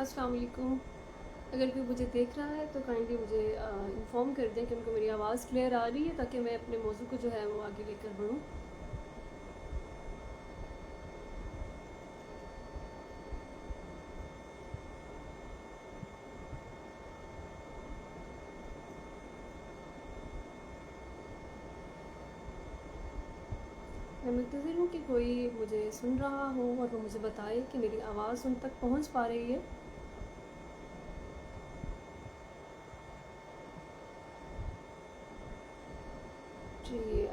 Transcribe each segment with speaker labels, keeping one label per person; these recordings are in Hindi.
Speaker 1: अस्सलाम वालेकुम। अगर कोई मुझे देख रहा है तो काइंडली मुझे इन्फॉर्म कर दें कि उनको मेरी आवाज़ क्लियर आ रही है, ताकि मैं अपने मौजू को जो है वो आगे लेकर बढ़ूँ। मैं मुंतज़िर हूँ कि कोई मुझे सुन रहा हो और वो मुझे बताए कि मेरी आवाज़ उन तक पहुँच पा रही है। जी।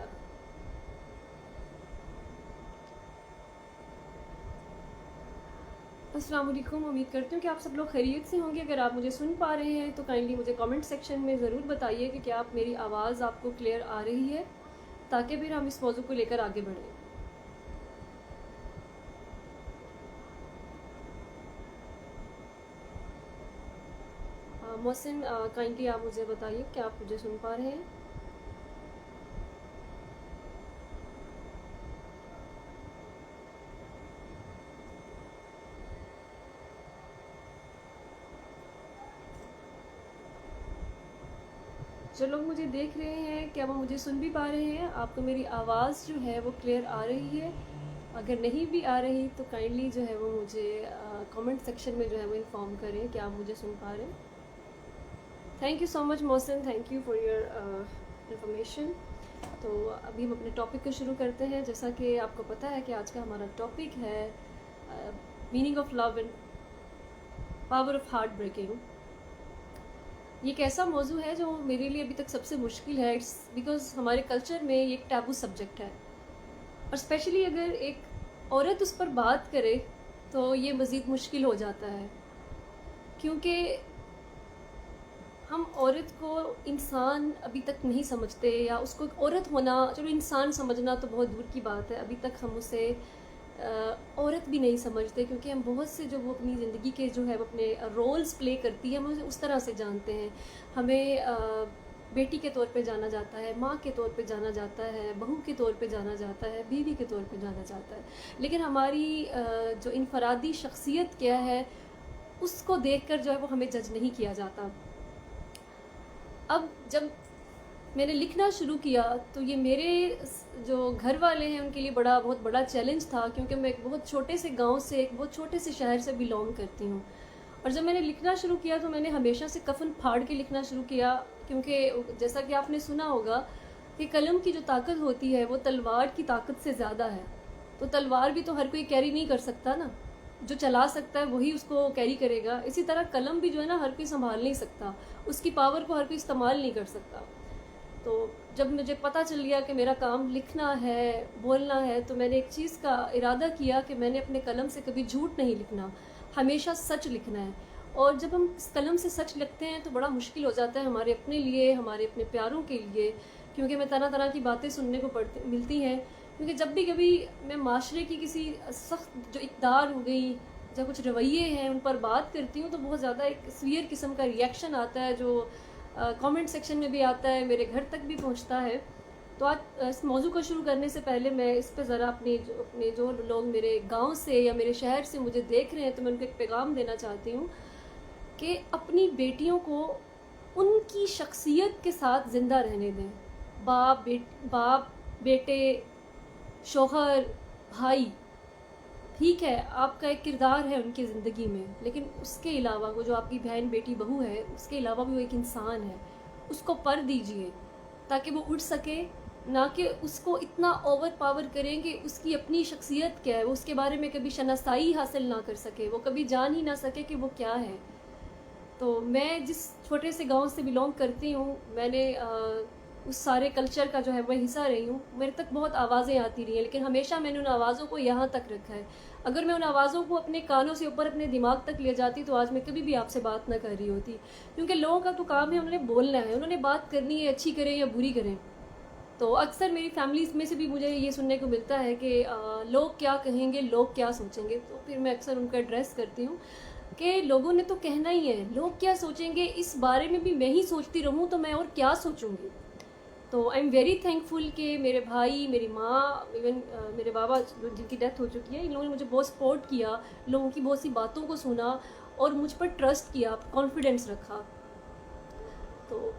Speaker 1: अस्सलाम वालेकुम। उम्मीद करती हूँ कि आप सब लोग खैरियत से होंगे। अगर आप मुझे सुन पा रहे हैं तो काइंडली मुझे कमेंट सेक्शन में ज़रूर बताइए कि क्या आप मेरी आवाज़ आपको क्लियर आ रही है, ताकि फिर हम इस मौजू को लेकर आगे बढ़ें। मोहसिन, काइंडली आप मुझे बताइए कि आप मुझे सुन पा रहे हैं। जो लोग मुझे देख रहे हैं, क्या वो मुझे सुन भी पा रहे हैं? आपको मेरी आवाज़ जो है वो क्लियर आ रही है? अगर नहीं भी आ रही तो काइंडली जो है वो मुझे कमेंट सेक्शन में जो है वो इन्फॉर्म करें कि आप मुझे सुन पा रहे हैं। Thank you so much Mohsin, thank you for your information. तो अभी हम अपने टॉपिक को शुरू करते हैं। जैसा कि आपको पता है कि आज का हमारा टॉपिक है meaning of love and power of heart breaking. ये एक ऐसा मौजू है जो मेरे लिए अभी तक सबसे मुश्किल है। इट्स बिकॉज हमारे कल्चर में ये एक टैबू सब्जेक्ट है, और स्पेशली अगर एक औरत उस पर बात करे तो ये मज़ीद मुश्किल हो जाता है, क्योंकि हम औरत को इंसान अभी तक नहीं समझते, या उसको एक औरत होना, चलो इंसान समझना तो बहुत दूर की बात है, अभी तक हम उसे औरत भी नहीं समझते, क्योंकि हम बहुत से जो वो अपनी ज़िंदगी के जो है वो अपने रोल्स प्ले करती है, हम उसे उस तरह से जानते हैं। हमें बेटी के तौर पे जाना जाता है, माँ के तौर पे जाना जाता है, बहू के तौर पे जाना जाता है, बीवी के तौर पे जाना जाता है। लेकिन हमारी जो इनफरादी शख्सियत क्या है, उसको देखकर जो है वो हमें जज नहीं किया जाता। अब जब मैंने लिखना शुरू किया तो ये मेरे जो घर वाले हैं उनके लिए बहुत बड़ा चैलेंज था, क्योंकि मैं एक बहुत छोटे से गांव से, एक बहुत छोटे से शहर से बिलोंग करती हूँ। और जब मैंने लिखना शुरू किया तो मैंने हमेशा से कफन फाड़ के लिखना शुरू किया, क्योंकि जैसा कि आपने सुना होगा कि कलम की जो ताकत होती है वो तलवार की ताकत से ज़्यादा है। तो तलवार भी तो हर कोई कैरी नहीं कर सकता ना, जो चला सकता है वही उसको कैरी करेगा। इसी तरह कलम भी जो है ना, हर कोई संभाल नहीं सकता, उसकी पावर को हर कोई इस्तेमाल नहीं कर सकता। तो जब मुझे पता चल गया कि मेरा काम लिखना है, बोलना है, तो मैंने एक चीज़ का इरादा किया कि मैंने अपने कलम से कभी झूठ नहीं लिखना, हमेशा सच लिखना है। और जब हम इस कलम से सच लिखते हैं तो बड़ा मुश्किल हो जाता है हमारे अपने लिए, हमारे अपने प्यारों के लिए, क्योंकि मैं तरह तरह की बातें सुनने को मिलती हैं। क्योंकि जब भी कभी मैं माशरे की किसी सख्त जो इक़दार हो गई या कुछ रवैये हैं उन पर बात करती हूँ, तो बहुत ज़्यादा एक सीवियर किस्म का रिएक्शन आता है, जो कमेंट सेक्शन में भी आता है, मेरे घर तक भी पहुँचता है। तो आज इस मौजू को शुरू करने से पहले मैं इस पर ज़रा अपने जो लोग मेरे गांव से या मेरे शहर से मुझे देख रहे हैं, तो मैं उनको एक पैगाम देना चाहती हूँ कि अपनी बेटियों को उनकी शख्सियत के साथ ज़िंदा रहने दें। बाप, बेटे, शोहर, भाई, ठीक है आपका एक किरदार है उनकी ज़िंदगी में, लेकिन उसके अलावा वो जो आपकी बहन, बेटी, बहू है, उसके अलावा भी वो एक इंसान है। उसको पर दीजिए ताकि वो उड़ सके, ना कि उसको इतना ओवर पावर करें कि उसकी अपनी शख्सियत क्या है वो उसके बारे में कभी शनासाई हासिल ना कर सके, वो कभी जान ही ना सके कि वो क्या है। तो मैं जिस छोटे से गांव से बिलोंग करती हूँ, मैंने उस सारे कल्चर का जो है वह हिस्सा रही हूँ। मेरे तक बहुत आवाज़ें आती रही हैं, लेकिन हमेशा मैंने उन आवाज़ों को यहाँ तक रखा है। अगर मैं उन आवाज़ों को अपने कानों से ऊपर अपने दिमाग तक ले जाती तो आज मैं कभी भी आपसे बात ना कर रही होती, क्योंकि लोगों का तो काम है, उन्होंने बोलना है, उन्होंने बात करनी है, अच्छी करें या बुरी करें। तो अक्सर मेरी फैमिली में से भी मुझे ये सुनने को मिलता है कि लोग क्या कहेंगे, लोग क्या सोचेंगे। तो फिर मैं अक्सर उनका एड्रेस करती हूँ कि लोगों ने तो कहना ही है, लोग क्या सोचेंगे इस बारे में भी मैं ही सोचती रहूँ तो मैं और क्या सोचूंगी। तो आई एम वेरी थैंकफुल कि मेरे भाई, मेरी माँ, इवन मेरे बाबा जिनकी डेथ हो चुकी है, इन लोगों ने मुझे बहुत सपोर्ट किया, लोगों की बहुत सी बातों को सुना, और मुझ पर ट्रस्ट किया, कॉन्फिडेंस रखा। तो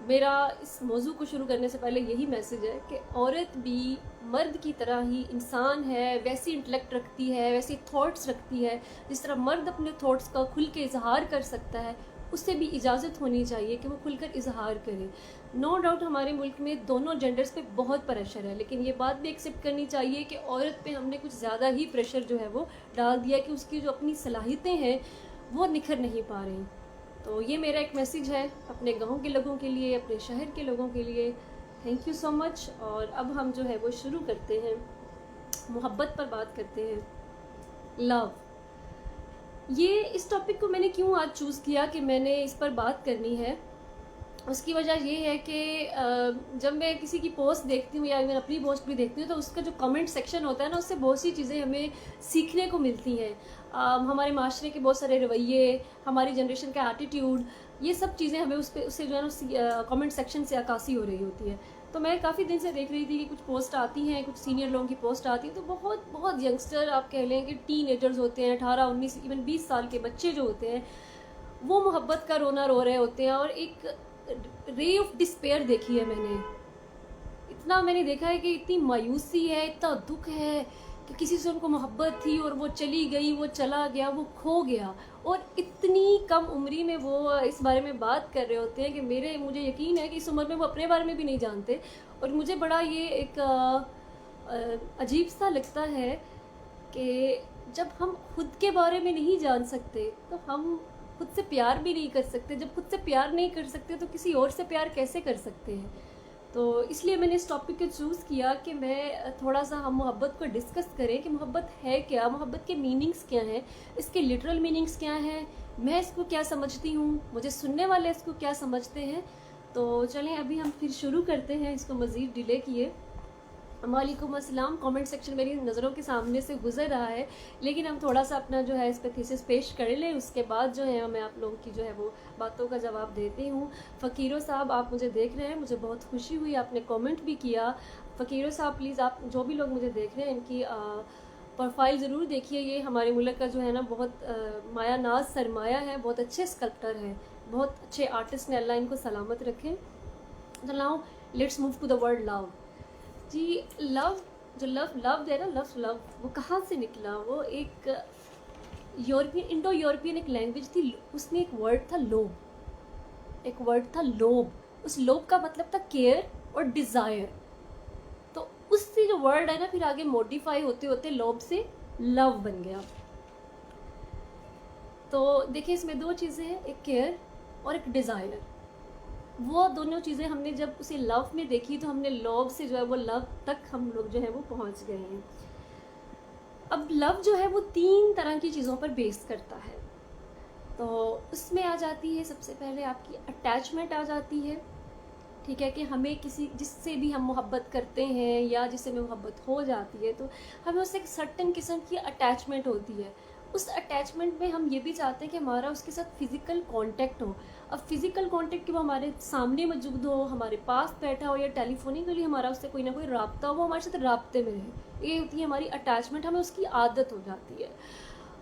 Speaker 1: मेरा इस मौजू को शुरू करने से पहले यही मैसेज है कि औरत भी मर्द की तरह ही इंसान है, वैसी इंटेलेक्ट रखती है, वैसी थॉट्स रखती है। जिस तरह मर्द अपने थॉट्स का खुल के इजहार कर सकता है, उससे भी इजाज़त होनी चाहिए कि वो खुलकर इजहार करे। नो डाउट हमारे मुल्क में दोनों जेंडर्स पे बहुत प्रेशर है, लेकिन ये बात भी एक्सेप्ट करनी चाहिए कि औरत पे हमने कुछ ज़्यादा ही प्रेशर जो है वो डाल दिया कि उसकी जो अपनी सलाहियतें हैं वो निखर नहीं पा रही। तो ये मेरा एक मैसेज है अपने गांव के लोगों के लिए, अपने शहर के लोगों के लिए। Thank you so much. और अब हम जो है वो शुरू करते हैं, मोहब्बत पर बात करते हैं, लव। ये इस टॉपिक को मैंने क्यों आज चूज़ किया कि मैंने इस पर बात करनी है, उसकी वजह ये है कि जब मैं किसी की पोस्ट देखती हूँ या मैं अपनी पोस्ट भी देखती हूँ तो उसका जो कमेंट सेक्शन होता है ना, उससे बहुत सी चीज़ें हमें सीखने को मिलती हैं। हमारे माशरे के बहुत सारे रवैये, हमारी जनरेशन का एटीट्यूड, ये सब चीज़ें हमें उससे जो है ना कमेंट सेक्शन से अक्कासी हो रही होती है। तो मैं काफ़ी दिन से देख रही थी कि कुछ पोस्ट आती हैं, कुछ सीनियर लोगों की पोस्ट आती है, तो बहुत बहुत यंगस्टर, आप कह लें कि टीनेजर्स होते हैं, 18, 19, इवन 20 साल के बच्चे जो होते हैं, वो मोहब्बत का रोना रो रहे होते हैं। और एक रे ऑफ डिस्पेयर देखी है मैंने, इतना मैंने देखा है कि इतनी मायूसी है, इतना दुख है कि किसी से उनको मोहब्बत थी और वो चली गई, वो चला गया, वो खो गया, और इतनी कम उम्री में वो इस बारे में बात कर रहे होते हैं कि मुझे यकीन है कि इस उम्र में वो अपने बारे में भी नहीं जानते। और मुझे बड़ा ये एक अजीब सा लगता है कि जब हम खुद के बारे में नहीं जान सकते तो हम खुद से प्यार भी नहीं कर सकते। जब खुद से प्यार नहीं कर सकते तो किसी और से प्यार कैसे कर सकते हैं। तो इसलिए मैंने इस टॉपिक को चूज़ किया कि मैं थोड़ा सा हम मोहब्बत को डिस्कस करें कि मोहब्बत है क्या, मोहब्बत के मीनिंग्स क्या हैं, इसके लिटरल मीनिंग्स क्या हैं, मैं इसको क्या समझती हूँ, मुझे सुनने वाले इसको क्या समझते हैं। तो चलें अभी हम फिर शुरू करते हैं, इसको मज़ीद डिले किए। वालेकुम अस्सलाम। कमेंट सेक्शन मेरी नज़रों के सामने से गुजर रहा है, लेकिन हम थोड़ा सा अपना जो है इस पर थीसिस पेश कर लें, उसके बाद जो है मैं आप लोगों की जो है वो बातों का जवाब देती हूँ। फ़कीरो साहब, आप मुझे देख रहे हैं, मुझे बहुत खुशी हुई, आपने कमेंट भी किया। फ़कीरो साहब प्लीज़, आप जो भी लोग मुझे देख रहे हैं इनकी प्रोफाइल ज़रूर देखिए। ये हमारे मुल्क का जो है ना बहुत माया नाज सरमाया है, बहुत अच्छे स्कल्प्टर हैं, बहुत अच्छे आर्टिस्ट ने, अल्लाह इनको सलामत रखें। तो now let's move to the word love. जी, लव, जो लव है ना, लव वो कहाँ से निकला? वो एक यूरोपियन, इंडो यूरोपियन एक लैंग्वेज थी, उसमें एक वर्ड था लोब। उस लोब का मतलब था केयर और डिज़ायर। तो उससे जो वर्ड है ना फिर आगे मॉडिफाई होते होते लोब से लव बन गया। तो देखिए इसमें दो चीज़ें हैं, एक केयर और एक डिज़ायर। वो दोनों चीज़ें हमने जब उसे लव में देखी तो हमने लव से जो है वो लव तक हम लोग जो है वो पहुंच गए हैं। अब लव जो है वो 3 तरह की चीज़ों पर बेस करता है। तो उसमें आ जाती है सबसे पहले आपकी अटैचमेंट आ जाती है, ठीक है, कि हमें किसी जिससे भी हम मोहब्बत करते हैं या जिससे हमें मोहब्बत हो जाती है तो हमें उससे एक सर्टेन किस्म की अटैचमेंट होती है। उस अटैचमेंट में हम ये भी चाहते हैं कि हमारा उसके साथ फिज़िकल कांटेक्ट हो। अब फिज़िकल कांटेक्ट कि वो हमारे सामने मौजूद हो, हमारे पास बैठा हो, या टेलीफोनिकली हमारा उससे कोई ना कोई रब्ता हो, वो हमारे साथ रब्ते में रहे, ये होती है हमारी अटैचमेंट, हमें उसकी आदत हो जाती है।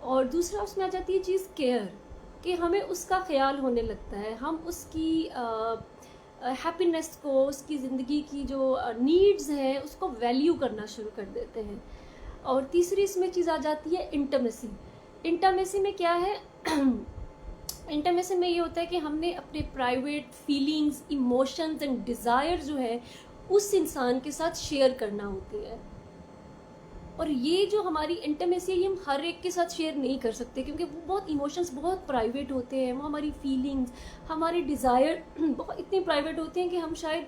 Speaker 1: और दूसरा उसमें आ जाती है चीज़ केयर, कि हमें उसका ख्याल होने लगता है, हम उसकी हैप्पीनेस को, उसकी ज़िंदगी की जो नीड्स हैं उसको वैल्यू करना शुरू कर देते हैं। और तीसरी इसमें चीज़ आ जाती है इंटीमेसी। इंटीमेसी में क्या है? इंटीमेसी में ये होता है कि हमने अपने private feelings, emotions and desire जो है उस इंसान के साथ शेयर करना होती है। और ये जो हमारी इंटीमेसी है ये हम हर एक के साथ शेयर नहीं कर सकते, क्योंकि वो बहुत इमोशंस बहुत प्राइवेट होते हैं, वो हमारी फीलिंग्स, हमारी डिज़ायर बहुत इतनी प्राइवेट होते हैं कि हम शायद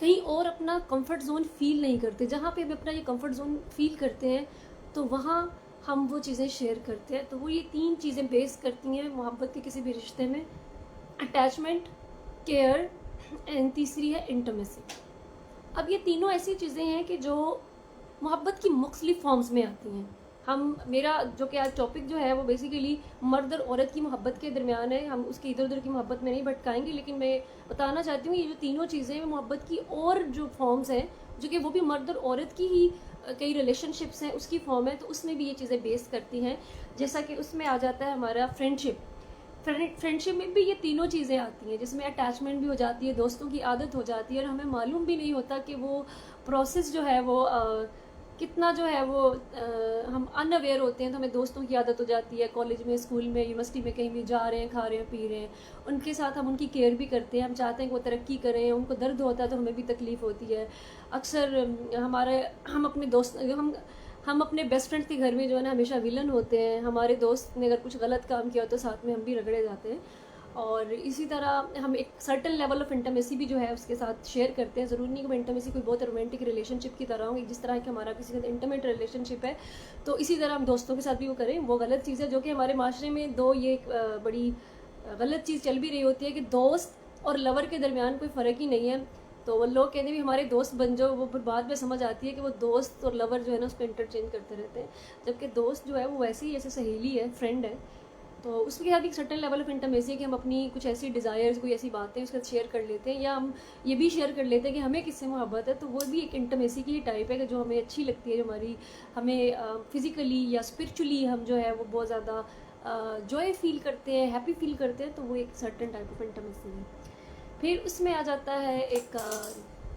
Speaker 1: कहीं और अपना कंफर्ट जोन फील नहीं करते। जहाँ पे हम अपना ये कंफर्ट जोन फील करते हैं तो वहाँ हम वो चीज़ें शेयर करते हैं। तो वो ये 3 चीज़ें बेस करती हैं मोहब्बत के किसी भी रिश्ते में, अटैचमेंट, केयर एंड तीसरी है इंटीमेसी। अब ये तीनों ऐसी चीज़ें हैं कि जो मोहब्बत की मुख्तलिफ फॉर्म्स में आती हैं। मेरा जो कि आज टॉपिक जो है वो बेसिकली मर्द और औरत की मोहब्बत के दरमियान है, हम उसके इधर उधर की मोहब्बत में नहीं भटकाएंगे, लेकिन मैं बताना चाहती हूँ ये जो तीनों चीज़ें मोहब्बत की और जो फॉर्म्स हैं जो कि वो भी मर्द और औरत की ही कई रिलेशनशिप्स हैं उसकी फॉर्म है, तो उसमें भी ये चीज़ें बेस करती हैं। जैसा कि उसमें आ जाता है हमारा फ्रेंडशिप। फ्रेंडशिप में भी ये तीनों चीज़ें आती हैं, जिसमें अटैचमेंट भी हो जाती है, दोस्तों की आदत हो जाती है, और हमें मालूम भी नहीं होता कि वो प्रोसेस जो है वो कितना जो है वो हम अनअवेयर होते हैं, तो हमें दोस्तों की आदत हो जाती है। कॉलेज में, स्कूल में, यूनिवर्सिटी में कहीं भी जा रहे हैं, खा रहे हैं, पी रहे हैं, उनके साथ हम उनकी केयर भी करते हैं, हम चाहते हैं कि वो तरक्की करें, उनको दर्द होता है तो हमें भी तकलीफ़ होती है। अक्सर हमारे हम अपने दोस्त हम अपने बेस्ट फ्रेंड्स के घर में जो है ना हमेशा विलन होते हैं। हमारे दोस्त ने अगर कुछ गलत काम किया तो साथ में हम भी रगड़े जाते हैं, और इसी तरह हम एक सर्टन लेवल ऑफ इंटीमेसी भी जो है उसके साथ शेयर करते हैं। ज़रूरी नहीं कि वो इंटीमेसी कोई बहुत रोमांटिक रिलेशनशिप की तरह हो, जिस तरह कि हमारा किसी के साथ इंटीमेट रिलेशनशिप है, तो इसी तरह हम दोस्तों के साथ भी वो करें। वो गलत चीज़ है, जो कि हमारे माशरे में दो ये बड़ी गलत चीज़ चल भी रही होती है कि दोस्त और लवर के दरमियान कोई फ़र्क ही नहीं है। तो वो लोग कहते हैं भी हमारे दोस्त बन जाओ, वो फिर बाद में समझ आती है कि वो दोस्त और लवर जो है ना उसको इंटरचेंज करते रहते हैं, जबकि दोस्त जो है वो वैसे ही जैसे सहेली है, फ्रेंड है। तो उसके साथ एक सर्टेन लेवल ऑफ इंटीमेसी है कि हम अपनी कुछ ऐसी डिज़ायर्स, कोई ऐसी बातें उसके साथ शेयर कर लेते हैं, या हम ये भी शेयर कर लेते हैं कि हमें किससे मोहब्बत है। तो वो भी एक इंटीमेसी की टाइप है कि जो हमें अच्छी लगती है, जो हमारी हमें फिज़िकली या स्पिरिचुअली हम जो है वो बहुत ज़्यादा जॉय फील करते हैं, हैप्पी फील करते हैं, तो वो एक सर्टेन टाइप ऑफ इंटीमेसी है। फिर उसमें आ जाता है एक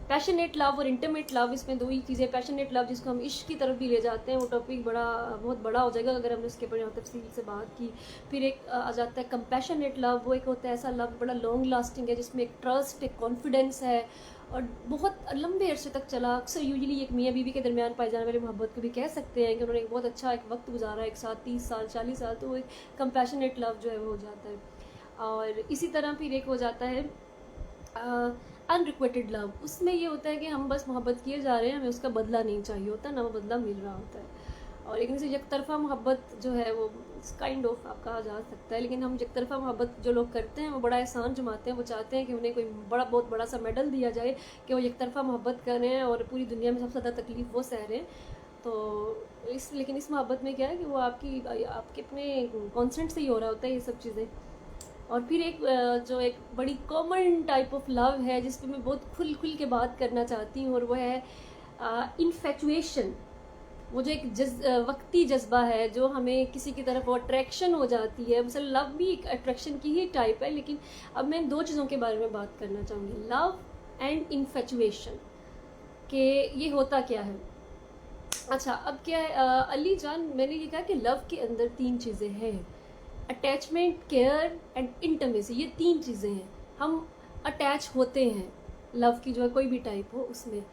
Speaker 1: पैशनेट लव और इंटीमेट लव। इसमें दो ही चीज़ें, पैशनेट लव जिसको हम इश्क की तरफ भी ले जाते हैं, वो टॉपिक बहुत बड़ा हो जाएगा अगर हमने उसके ऊपर यहाँ तफसील से बात की। फिर एक आ जाता है कंपैशनेट लव। वो एक होता है ऐसा लव बड़ा लॉन्ग लास्टिंग है, जिसमें एक ट्रस्ट, एक कॉन्फिडेंस है, और बहुत लंबे अरसे तक चला। अक्सर यूजुअली एक मियाँ बीवी के दरमियान पाई जाने वाली मोहब्बत को भी कह सकते हैं कि उन्होंने एक बहुत अच्छा एक वक्त गुजारा एक साथ, 30 साल 40 साल, तो वो एक कंपैशनेट लव जो है वो हो जाता है। और इसी तरह फिर एक हो जाता है अनरिक्वेटेड लव। उसमें ये होता है कि हम बस मोहब्बत किए जा रहे हैं, हमें उसका बदला नहीं चाहिए होता, ना वो बदला मिल रहा होता है। और एक से यकतरफ़ा मोहब्बत जो है वो काइंड ऑफ आप कहा जा सकता है, लेकिन हम यकतरफ़ा मोहब्बत जो लोग करते हैं वो बड़ा एहसान जमाते हैं। वो चाहते हैं कि उन्हें कोई बहुत बड़ा सा मेडल दिया जाए कि वो यकतरफ़ा मोहब्बत कर रहे हैं और पूरी दुनिया में सबसे ज़्यादा तकलीफ़ वो सह रहे हैं। तो लेकिन इस मोहब्बत में क्या है कि वो आपके अपने कॉन्सेंट से ही हो रहा होता है ये सब चीज़ें। और फिर एक जो एक बड़ी कॉमन टाइप ऑफ लव है जिस पे मैं बहुत खुल के बात करना चाहती हूँ, और वो है इन्फेचुएशन। वो जो एक वक्ती जज्बा है जो हमें किसी की तरफ अट्रैक्शन हो जाती है। मतलब लव भी एक अट्रैक्शन की ही टाइप है, लेकिन अब मैं दो चीज़ों के बारे में बात करना चाहूँगी, लव एंड इन्फेचुएशन, कि ये होता क्या है। अच्छा, अब क्या है अली जान, मैंने ये कहा कि लव के अंदर तीन चीज़ें हैं, अटैचमेंट, केयर एंड इंटीमेसी। ये तीन चीज़ें हैं। हम अटैच होते हैं, लव की जो है कोई भी टाइप हो उसमें।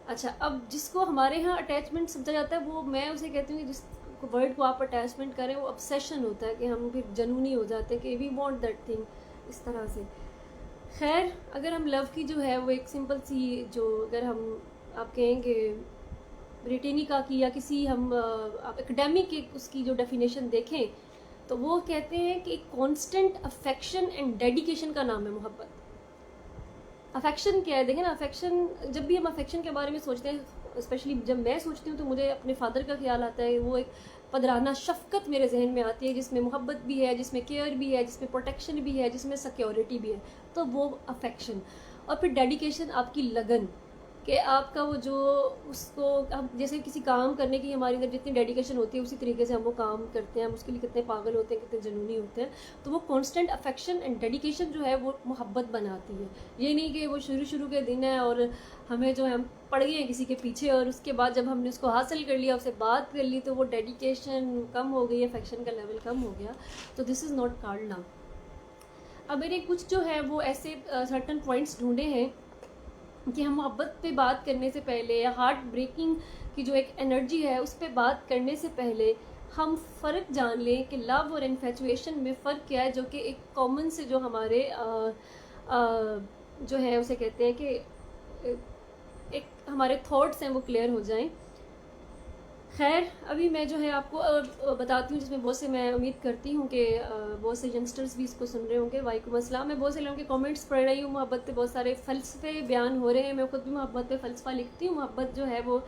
Speaker 1: अच्छा, अब जिसको हमारे यहाँ अटैचमेंट समझा जाता है, वो मैं उसे कहती हूँ कि जिस वर्ड को आप अटैचमेंट करें वो ऑब्सेशन होता है, कि हम फिर जनूनी हो जाते हैं कि वी वांट दैट थिंग, इस तरह से। खैर, अगर हम लव की जो है वो एक सिंपल सी, जो अगर हम आप कहेंगे ब्रिटेनिका की या किसी हम आप एकेडमिक उसकी जो डेफिनेशन देखें, तो वो कहते हैं कि कॉन्स्टेंट अफेक्शन एंड डेडिकेशन का नाम है मोहब्बत। अफेक्शन क्या है, देखें ना, अफेक्शन, जब भी हम अफेक्शन के बारे में सोचते हैं, स्पेशली जब मैं सोचती हूँ, तो मुझे अपने फादर का ख्याल आता है। वो एक पदराना शफकत मेरे जहन में आती है, जिसमें मोहब्बत भी है, जिसमें केयर भी है, जिसमें प्रोटेक्शन भी है, जिसमें सिक्योरिटी भी है, तो वो अफेक्शन। और फिर डेडिकेशन, आपकी लगन, कि आपका वो जो उसको हम जैसे किसी काम करने की हमारे अंदर जितनी डेडिकेशन होती है उसी तरीके से हम वो काम करते हैं, हम उसके लिए कितने पागल होते हैं, कितने जुनूनी होते हैं। तो वो कांस्टेंट अफेक्शन एंड डेडिकेशन जो है वो मोहब्बत बनाती है। ये नहीं कि वो शुरू के दिन है और हमें जो है हम पड़ गए हैं किसी के पीछे, और उसके बाद जब हमने उसको हासिल कर लिया, उससे बात कर ली, तो वो डेडिकेशन कम हो गई, अफेक्शन का लेवल कम हो गया। तो this is not called love. अब मैंने कुछ जो है वो ऐसे सर्टन पॉइंट्स ढूंढे हैं कि हम मोहब्बत पे बात करने से पहले, या हार्ट ब्रेकिंग की जो एक एनर्जी है उस पर बात करने से पहले, हम फ़र्क जान लें कि लव और इन्फेचुएशन में फ़र्क क्या है, जो कि एक कॉमन से जो हमारे जो है उसे कहते हैं कि एक हमारे थॉट्स हैं वो क्लियर हो जाएं। खैर, अभी मैं जो है आपको बताती हूँ, जिसमें बहुत से, मैं उम्मीद करती हूँ कि बहुत से यंगस्टर्स भी इसको सुन रहे होंगे। वालेकुम अस्सलाम। मैं बहुत से लोगों के कमेंट्स पढ़ रही हूँ, मोहब्बत पे बहुत सारे फ़लसफ़े बयान हो रहे हैं। मैं खुद भी मोहब्बत पे फ़लसफ़ा लिखती हूँ। मोहब्बत जो है वो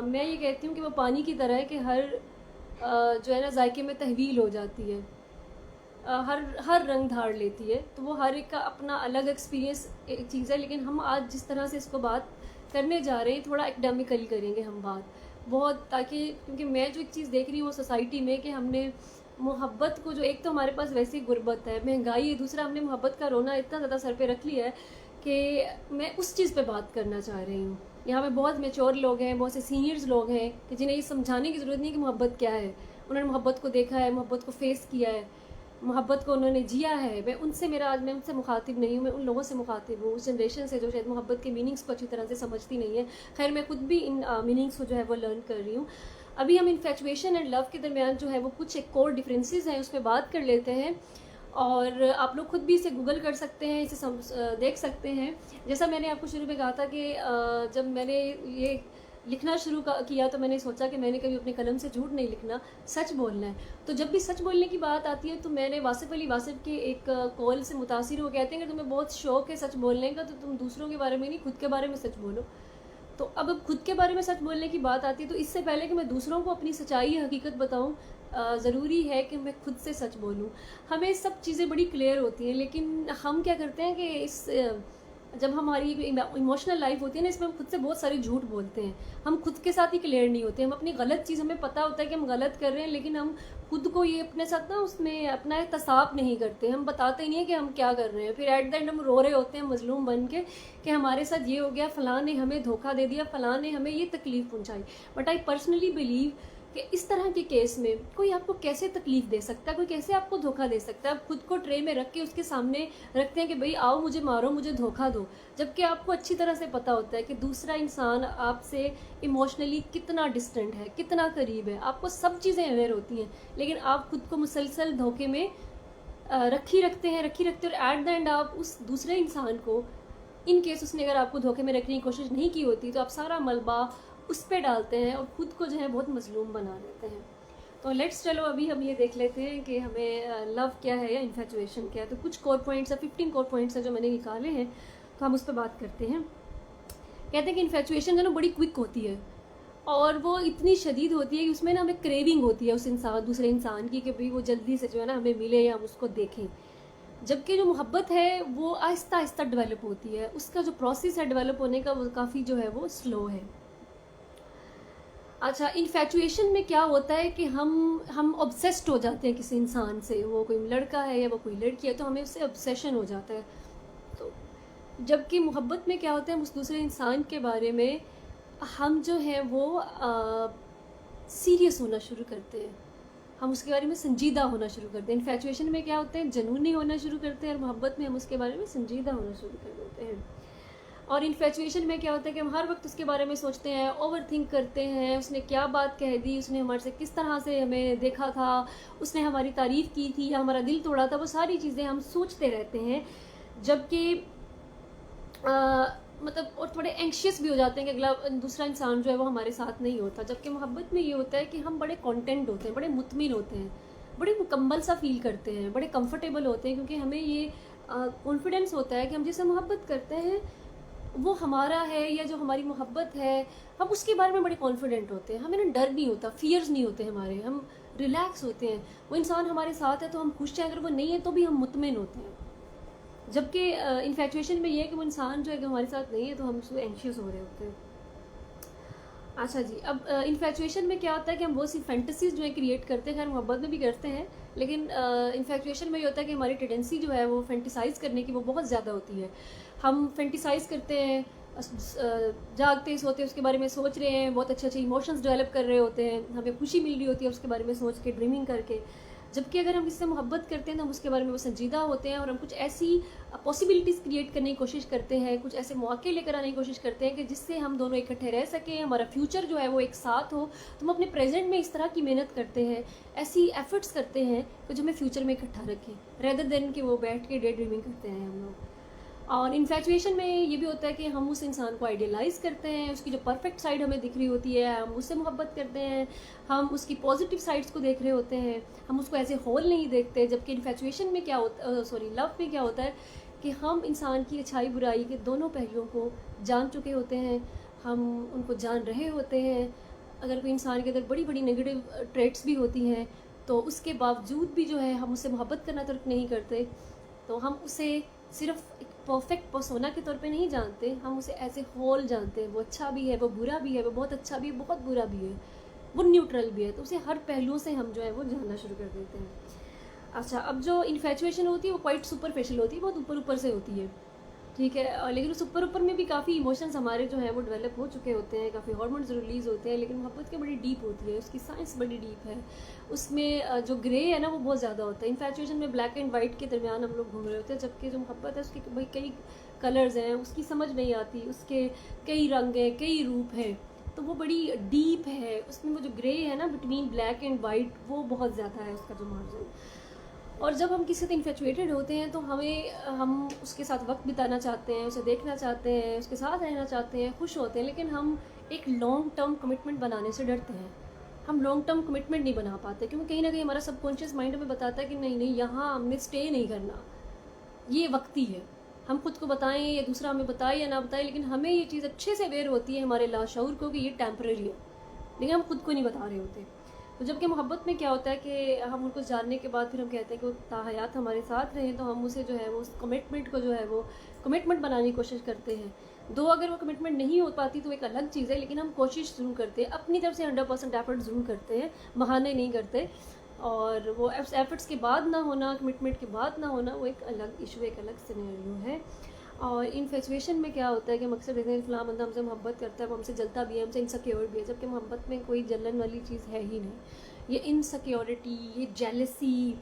Speaker 1: मैं ये कहती हूँ कि वो पानी की तरह है कि हर जो है ना जायके में तहवील हो जाती है, हर रंग धार लेती है। तो वो हर एक का अपना अलग एक्सपीरियंस एक चीज़ है, लेकिन हम आज जिस तरह से इसको बात करने जा रहे हैं, थोड़ा एकेडमिकली करेंगे हम बात। बहुत, ताकि क्योंकि मैं जो एक चीज़ देख रही हूँ वो सोसाइटी में कि हमने मोहब्बत को जो, एक तो हमारे पास वैसे ही गुर्बत है, महंगाई है, दूसरा हमने मोहब्बत का रोना इतना ज़्यादा सर पे रख लिया है कि मैं उस चीज़ पे बात करना चाह रही हूँ। यहाँ पे बहुत मैच्योर लोग हैं, बहुत से सीनियर्स लोग हैं कि जिन्हें ये समझाने की ज़रूरत नहीं कि मोहब्बत क्या है। उन्होंने मोहब्बत को देखा है, मोहब्बत को फेस किया है, मोहब्बत को उन्होंने जिया है। मैं उनसे मुखातिब नहीं हूँ, मैं उन लोगों से मुखातिब हूँ, उस जनरेशन से जो शायद मोहब्बत के मीनिंग्स को अच्छी तरह से समझती नहीं है। खैर, मैं खुद भी इन मीनिंग्स को जो है वो लर्न कर रही हूँ। अभी हम इन्फेचुएशन एंड लव के दरमियान जो है वो कुछ एक कोर डिफरेंसेस हैं, उस पर बात कर लेते हैं। और आप लोग खुद भी इसे गूगल कर सकते हैं, इसे देख सकते हैं। जैसा मैंने आपको शुरू में कहा था कि जब मैंने ये लिखना शुरू किया तो मैंने सोचा कि मैंने कभी अपने कलम से झूठ नहीं लिखना, सच बोलना है। तो जब भी सच बोलने की बात आती है तो मैंने वासिफ अली वासिफ के एक कॉल से मुतासिर हो, कहते हैं कि तुम्हें बहुत शौक है सच बोलने का, तो तुम दूसरों के बारे में नहीं, खुद के बारे में सच बोलो। तो अब खुद के बारे में सच बोलने की बात आती है तो इससे पहले कि मैं दूसरों को अपनी सच्चाई हकीकत बताऊं, ज़रूरी है कि मैं खुद से सच बोलूं। हमें सब चीज़ें बड़ी क्लियर होती हैं, लेकिन हम क्या करते हैं कि जब हमारी इमोशनल लाइफ होती है ना, इसमें हम खुद से बहुत सारे झूठ बोलते हैं। हम खुद के साथ ही क्लियर नहीं होते। हम अपनी गलत चीज़, हमें पता होता है कि हम गलत कर रहे हैं, लेकिन हम खुद को ये अपने साथ ना उसमें अपना एहतसाब नहीं करते। हम बताते नहीं है कि हम क्या कर रहे हैं। फिर एट द एंड हम रो रहे होते हैं मजलूम बन के कि हमारे साथ ये हो गया, फ़लाँ ने हमें धोखा दे दिया, फ़लाँ ने हमें ये तकलीफ़ पहुँचाई। बट आई पर्सनली बिलीव कि इस तरह के केस में कोई आपको कैसे तकलीफ़ दे सकता है, कोई कैसे आपको धोखा दे सकता है। आप खुद को ट्रे में रख के उसके सामने रखते हैं कि भाई आओ मुझे मारो, मुझे धोखा दो, जबकि आपको अच्छी तरह से पता होता है कि दूसरा इंसान आपसे इमोशनली कितना डिस्टेंट है, कितना करीब है। आपको सब चीज़ें अवेयर होती हैं, लेकिन आप खुद को मुसलसल धोखे में रखी रखते हैं और एट द एंड आप उस दूसरे इंसान को, इन केस उसने अगर आपको धोखे में रखने की कोशिश नहीं की होती, तो आप सारा मलबा उस पर डालते हैं और ख़ुद को जो है बहुत मजलूम बना देते हैं। तो लेट्स, चलो अभी हम ये देख लेते हैं कि हमें लव क्या है या इन्फेचुएशन क्या है। तो कुछ कोर पॉइंट्स है, 15 कोर पॉइंट्स हैं जो मैंने निकाले हैं, तो हम उस पर बात करते हैं। कहते हैं कि इन्फेचुएशन जो ना बड़ी क्विक होती है और वो इतनी शदीद होती है कि उसमें ना हमें क्रेविंग होती है उस दूसरे इंसान की, कि भाई वो जल्दी से जो है ना हमें मिले या हम उसको देखें। जबकि जो मोहब्बत है वो आहिस्ता आहिस्ता डेवलप होती है, उसका जो प्रोसेस है डेवलप होने का वो काफ़ी जो है वो स्लो है। अच्छा, इन्फेचुएशन में क्या होता है कि हम ऑब्सेस्ड हो जाते हैं किसी इंसान से, वो कोई लड़का है या वो कोई लड़की है, तो हमें उससे ऑब्सेशन हो जाता है। तो जबकि मोहब्बत में क्या होता है, हम उस दूसरे इंसान के बारे में हम जो है वो सीरियस होना शुरू करते हैं, हम उसके बारे में संजीदा होना शुरू करते हैं। इन्फेचुएशन में क्या होता है, जुनूनी होना शुरू करते हैं, और मोहब्बत में हम उसके बारे में संजीदा होना शुरू कर देते हैं। और इन्फेचुएशन में क्या होता है कि हम हर वक्त उसके बारे में सोचते हैं, ओवर थिंक करते हैं, उसने क्या बात कह दी, उसने हमारे से किस तरह से हमें देखा था, उसने हमारी तारीफ़ की थी या हमारा दिल तोड़ा था, वो सारी चीज़ें हम सोचते रहते हैं। जबकि मतलब और थोड़े एंक्शियस भी हो जाते हैं कि अगला दूसरा इंसान जो है वो हमारे साथ नहीं होता। जबकि मोहब्बत में ये होता है कि हम बड़े कॉन्टेंट होते हैं, बड़े मुतमिन होते हैं, बड़े मुकम्मल सा फील करते हैं, बड़े कंफर्टेबल होते हैं, क्योंकि हमें ये कॉन्फिडेंस होता है कि हम जिससे मोहब्बत करते हैं वो हमारा है, या जो हमारी मोहब्बत है हम उसके बारे में बड़े कॉन्फिडेंट होते हैं। हमें ना डर नहीं होता, फियर्स नहीं होते हमारे, हम रिलैक्स होते हैं। वो इंसान हमारे साथ है तो हम खुश हैं, अगर वो नहीं है तो भी हम मुतमिन होते हैं। जबकि इन्फेचुएशन में ये है कि वो इंसान जो है कि हमारे साथ नहीं है तो हम उसको एंशियस हो रहे होते हैं। अच्छा जी, अब इन्फेचुएशन में क्या होता है कि हम बहुत सी फैंटेसीज जो है क्रिएट करते हैं, खैर मोहब्बत में भी करते हैं, लेकिन इन्फेचुएशन में ये होता है कि हमारी टेंडेंसी जो है वो फैंटिसाइज़ करने की वो बहुत ज़्यादा होती है। हम फैंटिसाइज़ करते हैं, जागते सोते उसके बारे में सोच रहे हैं, बहुत अच्छे अच्छे इमोशंस डेवलप कर रहे होते हैं, हमें खुशी मिल रही होती है उसके बारे में सोच के, ड्रीमिंग करके। जबकि अगर हम इससे मोहब्बत करते हैं तो हम उसके बारे में वो संजीदा होते हैं और हम कुछ ऐसी पॉसिबिलिटीज़ क्रिएट करने की कोशिश करते हैं, कुछ ऐसे मौके लेकर आने की कोशिश करते हैं कि जिससे हम दोनों इकट्ठे रह सकें, हमारा फ्यूचर जो है वो एक साथ हो। तो हम अपने प्रेजेंट में इस तरह की मेहनत करते हैं, ऐसी एफर्ट्स करते हैं कि जो हमें फ्यूचर में इकट्ठा रखें, रेदर देन कि वो बैठ के डे ड्रीमिंग करते हैं हम लोग। और इन्फेचुएशन में ये भी होता है कि हम उस इंसान को आइडियलाइज़ करते हैं, उसकी जो परफेक्ट साइड हमें दिख रही होती है, हम उससे मोहब्बत करते हैं, हम उसकी पॉजिटिव साइड्स को देख रहे होते हैं, हम उसको ऐसे होल नहीं देखते। जबकि इन्फेचुएशन में क्या होता, लव में क्या होता है कि हम इंसान की अच्छाई बुराई के दोनों पहलुओं को जान चुके होते हैं, हम उनको जान रहे होते हैं। अगर कोई इंसान के अंदर बड़ी बड़ी नेगेटिव ट्रेट्स भी होती हैं तो उसके बावजूद भी जो है हम उससे मोहब्बत करना तर्क नहीं करते, तो हम उसे सिर्फ एक परफेक्ट पर्सोना के तौर पे नहीं जानते, हम उसे एज ए होल जानते हैं। वो अच्छा भी है, वो बुरा भी है, वो बहुत अच्छा भी है, बहुत बुरा भी है, वो न्यूट्रल भी है। तो उसे हर पहलुओं से हम जो है वो जानना शुरू कर देते हैं। अच्छा, अब जो इन्फेचुएशन होती है वो क्वाइट सुपरफिशियल होती है, बहुत ऊपर ऊपर से होती है, ठीक है। लेकिन उस ऊपर ऊपर में भी काफ़ी इमोशंस हमारे जो है वो डेवलप हो चुके होते हैं, काफ़ी हार्मोन्स रिलीज होते हैं, लेकिन मोहब्बत की बड़ी डीप होती है, उसकी साइंस बड़ी डीप है। उसमें जो ग्रे है ना वो बहुत ज़्यादा होता है। इन्फेचुएशन में ब्लैक एंड वाइट के दरमियान हम लोग घूम रहे होते हैं, जबकि जो मोहब्बत है उसके भाई कई कलर्स हैं, उसकी समझ नहीं आती, उसके कई रंग हैं, कई रूप हैं, तो वो बड़ी डीप है। उसमें वो जो ग्रे है ना बिटवीन ब्लैक एंड वाइट, वो बहुत ज़्यादा है उसका जो मार्जिन। और जब हम किसी से इन्फेचुएटेड होते हैं तो हम उसके साथ वक्त बिताना चाहते हैं, उसे देखना चाहते हैं, उसके साथ रहना चाहते हैं, खुश होते हैं, लेकिन हम एक लॉन्ग टर्म कमिटमेंट बनाने से डरते हैं। हम लॉन्ग टर्म कमिटमेंट नहीं बना पाते, क्योंकि कहीं ना कहीं हमारा सबकॉन्शियस माइंड हमें बताता है कि नहीं नहीं, यहाँ हमने स्टे नहीं करना, ये वक्ती है। हम खुद को बताएं या दूसरा हमें बताए या ना बताए, लेकिन हमें ये चीज़ अच्छे से अवेयर होती है हमारे लाशऊर को कि ये टेम्परेरी है, लेकिन हम खुद को नहीं बता रहे होते। तो जबकि मोहब्बत में क्या होता है कि हम उनको जानने के बाद फिर हम कहते हैं कि वो ताहयात हमारे साथ रहें, तो हम उसे जो है वो उस कमिटमेंट को जो है वो कमिटमेंट बनाने की कोशिश करते हैं। दो अगर वो कमिटमेंट नहीं हो पाती तो एक अलग चीज़ है, लेकिन हम कोशिश ज़रूर करते हैं, अपनी तरफ से 100% एफर्ट ज़रूर करते हैं, बहाने नहीं करते। और वो एफर्ट्स के बाद ना होना, कमिटमेंट के बाद ना होना, वो एक अलग इशू, एक अलग सिनेरियो है। और इन्फेचुएशन में क्या होता है कि हम अक्सर देखते हैं फलां बंदा हमसे मोहब्बत करता है, वो हमसे जलता भी है, हमसे इनसिक्योर भी है, जबकि मोहब्बत में कोई जलन वाली चीज़ है ही नहीं। ये इनसिक्योरिटी, ये जेलसी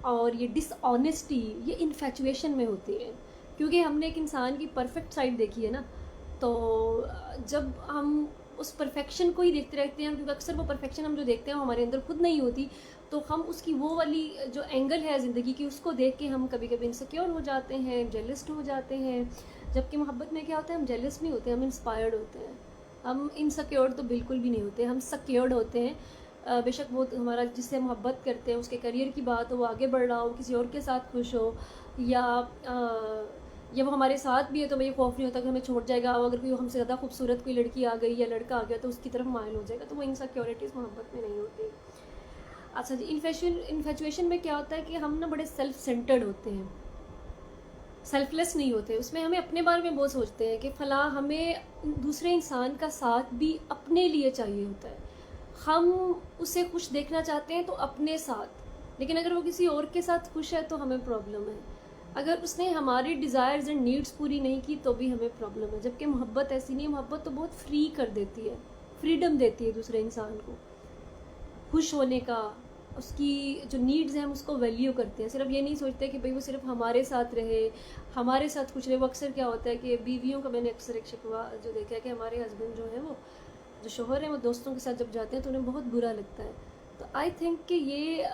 Speaker 1: और ये डिसऑनेस्टी, ये इन्फेचुएशन में होती है, क्योंकि हमने एक इंसान की परफेक्ट साइड देखी है ना। तो जब हम उस परफेक्शन को ही देखते रहते हैं, क्योंकि अक्सर वो परफेक्शन हम जो देखते हैं वो हमारे अंदर खुद नहीं होती, तो हम उसकी वो वाली जो एंगल है ज़िंदगी की, उसको देख के हम कभी कभी इनसिक्योर हो जाते हैं, जेलस हो जाते हैं। जबकि मोहब्बत में क्या होता है, हम जेलस नहीं होते, हम इंस्पायर्ड होते हैं। हम इनसिक्योर तो बिल्कुल भी नहीं होते, हम सिक्योर्ड होते हैं। बेशक वो हमारा जिससे मोहब्बत करते हैं उसके करियर की बात हो, वो आगे बढ़ रहा हो, किसी और के साथ खुश हो, या वो हमारे साथ भी है तो भाई खौफ नहीं होता कि हमें छोड़ जाएगा। अगर कोई हमसे ज़्यादा खूबसूरत कोई लड़की आ गई या लड़का आ गया तो उसकी तरफ माइल हो जाएगा, तो वो इनसिक्योरिटीज़ मोहब्बत में नहीं होती। अच्छा जी, इन्फेचुएशन में क्या होता है कि हम ना बड़े सेल्फ सेंटर्ड होते हैं, सेल्फलेस नहीं होते। उसमें हमें अपने बारे में बहुत सोचते हैं कि फ़लाँ, हमें दूसरे इंसान का साथ भी अपने लिए चाहिए होता है। हम उसे खुश देखना चाहते हैं तो अपने साथ, लेकिन अगर वो किसी और के साथ खुश है तो हमें प्रॉब्लम है। अगर उसने हमारी डिज़ायर्स एंड नीड्स पूरी नहीं की तो भी हमें प्रॉब्लम है। जबकि मोहब्बत ऐसी नहीं है, मोहब्बत तो बहुत फ्री कर देती है, फ्रीडम देती है दूसरे इंसान को खुश होने का। उसकी जो नीड्स हैं हम उसको वैल्यू करते हैं, सिर्फ ये नहीं सोचते कि भाई वो सिर्फ हमारे साथ रहे, हमारे साथ खुश रहे। वो अक्सर क्या होता है कि बीवियों का मैंने अक्सर एक शिकवा जो देखा है कि हमारे हस्बैंड जो है वो जो शोहर हैं वो दोस्तों के साथ जब जाते हैं तो उन्हें बहुत बुरा लगता है। तो आई थिंक कि ये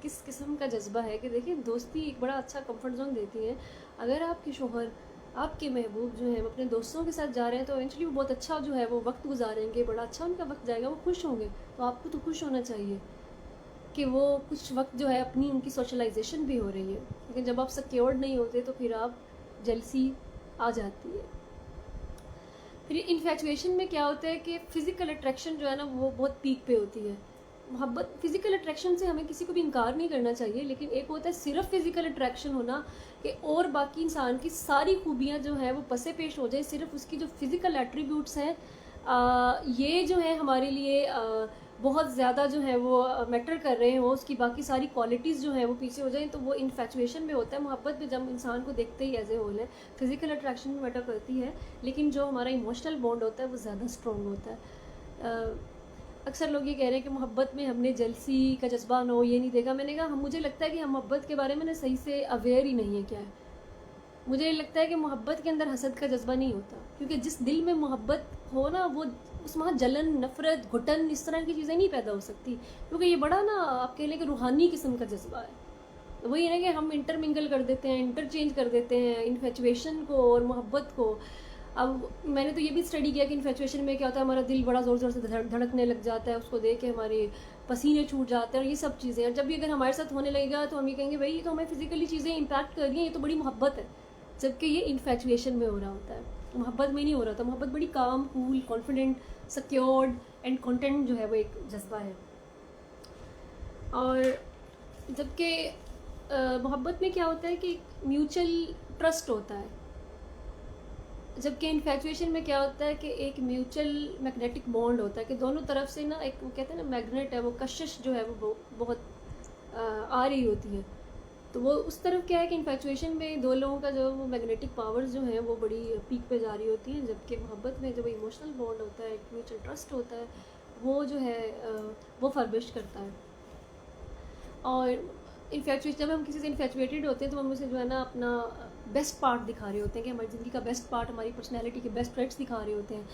Speaker 1: किस किस्म का जज्बा है कि देखिए, दोस्ती एक बड़ा अच्छा कंफर्ट जोन देती है। अगर आपके शोहर, आपके महबूब जो है वो अपने दोस्तों के साथ जा रहे हैं तो इवेंचुअली वो बहुत अच्छा जो है वो वक्त गुजारेंगे, बड़ा अच्छा उनका वक्त जाएगा, वो खुश होंगे। तो आपको तो खुश होना चाहिए कि वो कुछ वक्त जो है अपनी उनकी सोशलाइजेशन भी हो रही है। लेकिन जब आप सिक्योर्ड नहीं होते तो फिर आप जेलसी आ जाती है। फिर इन्फेचुएशन में क्या होता है कि फ़िज़िकल अट्रैक्शन जो है ना वो बहुत पीक पे होती है। मोहब्बत, फ़िज़िकल अट्रैक्शन से हमें किसी को भी इनकार नहीं करना चाहिए, लेकिन एक होता है सिर्फ फ़िज़िकल अट्रैक्शन होना कि और बाकी इंसान की सारी खूबियाँ जो है वो पसे पेश हो जाए, सिर्फ उसकी जो फ़िज़िकल एट्रीब्यूट्स हैं ये जो है हमारे लिए बहुत ज़्यादा जो है वो मैटर कर रहे हो, उसकी बाकी सारी क्वालिटीज़ जो है वो पीछे हो जाएं, तो वो इन्फेचुएशन में होता है। मोहब्बत में जब इंसान को देखते ही एज ए होल है, फिज़िकल अट्रैक्शन भी मैटर करती है, लेकिन जो हमारा इमोशनल बॉन्ड होता है वो ज़्यादा स्ट्रॉन्ग होता है। अक्सर लोग ये कह रहे हैं कि मोहब्बत में हमने जेलसी का जज्बा ना हो, ये नहीं देखा। मैंने कहा मुझे लगता है कि हम मोहब्बत के बारे में ना सही से अवेयर ही नहीं है क्या है। मुझे लगता है कि मोहब्बत के अंदर हसद का जज्बा नहीं होता, क्योंकि जिस दिल में मोहब्बत हो ना वो उसमें वहाँ जलन, नफ़रत, घुटन, इस तरह की चीज़ें नहीं पैदा हो सकती, क्योंकि ये बड़ा ना आप कह लें कि रूहानी किस्म का जज्बा है। तो वही है कि हम इंटरमिंगल कर देते हैं, इंटरचेंज कर देते हैं इन्फेचुएशन को और मोहब्बत को। अब मैंने तो ये भी स्टडी किया कि इन्फेचुएशन में क्या होता है, हमारा दिल बड़ा ज़ोर ज़ोर से धड़कने लग जाता है, उसको देख के हमारे पसीने छूट जाते हैं और ये सब चीज़ें। और जब भी अगर हमारे साथ होने लगेगा तो हम ये कहेंगे भाई ये तो हमें फिजिकली चीज़ें इम्पैक्ट कर रही हैं, ये तो बड़ी मोहब्बत है, जबकि ये इन्फेचुएशन में हो रहा होता है, मोहब्बत में नहीं हो रहा था। मोहब्बत बड़ी काम, cool, confident, secured and content जो है वो एक जज्बा है। और जबकि मोहब्बत में क्या होता है कि म्यूचुअल ट्रस्ट होता है, जबकि इन्फैक्चुएशन में क्या होता है कि एक म्यूचुअल मैग्नेटिक बॉन्ड होता है कि दोनों तरफ से ना, एक वो कहते हैं ना मैग्नेट है, वो कशिश जो है वो बहुत आ रही होती है। तो वो उस तरफ क्या है कि इन्फैक्चुएशन में दो लोगों का जो वो मैग्नेटिक पावर्स जो हैं वो बड़ी पीक पे जा रही होती हैं, जबकि मोहब्बत में जब इमोशनल बॉन्ड होता है, एक म्यूचुअल ट्रस्ट होता है, वो जो है वो फर्बिश करता है। और इन्फैक्चुएशन, जब हम किसी से इन्फैक्चुएटेड होते हैं तो हम उसे जो है ना अपना बेस्ट पार्ट दिखा रहे होते हैं कि हमारी ज़िंदगी का बेस्ट पार्ट, हमारी पर्सनैलिटी के बेस्ट ट्रेट्स दिखा रहे होते हैं।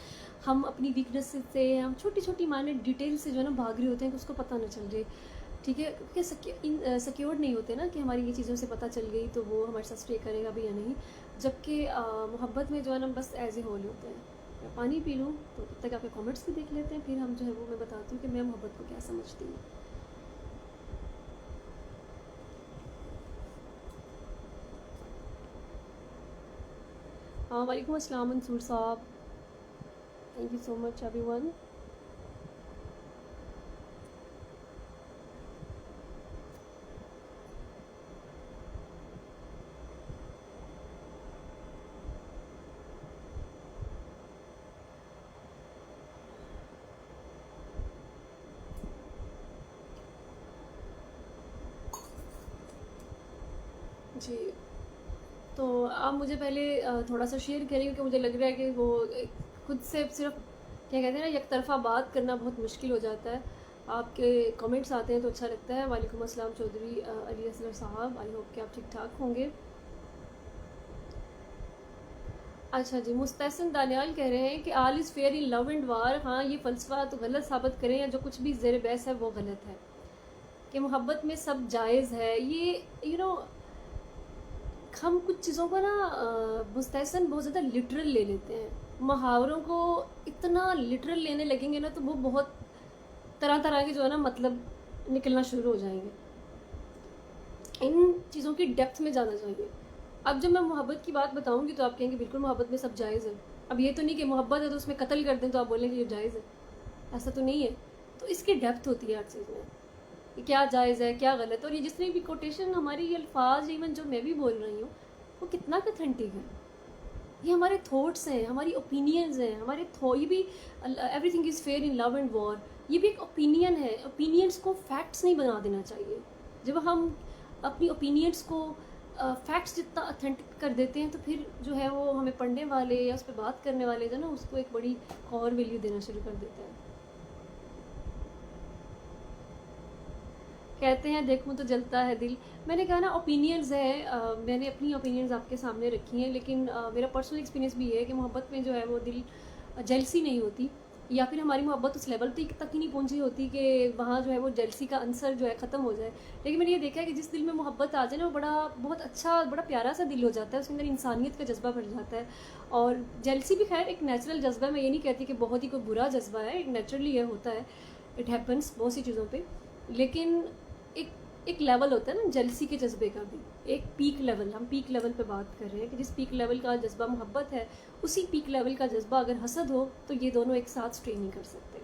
Speaker 1: हम अपनी वीकनेस से, हम छोटी छोटी माइनर डिटेल से जो है ना भाग रहे होते हैं कि उसको पता ना चल जाए, ठीक है, क्योंकि सिक्योर्ड नहीं होते ना कि हमारी ये चीज़ों से पता चल गई तो वो हमारे साथ स्टे करेगा भी या नहीं। जबकि मोहब्बत में जो है ना बस एज ए होल होते हैं। मैं पानी पी लूँ तो तब तक आपके कमेंट्स भी देख लेते हैं, फिर हम जो है वो मैं बताती हूँ कि मैं मोहब्बत को क्या समझती हूँ। हाँ, वालेकुम अस्सलाम Mansoor sahab, thank you so much everyone. जी, तो आप मुझे पहले थोड़ा सा शेयर करें, क्योंकि मुझे लग रहा है कि वो खुद से सिर्फ क्या कहते हैं ना एक तरफ़ा बात करना बहुत मुश्किल हो जाता है। आपके कमेंट्स आते हैं तो अच्छा लगता है। वालेकुम अस्सलाम चौधरी अली असगर साहब, आई होप कि आप ठीक ठाक होंगे। अच्छा जी, मुस्तहसन दानियाल कह रहे हैं कि all is fair in love and war. हाँ, ये फ़लसफ़ा तो गलत साबित करें या जो कुछ भी ज़ेर बहस है वो गलत है, कि मोहब्बत में सब जायज़ है। ये हम कुछ चीज़ों को ना मुस्तहसन बहुत ज़्यादा लिटरल ले लेते हैं। मुहावरों को इतना लिटरल लेने लगेंगे ना तो वो बहुत तरह तरह के जो है ना मतलब निकलना शुरू हो जाएंगे। इन चीज़ों की डेप्थ में जाना चाहिए। अब जब मैं मोहब्बत की बात बताऊंगी तो आप कहेंगे बिल्कुल मोहब्बत में सब जायज़ है। अब ये तो नहीं कि मोहब्बत है तो उसमें कत्ल कर दें तो आप बोलेंगे ये जायज़ है, ऐसा तो नहीं है। तो इसकी डेप्थ होती है हर चीज़ में, कि क्या जायज़ है क्या गलत है। और ये जितनी भी कोटेशन हमारी, ये अल्फाज इवन जो मैं भी बोल रही हूँ वो कितना ऑथेंटिक है। ये हमारे थॉट्स हैं, हमारी ओपिनियंस हैं, हमारे ये भी everything is fair in love and war, ये भी एक ओपिनियन है। ओपिनियंस को फैक्ट्स नहीं बना देना चाहिए। जब हम अपनी ओपिनियंस को फैक्ट्स जितना ऑथेंटिक कर देते हैं तो फिर जो है वो हमें पढ़ने वाले या उस पर बात करने वाले जो ना उसको एक बड़ी और वैल्यू देना शुरू कर देते हैं। कहते हैं देखूं तो जलता है दिल। मैंने कहा ना ओपिनियंस है, मैंने अपनी ओपिनियंस आपके सामने रखी हैं, लेकिन मेरा पर्सनल एक्सपीरियंस भी है कि मोहब्बत में जो है वो दिल जेलसी नहीं होती, या फिर हमारी मोहब्बत उस लेवल तक ही नहीं पहुंची होती कि वहाँ जो है वो जेलसी का आंसर जो है ख़त्म हो जाए। लेकिन मैंने ये देखा है कि जिस दिल में मोहब्बत आ जाए ना वो बड़ा बहुत अच्छा, बड़ा प्यारा सा दिल हो जाता है, उसके अंदर इंसानियत का जज्बा भर जाता है। और जेलसी भी खैर एक नेचुरल जज्बा है, मैं ये नहीं कहती कि बहुत ही कोई बुरा जज्बा है, एक नेचुरली ये होता है, इट हैपन्स बहुत सी चीज़ों पर। लेकिन एक लेवल होता है ना जेलसी के जज्बे का भी, एक पीक लेवल, हम पीक लेवल पे बात कर रहे हैं कि जिस पीक लेवल का जज्बा मोहब्बत है, उसी पीक लेवल का जज्बा अगर हसद हो तो ये दोनों एक साथ स्ट्रे नहीं कर सकते।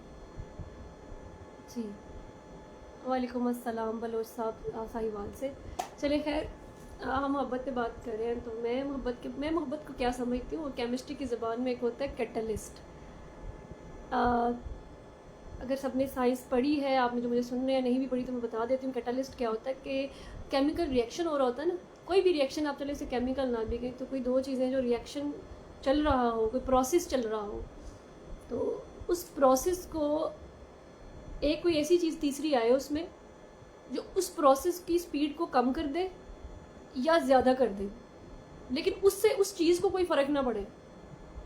Speaker 1: जी, वालेकुम अस्सलाम बलोच साहब साहिवाल से। चले खैर, हम मोहब्बत पे बात कर रहे हैं तो मैं मोहब्बत को क्या समझती हूँ। केमिस्ट्री की ज़बान में एक होता है कैटलिस्ट। अगर सबने साइंस पढ़ी है, आपने जो मुझे सुन रहे हैं नहीं भी पढ़ी तो मैं बता देती हूँ। कैटलिस्ट क्या होता है कि केमिकल रिएक्शन हो रहा होता है ना, कोई भी रिएक्शन आप चले इसे केमिकल ना भी गई तो कोई दो चीज़ें जो रिएक्शन चल रहा हो, कोई प्रोसेस चल रहा हो, तो उस प्रोसेस को एक कोई ऐसी चीज़ तीसरी आए उसमें जो उस प्रोसेस की स्पीड को कम कर दे या ज़्यादा कर दे, लेकिन उससे उस चीज़ को कोई फ़र्क ना पड़े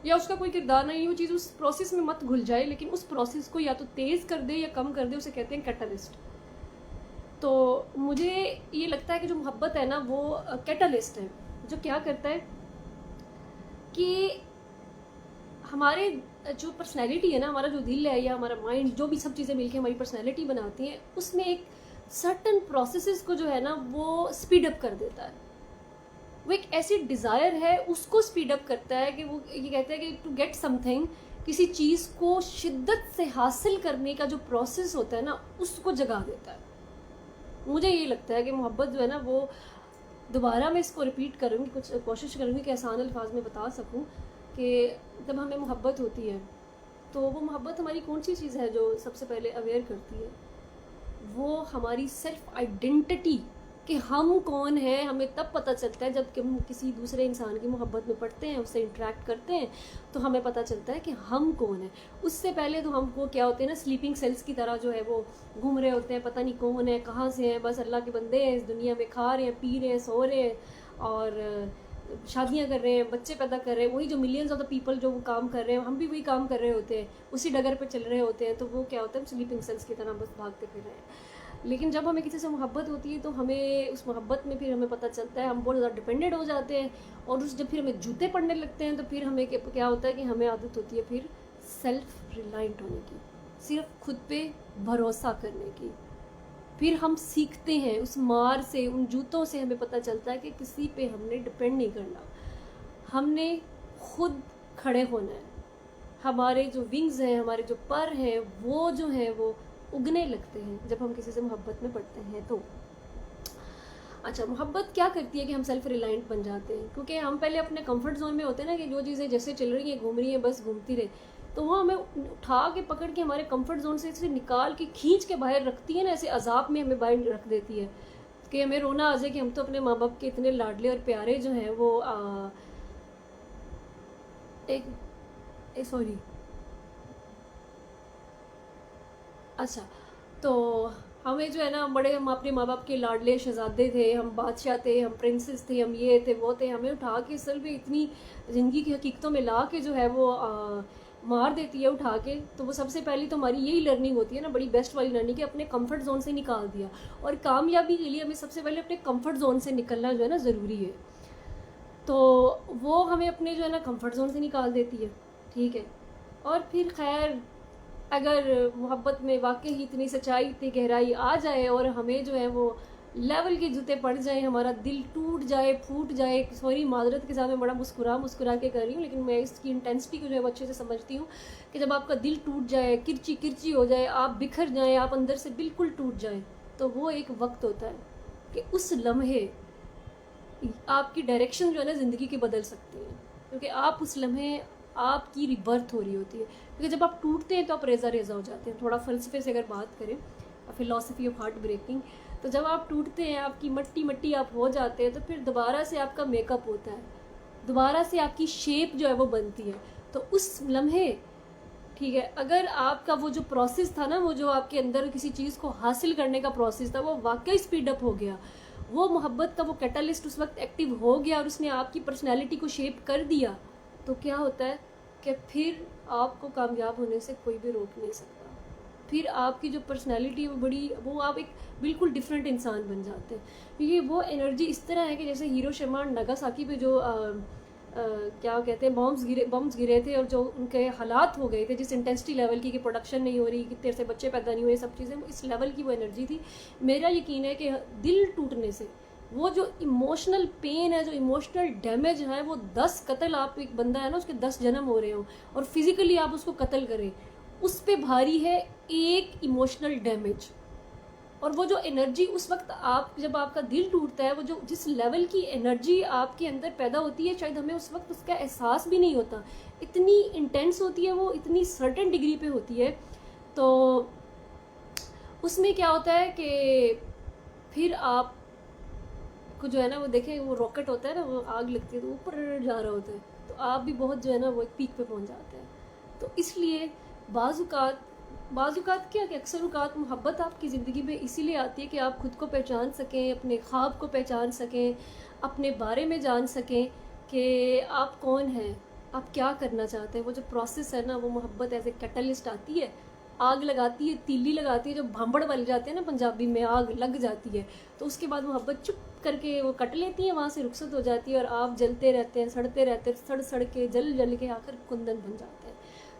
Speaker 1: या उसका कोई किरदार नहीं, वो चीज़ उस प्रोसेस में मत घुल जाए, लेकिन उस प्रोसेस को या तो तेज़ कर दे या कम कर दे, उसे कहते हैं कैटलिस्ट। तो मुझे ये लगता है कि जो मोहब्बत है ना वो कैटलिस्ट है, जो क्या करता है कि हमारे जो पर्सनैलिटी है ना, हमारा जो दिल है या हमारा माइंड, जो भी सब चीज़ें मिलकर हमारी पर्सनैलिटी बनाती हैं, उसमें एक सर्टन प्रोसेसेस को जो है ना वो स्पीड अप कर देता है। वो एक ऐसी डिज़ायर है उसको स्पीड अप करता है कि वो ये कहता है कि टू गेट समथिंग, किसी चीज़ को शिद्दत से हासिल करने का जो प्रोसेस होता है ना उसको जगा देता है। मुझे ये लगता है कि मोहब्बत जो है ना वो, दोबारा मैं इसको रिपीट करूँगी, कुछ कोशिश करूँगी कि आसान अल्फाज में बता सकूँ कि जब हमें मोहब्बत होती है तो वो मोहब्बत हमारी कौन सी चीज़ है जो सबसे पहले अवेयर करती है? वो हमारी सेल्फ आइडेंटिटी, कि हम कौन हैं हमें तब पता चलता है जब कि हम किसी दूसरे इंसान की मोहब्बत में पड़ते हैं, उससे इंटरेक्ट करते हैं, तो हमें पता चलता है कि हम कौन हैं। उससे पहले तो हमको क्या होते हैं ना, स्लीपिंग सेल्स की तरह जो है वो घूम रहे होते हैं, पता नहीं कौन है, कहाँ से हैं, बस अल्लाह के बंदे हैं, इस दुनिया में खा रहे हैं, पी रहे हैं, सो रहे हैं और शादियां कर रहे हैं, बच्चे पैदा कर रहे हैं। वही जो मिलियंस ऑफ द पीपल जो वो काम कर रहे हैं, हम भी वही काम कर रहे होते हैं, उसी डगर पे चल रहे होते हैं। तो वो क्या होता है, स्लीपिंग सेल्स की तरह बस भागते फिर रहे हैं। लेकिन जब हमें किसी से मोहब्बत होती है तो हमें उस मोहब्बत में फिर हमें पता चलता है, हम बहुत ज़्यादा डिपेंडेंट हो जाते हैं। और उस जब फिर हमें जूते पड़ने लगते हैं तो फिर हमें क्या होता है कि हमें आदत होती है फिर सेल्फ रिलायंट होने की, सिर्फ खुद पे भरोसा करने की। फिर हम सीखते हैं उस मार से, उन जूतों से हमें पता चलता है कि किसी पे हमने डिपेंड नहीं करना, हमने खुद खड़े होना है। हमारे जो विंग्स हैं, हमारे जो पर हैं, वो जो हैं वो उगने लगते हैं जब हम किसी से मोहब्बत में पड़ते हैं। तो अच्छा, मोहब्बत क्या करती है कि हम सेल्फ रिलायंट बन जाते हैं? क्योंकि हम पहले अपने कंफर्ट जोन में होते हैं ना, कि जो चीज़ें जैसे चल रही हैं, घूम रही हैं, बस घूमती रहे, तो वो हमें उठा के पकड़ के हमारे कंफर्ट जोन से इसे निकाल के खींच के बाहर रखती है ना, ऐसे अजाब में हमें बाहर रख देती है कि हमें रोना आ जाए कि हम तो अपने माँ बाप के इतने लाडले और प्यारे जो हैं वो सॉरी अच्छा, तो हमें जो है ना, बड़े हम अपने माँ बाप के लाडले शहजादे थे, हम बादशाह थे, हम प्रिंसेस थे, हम ये थे वो थे, हमें उठा के असल में इतनी ज़िंदगी की हकीकतों में ला के जो है वो मार देती है उठा के। तो वो सबसे पहली तो हमारी यही लर्निंग होती है ना, बड़ी बेस्ट वाली लर्निंग, कि अपने कंफर्ट जोन से निकाल दिया। और कामयाबी के लिए हमें सबसे पहले अपने कंफर्ट जोन से निकलना जो है ना ज़रूरी है। तो वो हमें अपने जो है ना कंफर्ट जोन से निकाल देती है, ठीक है। और फिर खैर, अगर मोहब्बत में वाकई ही इतनी सच्चाई, इतनी गहराई आ जाए और हमें जो है वो लेवल के जूते पड़ जाए, हमारा दिल टूट जाए, फूट जाए, सॉरी माजरत के साथ मैं बड़ा मुस्कुरा के कर रही हूँ, लेकिन मैं इसकी इंटेंसिटी को जो है वो अच्छे से समझती हूँ, कि जब आपका दिल टूट जाए, किरची किरची हो जाए, आप बिखर जाएँ, आप अंदर से बिल्कुल टूट जाएँ, तो वो एक वक्त होता है कि उस लम्हे आपकी डायरेक्शन जो है ना ज़िंदगी की बदल सकती है। क्योंकि आप उस लम्हे, आपकी रिबर्थ हो रही होती है। क्योंकि जब आप टूटते हैं तो आप रेज़ा रेज़ा हो जाते हैं। थोड़ा फ़लसफ़े से अगर बात करें, फ़िलॉसफी ऑफ हार्ट ब्रेकिंग, तो जब आप टूटते हैं, आपकी मट्टी मट्टी आप हो जाते हैं, तो फिर दोबारा से आपका मेकअप होता है, दोबारा से आपकी शेप जो है वो बनती है। तो उस लम्हे, ठीक है, अगर आपका वो जो प्रोसेस था ना, वो जो आपके अंदर किसी चीज़ को हासिल करने का प्रोसेस था, वो वाकई स्पीड अप हो गया, वो मोहब्बत का वो कैटलिस्ट उस वक्त एक्टिव हो गया और उसने आपकी पर्सनैलिटी को शेप कर दिया, तो क्या होता है कि फिर आपको कामयाब होने से कोई भी रोक नहीं सकता। फिर आपकी जो पर्सनैलिटी है वो आप एक बिल्कुल डिफरेंट इंसान बन जाते हैं। ये वो एनर्जी इस तरह है कि जैसे हिरोशिमा और नागासाकी पे जो क्या कहते हैं, बॉम्ब्स गिरे थे और जो उनके हालात हो गए थे, जिस इंटेंसिटी लेवल की, कि प्रोडक्शन नहीं हो रही, कितने से बच्चे पैदा नहीं हुए, सब चीज़ें, इस लेवल की वो एनर्जी थी। मेरा यकीन है कि दिल टूटने से वो जो इमोशनल पेन है, जो इमोशनल डैमेज है, वो 10 कत्ल, आप एक बंदा है ना, उसके 10 जन्म हो रहे हो और फिजिकली आप उसको कत्ल करें, उस पे भारी है एक इमोशनल डैमेज। और वो जो एनर्जी उस वक्त, आप जब आपका दिल टूटता है, वो जो जिस लेवल की एनर्जी आपके अंदर पैदा होती है, शायद हमें उस वक्त उसका एहसास भी नहीं होता, इतनी इंटेंस होती है वो, इतनी सर्टेन डिग्री पे होती है। तो उसमें क्या होता है कि फिर आप को जो है ना वो देखें, वो रॉकेट होता है ना, वो आग लगती है तो ऊपर जा रहा होता है, तो आप भी बहुत जो है ना वो एक पीक पे पहुंच जाते हैं। तो इसलिए बाज़ुकात क्या, कि अक्सर औक़ात मोहब्बत आपकी ज़िंदगी में इसीलिए आती है कि आप खुद को पहचान सकें, अपने ख्वाब को पहचान सकें, अपने बारे में जान सकें कि आप कौन हैं, आप क्या करना चाहते हैं। वो जो प्रोसेस है ना, वो मोहब्बत एज ए कैटलिस्ट आती है, आग लगाती है, तीली लगाती है, जो भांबड़ बन जाते हैं ना पंजाबी में, आग लग जाती है, तो उसके बाद मोहब्बत चुप करके वो कट लेती है, वहाँ से रुखसत हो जाती है और आप जलते रहते हैं, सड़ते रहते हैं, सड़ के जल के आखिर कुंदन बन जाते हैं।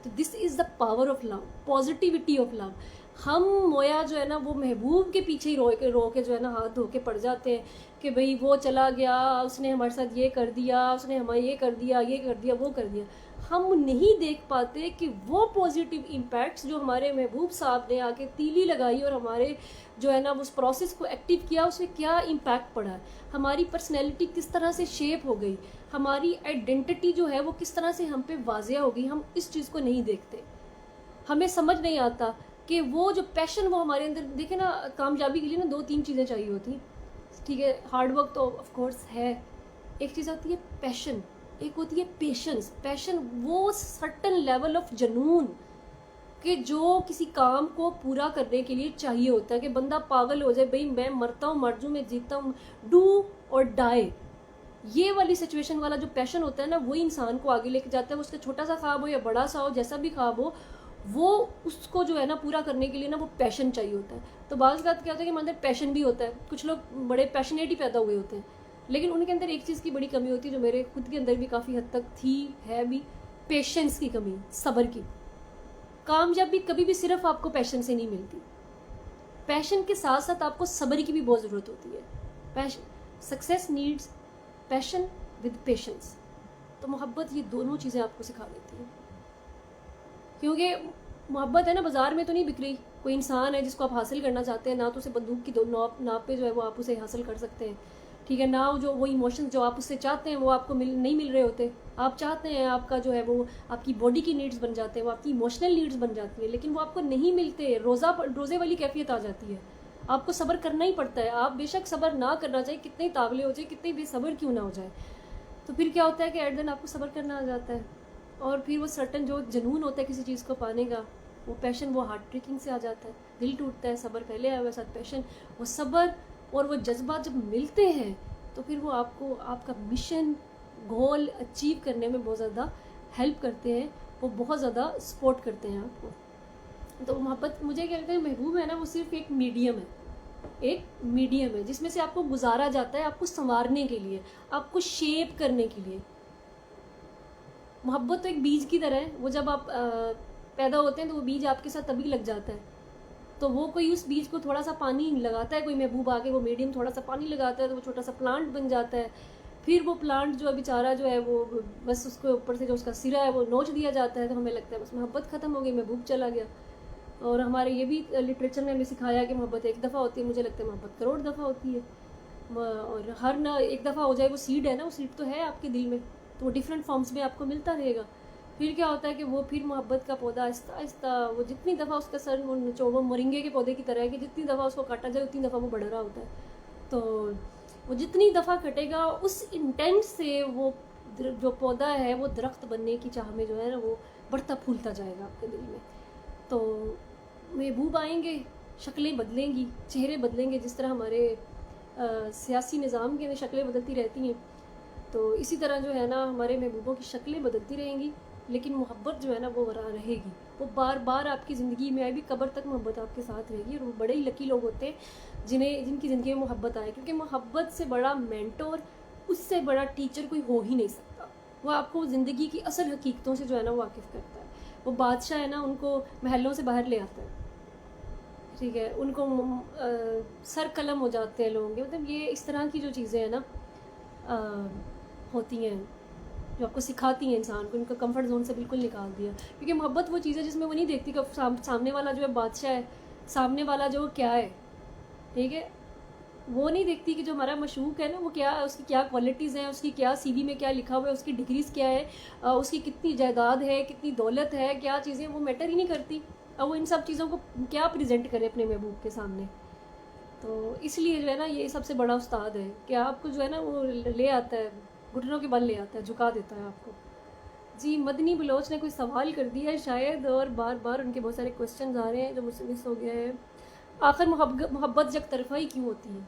Speaker 1: तो this is the power of love, positivity of love. हम मोया जो है ना वो महबूब के पीछे ही रो के जो है ना हाथ धो के पड़ जाते हैं कि भाई वो चला गया, उसने हमारे साथ ये कर दिया, उसने हमारे ये कर दिया, वो कर दिया। हम नहीं देख पाते कि वो पॉजिटिव इम्पैक्ट्स जो हमारे महबूब साहब ने आके तीली लगाई और हमारे जो है ना उस प्रोसेस को एक्टिव किया, उसमें क्या इम्पैक्ट पड़ा, हमारी पर्सनैलिटी किस तरह से शेप हो गई, हमारी आइडेंटिटी जो है वो किस तरह से हम पे वाजिया हो गई। हम इस चीज़ को नहीं देखते, हमें समझ नहीं आता कि वो जो पैशन वो हमारे अंदर, देखे ना, कामयाबी के लिए ना 2-3 चीज़ें चाहिए होती हैं, ठीक है। हार्डवर्क तो ऑफ कोर्स है, एक चीज़ आती है पैशन, एक होती है पेशेंस। पैशन वो सर्टन लेवल ऑफ जुनून कि जो किसी काम को पूरा करने के लिए चाहिए होता है, कि बंदा पागल हो जाए, भाई मैं मरता हूँ मर जूँ, मैं जीता हूँ, डू और डाई। ये वाली सिचुएशन वाला जो पैशन होता है ना, वही इंसान को आगे लेके जाता है। उसका छोटा सा ख्वाब हो या बड़ा सा हो, जैसा भी ख्वाब हो, वो उसको जो है ना पूरा करने के लिए ना वो पैशन चाहिए होता है। तो बाज़ बात क्या होता है कि हमारे अंदर पैशन भी होता है, कुछ लोग बड़े पैशनेट ही पैदा हुए होते हैं, लेकिन उनके अंदर एक चीज़ की बड़ी कमी होती है, जो मेरे खुद के अंदर भी काफ़ी हद तक थी, है भी, पेशेंस की कमी, सब्र की। कामयाबी कभी भी सिर्फ आपको पैशन से नहीं मिलती, पैशन के साथ साथ आपको सब्र की भी बहुत ज़रूरत होती है। Passion, success needs passion with patience. तो मोहब्बत ये दोनों चीज़ें आपको सिखा देती है, क्योंकि मोहब्बत है ना बाज़ार में तो नहीं बिक रही। कोई इंसान है जिसको आप हासिल करना चाहते हैं, ना तो उसे बंदूक की नाप पे जो है वो आप उसे हासिल कर सकते हैं, ठीक है ना। जो वो इमोशंस जो आप उससे चाहते हैं वो आपको नहीं मिल रहे होते। आप चाहते हैं आपका जो है वो आपकी बॉडी की नीड्स बन जाते हैं, वो आपकी इमोशनल नीड्स बन जाती है, लेकिन वो आपको नहीं मिलते। रोज़े वाली कैफियत आ जाती है, आपको सब्र करना ही पड़ता है। आप बेशक सब्र ना करना चाहिए, कितने तावले हो जाए, कितने बेसब्र क्यों ना हो जाए, तो फिर क्या होता है कि एट देन आपको सब्र करना आ जाता है। और फिर वो सर्टन जो जुनून होता है किसी चीज़ को पाने का, वो पैशन, वो हार्ट ब्रेकिंग से आ जाता है, दिल टूटता है। सब्र पहले आया हुआ, साथ पैशन, वो सब्र और वो जज्बात जब मिलते हैं तो फिर वो आपको आपका मिशन, गोल अचीव करने में बहुत ज़्यादा हेल्प करते हैं, वो बहुत ज़्यादा सपोर्ट करते हैं आपको। तो मोहब्बत, मुझे क्या लगता है, महबूब है ना, वो सिर्फ एक मीडियम है, एक मीडियम है जिसमें से आपको गुजारा जाता है, आपको संवारने के लिए, आपको शेप करने के लिए। मोहब्बत तो एक बीज की तरह है, वो जब आप पैदा होते हैं तो वो बीज आपके साथ तभी लग जाता है। तो वो कोई उस बीज को थोड़ा सा पानी लगाता है, कोई महबूब आके वो मीडियम थोड़ा सा पानी लगाता है, तो वो छोटा सा प्लांट बन जाता है। फिर वो प्लांट जो है बेचारा जो है वो बस उसके ऊपर से जो उसका सिरा है वो नोच दिया जाता है, तो हमें लगता है बस मोहब्बत ख़त्म हो गई, महबूब चला गया। और हमारे ये भी लिटरेचर में हमें सिखाया कि मोहब्बत एक दफ़ा होती है, मुझे लगता है मोहब्बत करोड़ दफ़ा होती है। और हर ना एक दफ़ा हो जाए, वो सीड है ना, वो सीड तो है आपके दिल में, तो वो डिफरेंट फॉर्म्स में आपको मिलता रहेगा। फिर क्या होता है कि वो फिर मोहब्बत का पौधा आहिस्ता आहिस्ता, वो जितनी दफ़ा उसका सर वो मोरिंगे के पौधे की तरह है कि जितनी दफ़ा उसको काटा जाए उतनी दफ़ा वो बढ़ रहा होता है। तो वो जितनी दफ़ा कटेगा उस इंटेंट से वो जो पौधा है वो दरख्त बनने की चाह में जो है ना वो बढ़ता फूलता जाएगा आपके दिल में। तो महबूब आएंगे, शक्लें बदलेंगी, चेहरे बदलेंगे, जिस तरह हमारे सियासी निज़ाम के शक्लें बदलती रहती हैं, तो इसी तरह जो है ना हमारे महबूबों की शक्लें बदलती रहेंगी, लेकिन मोहब्बत जो है ना वो रहेगी, वो बार बार आपकी ज़िंदगी में आएगी, कब्र तक मोहब्बत आपके साथ रहेगी। और वो बड़े ही लकी लोग होते हैं जिनकी ज़िंदगी में मोहब्बत आए, क्योंकि मोहब्बत से बड़ा मेंटोर, उससे बड़ा टीचर कोई हो ही नहीं सकता। वो आपको ज़िंदगी की असल हकीकतों से जो है ना वाकिफ़ करता है। वो बादशाह है ना, उनको महलों से बाहर ले आता है, ठीक है, उनको सर कलम हो जाते हैं लोगों के। मतलब ये इस तरह की जो चीज़ें हैं ना होती हैं जो आपको सिखाती हैं इंसान को, इनका कंफर्ट जोन से बिल्कुल निकाल दिया। क्योंकि मोहब्बत वो चीज़ है जिसमें वो नहीं देखती कि सामने वाला जो है बादशाह है, सामने वाला जो क्या है, ठीक है, वो नहीं देखती कि जो हमारा मशूक है ना वो क्या, उसकी क्या क्वालिटीज़ हैं, उसकी क्या सीवी में क्या लिखा हुआ है, उसकी डिग्रीज़ क्या है, उसकी कितनी जायदाद है, कितनी दौलत है, क्या चीज़ें, वो मैटर ही नहीं करती। अब वो इन सब चीज़ों को क्या प्रेजेंट करे अपने महबूब के सामने। तो इसलिए जो है ना ये सबसे बड़ा उस्ताद है कि आपको जो है ना वो ले आता है, घुटनों के बल ले आता है, झुका देता है आपको। जी, मदनी बलोच ने कोई सवाल कर दिया है शायद, और बार बार उनके बहुत सारे क्वेश्चन आ रहे हैं जो मुझसे मिस हो गया है। आखिर मोहब्बत एक तरफा ही क्यों होती है?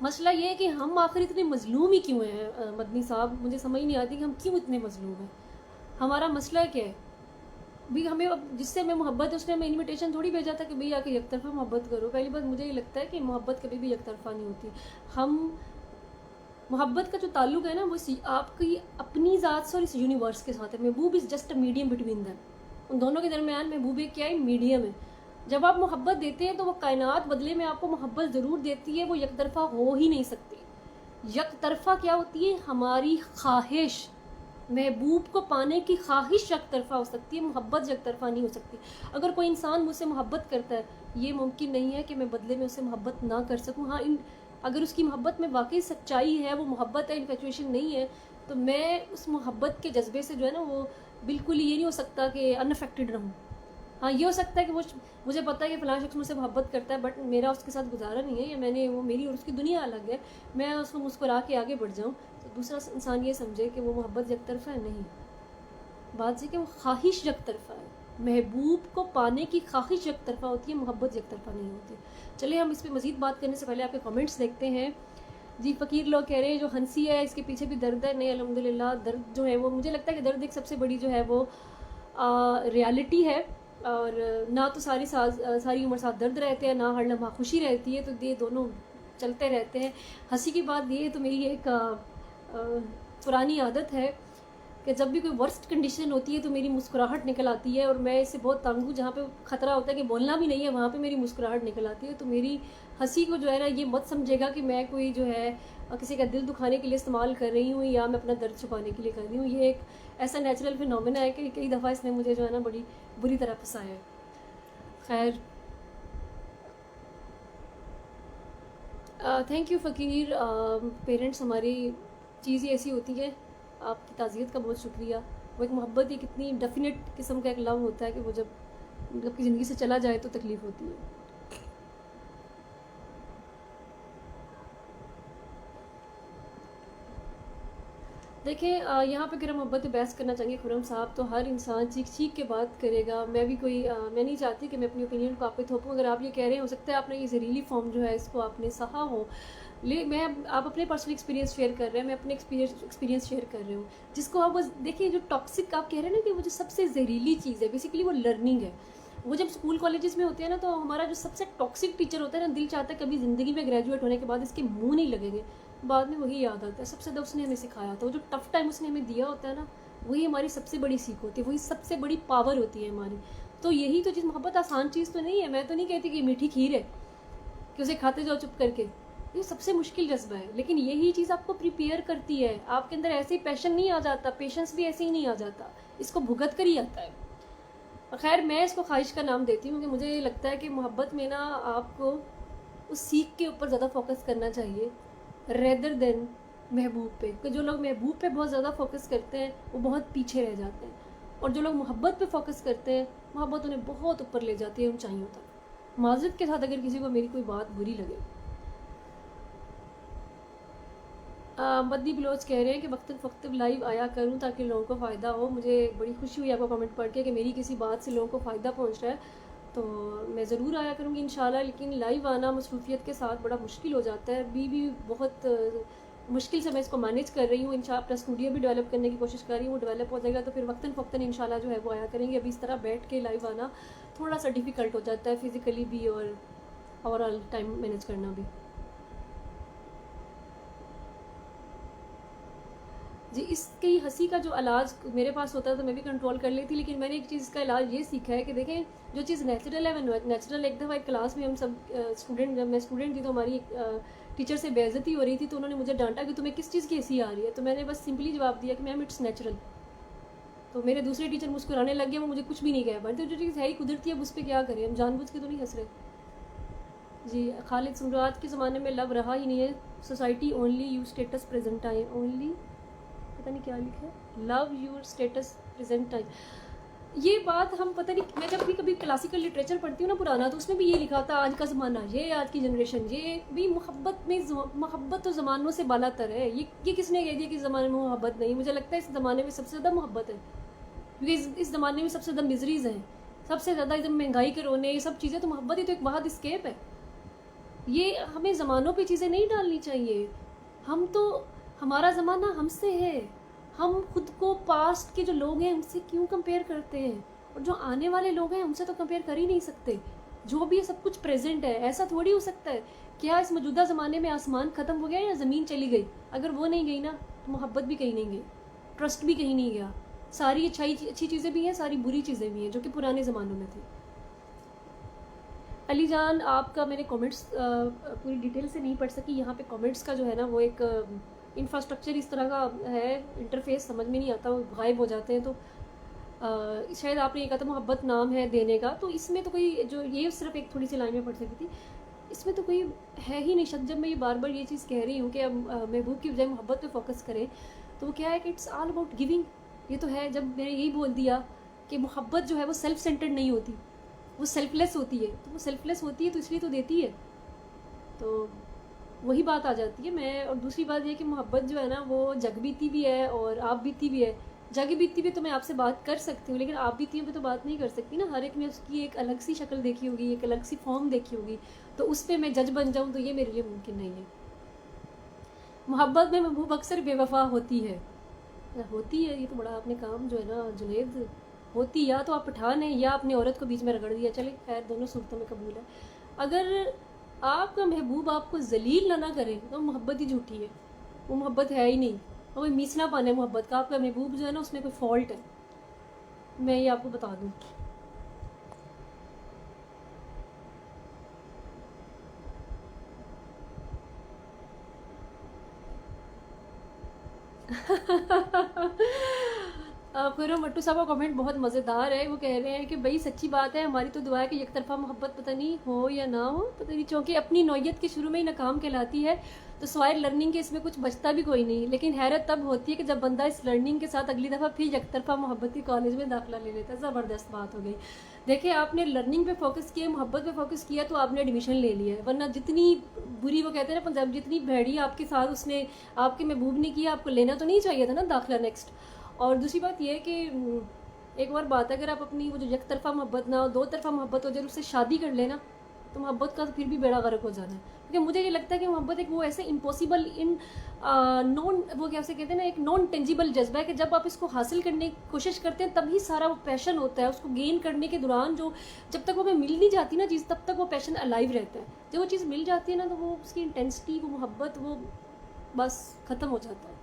Speaker 1: मसला ये है कि हम आखिर इतने मजलूम ही क्यों हैं मदनी साहब, मुझे समझ नहीं आती कि हम क्यों इतने मजलूम हैं। हमारा मसला क्या है भी? हमें जिससे हमें मोहब्बत है उसने हमें इनविटेशन थोड़ी भेजा था कि भाई आके एक तरफा मोहब्बत करो। पहली बात मुझे ये लगता है कि मोहब्बत कभी भी एक तरफा नहीं होती। हम मोहब्बत का जो ताल्लुक है ना वो आपकी अपनी ज़ात से और इस यूनिवर्स के साथ है। महबूब is just a medium between them. उन दोनों के दरमियान महबूब एक क्या है, मीडियम है। जब आप मोहब्बत देते हैं तो वो कायनात बदले में आपको मोहब्बत ज़रूर देती है, वो एक तरफा हो ही नहीं सकती। एक तरफा क्या होती है? हमारी ख्वाहिश, महबूब को पाने की ख्वाहिश एक तरफा हो सकती है, मोहब्बत एक तरफा नहीं हो सकती। अगर कोई इंसान मुझसे मोहब्बत करता है, ये मुमकिन नहीं है कि मैं बदले में उससे मोहब्बत ना कर सकूँ। हाँ, अगर उसकी मोहब्बत में वाकई सच्चाई है, वो मोहब्बत है, इन्फेचुएशन नहीं है, तो मैं उस मोहब्बत के जज्बे से जो है ना, वो बिल्कुल ये नहीं हो सकता कि अनअफेक्टेड रहूँ। हाँ, ये हो सकता है कि वो मुझे पता है कि फ़लाँ शख्स मुझसे मोहब्बत करता है, बट मेरा उसके साथ गुजारा नहीं है, या मैंने वो मेरी और उसकी दुनिया अलग है, मैं उसको मुस्कुरा के आगे बढ़ जाऊँ, तो दूसरा इंसान ये समझे कि वो मोहब्बत एक तरफा है। नहीं, बात ये कि वो ख्वाहिश एक तरफा है। महबूब को पाने की ख्वाहिश एक तरफा होती है, मोहब्बत एक तरफा नहीं होती। चलिए, हम इस पर मज़ीद बात करने से पहले आपके कमेंट्स देखते हैं। जी, फ़कीर लोग कह रहे हैं जो हंसी है इसके पीछे भी दर्द है। नहीं, अल्हम्दुलिल्लाह, दर्द जो है वो, मुझे लगता है कि दर्द एक सबसे बड़ी जो है वो रियलिटी है। और ना तो सारी उम्र साथ दर्द रहते हैं, ना हर लम्हा खुशी रहती है, तो ये दोनों चलते रहते हैं। हंसी की बात ये तो मेरी एक पुरानी आदत है कि जब भी कोई वर्स्ट कंडीशन होती है तो मेरी मुस्कुराहट निकल आती है, और मैं इससे बहुत तंग हूँ। जहाँ पे ख़तरा होता है कि बोलना भी नहीं है, वहाँ पे मेरी मुस्कुराहट निकल आती है। तो मेरी हंसी को जो है ना, ये मत समझेगा कि मैं कोई जो है किसी का दिल दुखाने के लिए इस्तेमाल कर रही हूँ, या मैं अपना दर्द छुपाने के लिए कर रही हूँ। ये एक ऐसा नेचुरल फिनोमेना है कि कई दफ़ा इसने मुझे जो है ना बड़ी बुरी तरह फंसाया है। खैर, थैंक यू फ़कीर। पेरेंट्स हमारी चीज़ ही ऐसी होती है। आपकी ताज़ियत का बहुत शुक्रिया। वो एक मोहब्बत, एक इतनी डेफिनेट किस्म का एक लव होता है कि वो जब आपकी ज़िंदगी से चला जाए तो तकलीफ़ होती है। देखिए, यहाँ पे अगर हम मोहब्बत बहस करना चाहेंगे खुरम साहब, तो हर इंसान चीख चीख के बात करेगा। मैं भी मैं नहीं चाहती कि मैं अपनी ओपिनियन को आप पे थोपूँ। अगर आप ये कह रहे हैं, हो सकता है आपने ये जहरीली फॉर्म जो है इसको आपने सहा हो, आप अपने पर्सनल एक्सपीरियंस शेयर कर रहे हैं, मैं अपने एक्सपीरियंस शेयर कर रही हूँ। जिसको आप बस देखिए, जो टॉक्सिक आप कह रहे हैं ना कि वो जो सबसे जहरीली चीज़ है, बेसिकली वो लर्निंग है। वो जब स्कूल कॉलेजेस में होते हैं ना, तो हमारा जो सबसे टॉक्सिक टीचर होता है ना, दिल चाहता है कभी ज़िंदगी में ग्रेजुएट होने के बाद इसके मुंह नहीं लगेंगे। बाद में वही याद आता है, सबसे ज़्यादा उसने हमें सिखाया था। वो जो टफ टाइम उसने हमें दिया होता है ना, वही हमारी सबसे बड़ी सीख होती है, वही सबसे बड़ी पावर होती है हमारी। तो यही तो चीज़, मोहब्बत आसान चीज़ तो नहीं है। मैं तो नहीं कहती कि मीठी खीर है कि उसे खाते जाओ चुप करके, ये सबसे मुश्किल जज्बा है। लेकिन यही चीज़ आपको प्रिपेयर करती है। आपके अंदर ऐसे ही पैशन नहीं आ जाता, पेशेंस भी ऐसे ही नहीं आ जाता, इसको भुगत कर ही आता है। और खैर, मैं इसको ख्वाहिश का नाम देती हूँ कि मुझे लगता है कि मोहब्बत में ना आपको उस सीख के ऊपर ज़्यादा फोकस करना चाहिए रेदर देन महबूब पे। कि जो लोग महबूब पे बहुत ज़्यादा फोकस करते हैं वो बहुत पीछे रह जाते हैं, और जो लोग मोहब्बत पे फोकस करते हैं, मोहब्बत उन्हें बहुत ऊपर ले जाती है, ऊंचाइयों तक। माज़रत के साथ अगर किसी को मेरी कोई बात बुरी लगे। मद्दी बलोच कह रहे हैं कि वक्तन फ़क्त लाइव आया करूं ताकि लोगों को फ़ायदा हो। मुझे बड़ी खुशी हुई आपका कमेंट पढ़ के कि मेरी किसी बात से लोगों को फ़ायदा पहुंच रहा है, तो मैं ज़रूर आया करूँगी इंशाल्लाह। लेकिन लाइव आना मसरूफियत के साथ बड़ा मुश्किल हो जाता है। अभी भी बहुत मुश्किल से मैं इसको मैनेज कर रही हूँ। इंशाल्लाह अपना स्टूडियो भी डेवलप करने की कोशिश कर रही हूँ, वो डेवलप हो जाएगा तो फिर वक्तन फ़क्तन इंशाल्लाह जो है वो आया करेंगे। अभी इस तरह बैठ के लाइव आना थोड़ा सा डिफ़िकल्ट हो जाता है, फ़िज़िकली भी और ओवरऑल टाइम मैनेज करना भी। जी, इसकी हंसी का जो इलाज मेरे पास होता है तो मैं भी कंट्रोल कर लेती, लेकिन मैंने एक चीज़ का इलाज ये सीखा है कि देखें, जो चीज़ नेचुरल है वो नेचुरल। एक दफ़ा एक क्लास में हम सब स्टूडेंट, जब मैं स्टूडेंट थी तो हमारी टीचर से बेइज्जती हो रही थी, तो उन्होंने मुझे डांटा कि तुम्हें किस चीज़ की हंसी आ रही है। तो मैंने बस सिंपली जवाब दिया कि मैम इट्स नेचुरल। तो मेरे दूसरे टीचर मुस्कुराने लग गए, वो मुझे कुछ भी नहीं कह पाए। तो जो चीज़ है ही कुदरती है, उस पर क्या करें, हम जानबूझ के तो नहीं हंस रहे। जी, खालिद सुमरात के ज़माने में लव रहा ही नहीं है, society only you status present time only, पता नहीं क्या लिखा है, love your status present time. ये बात हम पता नहीं, मैं जब भी कभी क्लासिकल लिटरेचर पढ़ती हूँ ना पुराना, तो उसमें भी ये लिखा था आज का ज़माना, ये आज की जनरेशन, ये भी मोहब्बत तो ज़मानों से बालातर है। ये किसने कह दिया कि ज़माने में मोहब्बत नहीं? मुझे लगता है इस ज़माने में सबसे ज़्यादा मोहब्बत है, क्योंकि इस ज़माने में सबसे ज़्यादा मिजरीज़ हैं, सबसे ज़्यादा एकदम महंगाई के रोने, ये सब चीज़ें। तो मोहब्बत ही तो एक वाहद स्केप है। ये हमें ज़मानों पे चीज़ें नहीं डालनी चाहिए। हम तो, हमारा ज़माना हमसे है, हम खुद को पास्ट के जो लोग हैं उनसे क्यों कंपेयर करते हैं, और जो आने वाले लोग हैं उनसे तो कंपेयर कर ही नहीं सकते। जो भी है सब कुछ प्रेजेंट है। ऐसा थोड़ी हो सकता है क्या इस मौजूदा ज़माने में आसमान ख़त्म हो गया या ज़मीन चली गई? अगर वो नहीं गई ना, तो मोहब्बत भी कहीं नहीं गई, ट्रस्ट भी कहीं नहीं गया। सारी अच्छी चीज़ें भी हैं, सारी बुरी चीज़ें भी हैं, जो कि पुराने ज़मानों में थी। अली जान, आपका मैंने कमेंट्स पूरी डिटेल से नहीं पढ़ सकी। यहाँ पे कमेंट्स का जो है ना वो एक इंफ्रास्ट्रक्चर इस तरह का है, इंटरफेस समझ में नहीं आता, वो गायब हो जाते हैं। तो शायद आपने ये कहा था मोहब्बत नाम है देने का, तो इसमें तो कोई जो ये सिर्फ एक थोड़ी सी लाइन में पढ़ सकती थी, इसमें तो कोई है ही नहीं शब्द। जब मैं ये बार बार ये चीज़ कह रही हूँ कि अब महबूब की बजाय मोहब्बत पे फोकस करें, तो वो क्या है कि इट्स ऑल अबाउट गिविंग। ये तो है, जब मैंने यही बोल दिया कि मोहब्बत जो है वो सेल्फ सेंटर्ड नहीं होती, वो सेल्फलेस होती है। तो वो सेल्फलेस होती है तो इसलिए तो देती है। तो वही बात आ जाती है। मैं और दूसरी बात ये कि मोहब्बत जो है ना वो जग बीती भी है और आप बीती भी है। जग बीती भी तो मैं आपसे बात कर सकती हूँ, लेकिन आप बीतियों पे तो बात नहीं कर सकती ना। हर एक में उसकी एक अलग सी शक्ल देखी होगी, एक अलग सी फॉर्म देखी होगी, तो उस पर मैं जज बन जाऊँ तो ये मेरे लिए मुमकिन नहीं है। मोहब्बत में महबूब अक्सर बेवफा होती है। ये तो बड़ा आपने काम जो है ना जुनेद, होती या तो आप पठान हैं या आपने औरत को बीच में रगड़ दिया। चले खैर, दोनों सूरतों में कबूल है। अगर आपका महबूब आपको जलील ना करे तो मोहब्बत ही झूठी है, वो मोहब्बत है ही नहीं। और वो मीसना पाना है मोहब्बत का। आपका महबूब जो है ना उसमें कोई फॉल्ट है, मैं ये आपको बता दूँ। फिर मट्टू साहब का कमेंट बहुत मज़ेदार है। वो कह रहे हैं कि भाई सच्ची बात है, हमारी तो दुआ है कि एक तरफा मोहब्बत पता नहीं हो या ना हो, पता नहीं, चूँकि अपनी नौयत के शुरू में ही नाकाम कहलाती है, तो सवाए लर्निंग के इसमें कुछ बचता भी कोई नहीं। लेकिन हैरत तब होती है कि जब बंदा इस लर्निंग के साथ अगली दफ़ा फिर एक तरफा मोहब्बत के कॉलेज में दाखिला ले लेता है। ज़बरदस्त बात हो गई। देखिए, आपने लर्निंग पे फोकस किया, मोहब्बत पे फोकस किया, तो आपने एडमिशन ले लिया है। वरना जितनी बुरी, वो कहते हैं ना पंजाब, जितनी भैड़ी आपके साथ उसने आपके महबूब ने किया, आपको लेना तो नहीं चाहिए था ना दाखिला नेक्स्ट। और दूसरी बात यह है कि एक और बात है, अगर आप अपनी वो जो एक तरफा मोहब्बत ना हो, दो तरफा मोहब्बत हो, जब उससे शादी कर लेना, तो मोहब्बत का तो फिर भी बेड़ा गर्क हो जाना है। क्योंकि मुझे ये लगता है कि मोहब्बत एक वो ऐसे इम्पॉसिबल इन नॉन, वो कैसे कहते हैं ना, एक नॉन टेंजिबल जज्बा है कि जब आप इसको हासिल करने की कोशिश करते हैं तभी सारा वो पैशन होता है। उसको गेन करने के दौरान जो, जब तक वो हमें मिल नहीं जाती ना चीज़, तब तक वो पैशन अलाइव रहता है। जब वो चीज़ मिल जाती है ना, तो वो उसकी इंटेंसिटी, वो मोहब्बत, वो बस ख़त्म हो जाता है।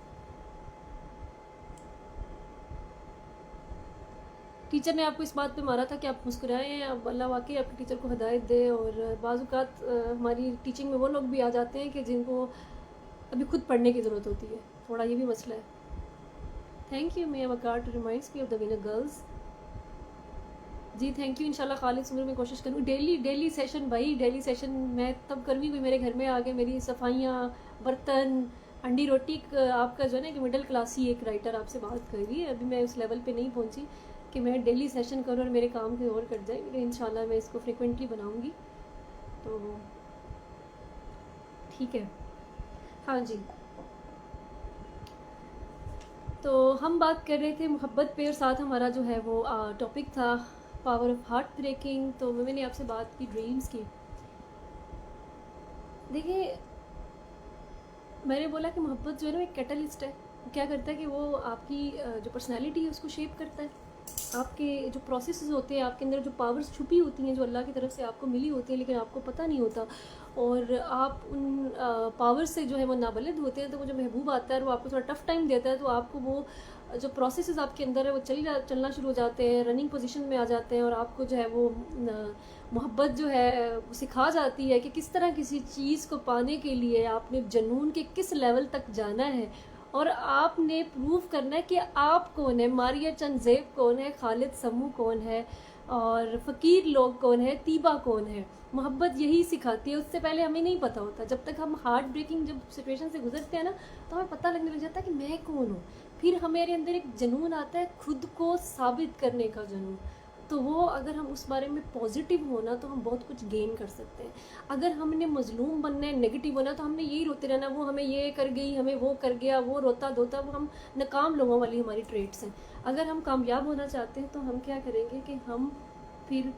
Speaker 1: टीचर ने आपको इस बात पे मारा था कि आप मुस्कुराएं। अब अल्लाह वाकई आपके टीचर को हिदायत दे। और बाज़ औक़ात हमारी टीचिंग में वो लोग भी आ जाते हैं कि जिनको अभी खुद पढ़ने की ज़रूरत होती है, थोड़ा ये भी मसला है। Thank you, may Waqar reminds me of the winner girls. जी थैंक यू। इंशाल्लाह खालिद उम्र में कोशिश करूँ। डेली सेशन भाई, डेली सेशन मैं तब करूँगी, कोई मेरे घर में आ गए, मेरी सफाइयाँ, बर्तन, अंडी रोटी। आपका जो है ना कि मिडिल क्लासी एक राइटर आपसे बात कर रही है, अभी मैं उस लेवल पे नहीं पहुँची कि मैं डेली सेशन करूँ और मेरे काम के और कट जाए, लेकिन इंशाल्लाह मैं इसको फ्रिक्वेंटली बनाऊँगी। तो ठीक है। हाँ जी, तो हम बात कर रहे थे मोहब्बत पे, और साथ हमारा जो है वो टॉपिक था पावर ऑफ हार्ट ब्रेकिंग। तो मैंने आपसे बात की ड्रीम्स की। देखिए, मैंने बोला कि मोहब्बत जो है ना एक कैटलिस्ट है। क्या करता है कि वो आपकी जो पर्सनैलिटी है उसको शेप करता है। आपके जो प्रोसेसेस होते हैं, आपके अंदर जो पावर्स छुपी होती हैं, जो अल्लाह की तरफ से आपको मिली होती हैं, लेकिन आपको पता नहीं होता, और आप उन पावर्स से जो है वो नाबलिद होते हैं। तो वो जो महबूब आता है वो आपको थोड़ा टफ टाइम देता है, तो आपको वो जो प्रोसेसेस आपके अंदर है वो चलना शुरू हो जाते हैं, रनिंग पोजीशन में आ जाते हैं, और आपको जो है वो मोहब्बत जो है वो सिखा जाती है कि किस तरह किसी चीज़ को पाने के लिए आपने जुनून के किस लेवल तक जाना है, और आपने प्रूव करना है कि आप कौन है, मारिया चंद ज़ेब कौन है, खालिद समू कौन है, और फ़कीर लोग कौन है, तीबा कौन है। मोहब्बत यही सिखाती है। उससे पहले हमें नहीं पता होता। जब तक हम हार्ट ब्रेकिंग जब सिचुएशन से गुजरते हैं ना, तो हमें पता लगने लग जाता है कि मैं कौन हूँ। फिर हमारे अंदर एक जुनून आता है, खुद को साबित करने का जुनून। तो वो अगर हम उस बारे में पॉजिटिव होना, तो हम बहुत कुछ गेन कर सकते हैं। अगर हमने मजलूम बनना है, नेगेटिव होना, तो हमने यही रोते रहना, वो हमें ये कर गई, हमें वो कर गया, वो रोता धोता, वो हम नाकाम लोगों वाली हमारी ट्रेड्स हैं। अगर हम कामयाब होना चाहते हैं तो हम क्या करेंगे कि हम फिर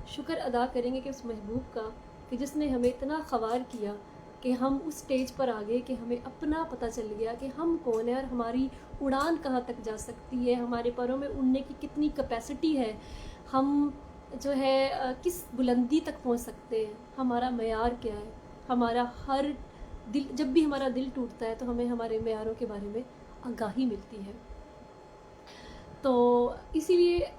Speaker 1: शुक्र अदा करेंगे कि उस महबूब का, कि जिसने हमें इतना ख़वार किया कि हम उस स्टेज पर आ गए कि हमें अपना पता चल गया कि हम कौन है और हमारी उड़ान कहाँ तक जा सकती है, हमारे पैरों में उड़ने की कितनी कैपेसिटी है, हम जो है किस बुलंदी तक पहुँच सकते हैं, हमारा मेयार क्या है। हमारा हर दिल, जब भी हमारा दिल टूटता है तो हमें हमारे मेयारों के बारे में आगाही मिलती है। तो इसीलिए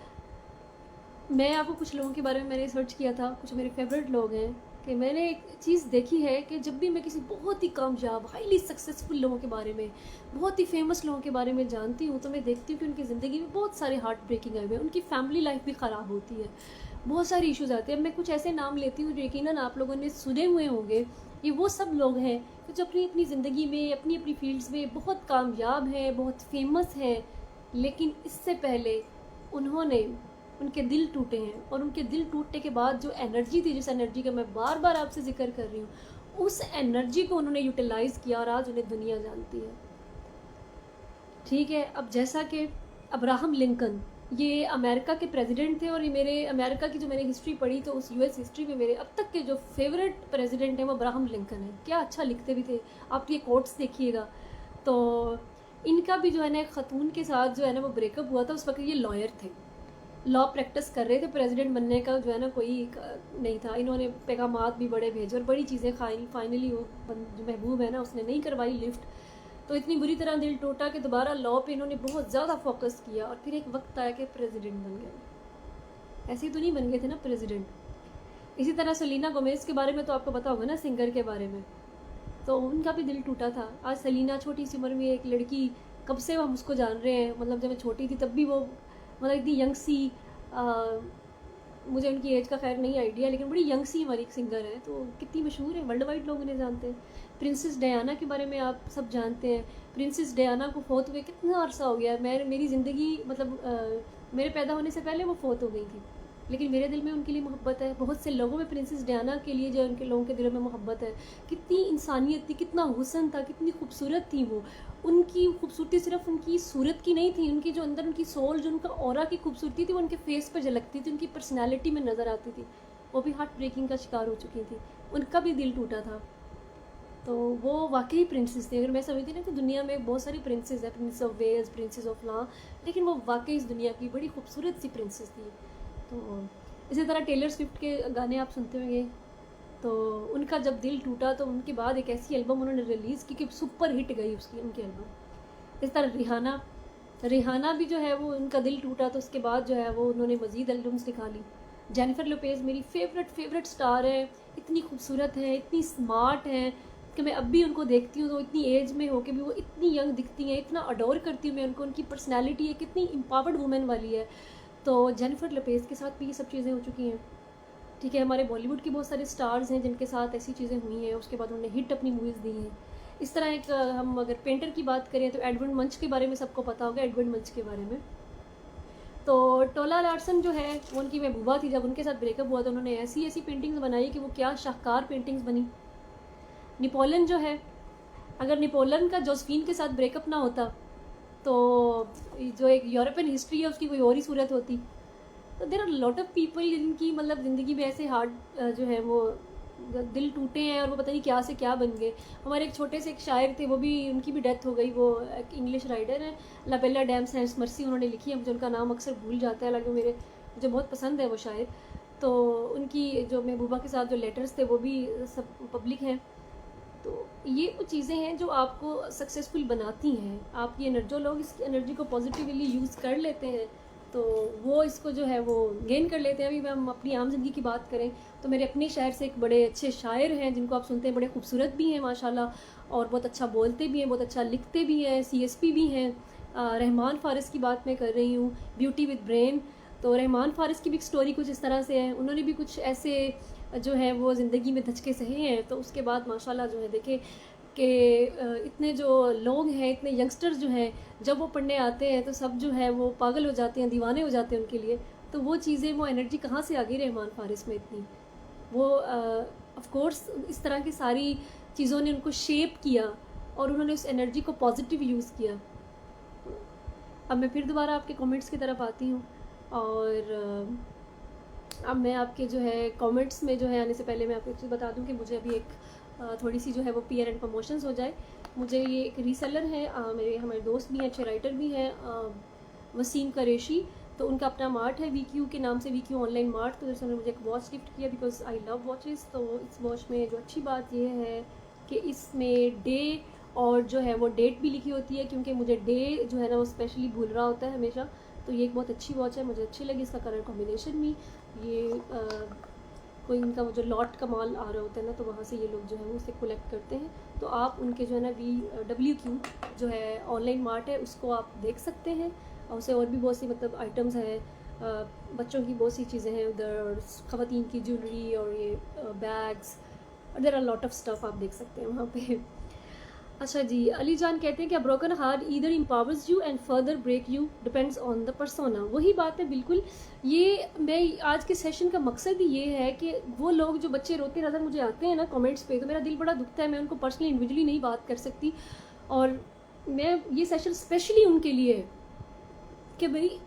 Speaker 1: मैं आपको कुछ लोगों के बारे में मैंने सर्च किया था, कुछ मेरे फेवरेट लोग हैं कि मैंने एक चीज़ देखी है कि जब भी मैं किसी बहुत ही कामयाब हाईली सक्सेसफुल लोगों के बारे में, बहुत ही फेमस लोगों के बारे में जानती हूँ, तो मैं देखती हूँ कि उनकी ज़िंदगी में बहुत सारे हार्ट ब्रेकिंग आए हुए हैं, उनकी फैमिली लाइफ भी ख़राब होती है, बहुत सारे इश्यूज आते हैं। अब मैं कुछ ऐसे नाम लेती हूँ जो यकीनन आप लोगों ने सुने हुए होंगे। ये वो सब लोग हैं जो अपनी अपनी ज़िंदगी में, अपनी अपनी फील्ड्स में बहुत कामयाब हैं, बहुत फेमस हैं, लेकिन इससे पहले उन्होंने, उनके दिल टूटे हैं, और उनके दिल टूटने के बाद जो एनर्जी थी, जिस एनर्जी का मैं बार बार आपसे जिक्र कर रही हूँ, उस एनर्जी को उन्होंने यूटिलाइज़ किया और आज उन्हें दुनिया जानती है। ठीक है, अब जैसा कि अब्राहम लिंकन, ये अमेरिका के प्रेसिडेंट थे, और ये मेरे अमेरिका की जो मैंने हिस्ट्री पढ़ी तो उस यूएस हिस्ट्री में मेरे अब तक के जो फेवरेट प्रेसिडेंट हैं वो अब्राहम लिंकन है। क्या अच्छा लिखते भी थे, आप ये कोट्स देखिएगा। तो इनका भी जो है ना एक खतून के साथ जो है ना वो ब्रेकअप हुआ था। उस वक्त ये लॉयर थे, लॉ प्रैक्टिस कर रहे थे, प्रेसिडेंट बनने का जो है ना कोई नहीं था। इन्होंने पैगामात भी बड़े भेजे और बड़ी चीज़ें खाई, फाइनली वो जो महबूब है ना उसने नहीं करवाई लिफ्ट, तो इतनी बुरी तरह दिल टूटा कि दोबारा लॉ पे इन्होंने बहुत ज़्यादा फोकस किया, और फिर एक वक्त आया कि प्रेसिडेंट बन गए। ऐसे ही तो नहीं बन गए थे ना प्रेसिडेंट। इसी तरह सेलिना गोमेज के बारे में तो आपको पता होगा ना, सिंगर के बारे में, तो उनका भी दिल टूटा था। आज सेलिना छोटी सी उम्र में एक लड़की, कब से हम उसको जान रहे हैं, मतलब जब मैं छोटी थी तब भी वो मतलब इतनी यंग सी, मुझे उनकी एज का खैर नहीं आइडिया, लेकिन बड़ी यंग सी हमारी एक सिंगर है, तो कितनी मशहूर है, वर्ल्ड वाइड लोग उन्हें जानते हैं। प्रिंसेस डायना के बारे में आप सब जानते हैं। प्रिंसेस डायना को फोत हुए कितना अरसा हो गया। मेरी ज़िंदगी मतलब मेरे पैदा होने से पहले वो फोत हो गई थी, लेकिन मेरे दिल में उनके लिए मोहब्बत है। बहुत से लोगों में प्रिंसेस डायना के लिए, जो उनके लोगों के दिलों में मोहब्बत है। कितनी इंसानियत थी, कितना हुस्न था, कितनी खूबसूरत थी वो। उनकी खूबसूरती सिर्फ उनकी सूरत की नहीं थी, उनकी जो अंदर उनकी सोल, जो उनका ऑरा की खूबसूरती थी, वो उनके फेस पर झलकती थी, उनकी पर्सनैलिटी में नज़र आती थी। वो भी हार्ट ब्रेकिंग का शिकार हो चुकी थी, उनका भी दिल टूटा था। तो वो वाकई प्रिंसेस थी। अगर मैं समझती ना कि दुनिया में बहुत सारी प्रिंसेस है, prince of Wales, princess of ला, लेकिन वो वाकई इस दुनिया की बड़ी खूबसूरत सी प्रिंसेस थी। तो इसी तरह टेलर स्विफ्ट के गाने आप सुनते होंगे, तो उनका जब दिल टूटा तो उनके बाद एक ऐसी एल्बम उन्होंने रिलीज़ की कि सुपर हिट गई उनकी एल्बम। इस तरह रिहाना भी जो है वो, उनका दिल टूटा तो उसके बाद जो है वो उन्होंने मज़ीद एल्बम्स निकाली। जेनिफर लोपेज मेरी फेवरेट स्टार है, इतनी खूबसूरत है, इतनी स्मार्ट है कि मैं अब भी उनको देखती हूँ तो इतनी एज में होके भी वो इतनी यंग दिखती हैं, इतना अडोर करती हूँ मैं उनको। उनकी पर्सनैलिटी है, कितनी एम्पावर्ड वुमेन वाली है। तो जेनिफर लोपेज के साथ भी ये सब चीज़ें हो चुकी हैं। ठीक है, हमारे बॉलीवुड के बहुत सारे स्टार्स हैं जिनके साथ ऐसी चीज़ें हुई हैं, उसके बाद उन्होंने हिट अपनी मूवीज़ दी हैं। इस तरह एक हम अगर पेंटर की बात करें तो एडवर्ड मंच के बारे में सबको पता होगा, एडवर्ड मंच के बारे में। तो टोला लार्सन जो है वो उनकी महबूबा थी। जब उनके साथ ब्रेकअप हुआ तो उन्होंने ऐसी ऐसी पेंटिंग्स बनाई कि वो क्या शाहकार पेंटिंग्स बनी। नेपोलियन जो है, अगर नेपोलियन का जोसेफिन के साथ ब्रेकअप ना होता तो जो एक यूरोपियन हिस्ट्री है उसकी कोई और ही सूरत होती। तो there are lot of people जिनकी मतलब ज़िंदगी में ऐसे हार्ट जो है वो दिल टूटे हैं और वो पता नहीं क्या से क्या बन गए। हमारे एक छोटे से एक शायर थे, वो भी, उनकी भी डेथ हो गई। वो एक इंग्लिश राइटर हैं, लाबेला डैम सैंस मर्सी उन्होंने लिखी है। मुझे उनका नाम अक्सर भूल जाता है, हालांकि मुझे बहुत पसंद है वो शायर। तो उनकी जो महबूबा के साथ जो लेटर्स थे वो भी सब पब्लिक हैं। तो ये वो चीज़ें हैं जो आपको सक्सेसफुल बनाती हैं। आप ये जो लोग इस एनर्जी को पॉजिटिवली यूज़ कर लेते हैं तो वो इसको जो है वो गेन कर लेते हैं। अभी हम अपनी आम ज़िंदगी की बात करें तो मेरे अपने शहर से एक बड़े अच्छे शायर हैं जिनको आप सुनते हैं, बड़े खूबसूरत भी हैं माशाल्लाह, और बहुत अच्छा बोलते भी हैं, बहुत अच्छा लिखते भी हैं, CSP भी हैं। रहमान फ़ारिस की बात मैं कर रही हूँ, ब्यूटी विद ब्रेन। तो रहमान फ़ारिस की भी स्टोरी कुछ इस तरह से है। उन्होंने भी कुछ ऐसे जो है वो ज़िंदगी में धचके सहे हैं, तो उसके बाद माशाल्लाह जो है देखे कि इतने जो लोग हैं, इतने यंगस्टर्स जो हैं, जब वो पढ़ने आते हैं तो सब जो है वो पागल हो जाते हैं, दीवाने हो जाते हैं उनके लिए। तो वो चीज़ें, वो एनर्जी कहाँ से आ गई रहमान फ़ारिस में इतनी। वो ऑफ कोर्स इस तरह की सारी चीज़ों ने उनको शेप किया और उन्होंने उस एनर्जी को पॉजिटिव यूज़ किया। अब मैं फिर दोबारा आपके कमेंट्स की तरफ आती हूँ, और अब मैं आपके जो है कमेंट्स में जो है आने से पहले मैं आपको एक चीज़ बता दूं कि मुझे अभी एक थोड़ी सी जो है वो PR एंड प्रमोशंस हो जाए। मुझे ये एक रीसेलर है, हमारे दोस्त भी हैं, अच्छे राइटर भी हैं, वसीम कुरैशी। तो उनका अपना मार्ट है VQ के नाम से, VQ ऑनलाइन मार्ट। तो जैसे उन्होंने मुझे एक वॉच गिफ्ट किया बिकॉज आई लव वॉचेस। तो इस वॉच में जो अच्छी बात ये है कि इसमें डे और जो है वो डेट भी लिखी होती है, क्योंकि मुझे डे जो है ना वो स्पेशली भूल रहा होता है हमेशा। तो ये एक बहुत अच्छी वॉच है, मुझे अच्छी लगी इसका कलर कॉम्बिनेशन भी। ये कोई इनका वो जो लॉट का माल आ रहा होता है ना, तो वहाँ से ये लोग जो है वो उसे कलेक्ट करते हैं। तो आप उनके जो है ना VWQ जो है ऑनलाइन मार्ट है, उसको आप देख सकते हैं। और उसे और भी बहुत सी मतलब आइटम्स हैं, बच्चों की बहुत सी चीज़ें हैं उधर, और ख़वातीन की ज्वेलरी और ये बैग्स, और there are lot of stuff आप देख सकते हैं वहाँ पे। अच्छा जी, अली जान कहते हैं कि broken heart either empowers you and further break you, depends on the persona. वही बात है बिल्कुल। ये मैं आज के सेशन का मकसद ही ये है कि वो लोग जो बच्चे रोते नज़र मुझे आते हैं ना कमेंट्स पे, तो मेरा दिल बड़ा दुखता है। मैं उनको पर्सनली इंडिविजुअली नहीं बात कर सकती, और मैं ये सेशन स्पेशली उनके लिए है कि भाई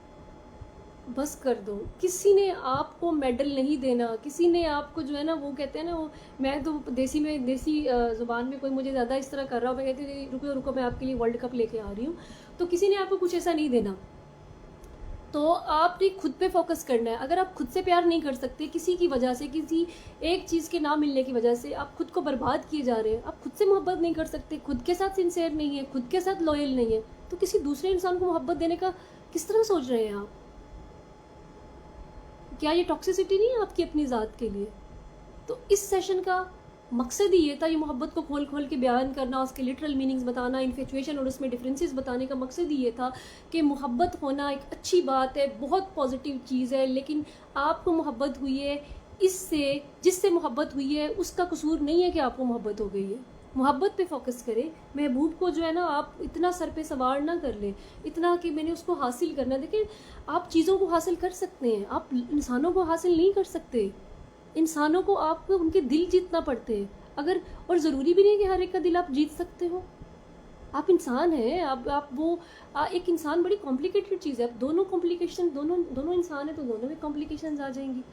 Speaker 1: बस कर दो। किसी ने आपको मेडल नहीं देना, किसी ने आपको जो है ना वो कहते हैं ना, वो मैं तो देसी ज़ुबान में कोई मुझे ज़्यादा इस तरह कर रहा हो, मैं कहती हूँ रुको रुको मैं आपके लिए वर्ल्ड कप लेके आ रही हूँ, तो किसी ने आपको कुछ ऐसा नहीं देना। तो आपने खुद पे फोकस करना है। अगर आप खुद से प्यार नहीं कर सकते, किसी की वजह से, किसी एक चीज़ के ना मिलने की वजह से आप खुद को बर्बाद किए जा रहे हैं, आप खुद से मोहब्बत नहीं कर सकते, खुद के साथ सिंसियर नहीं है, खुद के साथ लॉयल नहीं है, तो किसी दूसरे इंसान को मोहब्बत देने का किस तरह सोच रहे हैं आप? क्या ये टॉक्सिसिटी नहीं है आपकी अपनी ज़ात के लिए? तो इस सेशन का मकसद ही ये था, ये मोहब्बत को खोल खोल के बयान करना, उसके लिटरल मीनिंग्स बताना, इन्फेचुएशन और उसमें डिफरेंसेस बताने का मकसद ही ये था कि मोहब्बत होना एक अच्छी बात है, बहुत पॉजिटिव चीज़ है, लेकिन आपको मोहब्बत हुई है इससे, जिससे मोहब्बत हुई है उसका कसूर नहीं है कि आपको मोहब्बत हो गई है। मोहब्बत पे फोकस करें। महबूब को जो है ना आप इतना सर पे सवार ना कर लें, इतना कि मैंने उसको हासिल करना। देखिए, आप चीज़ों को हासिल कर सकते हैं, आप इंसानों को हासिल नहीं कर सकते। इंसानों को आपको उनके दिल जीतना पड़ते हैं। अगर, और ज़रूरी भी नहीं है कि हर एक का दिल आप जीत सकते हो। आप इंसान हैं, आप वो एक इंसान बड़ी कॉम्प्लिकेटेड चीज़ है। आप दोनों कॉम्प्लिकेशन, दोनों इंसान है तो दोनों में कॉम्प्लिकेशंस आ जाएंगी।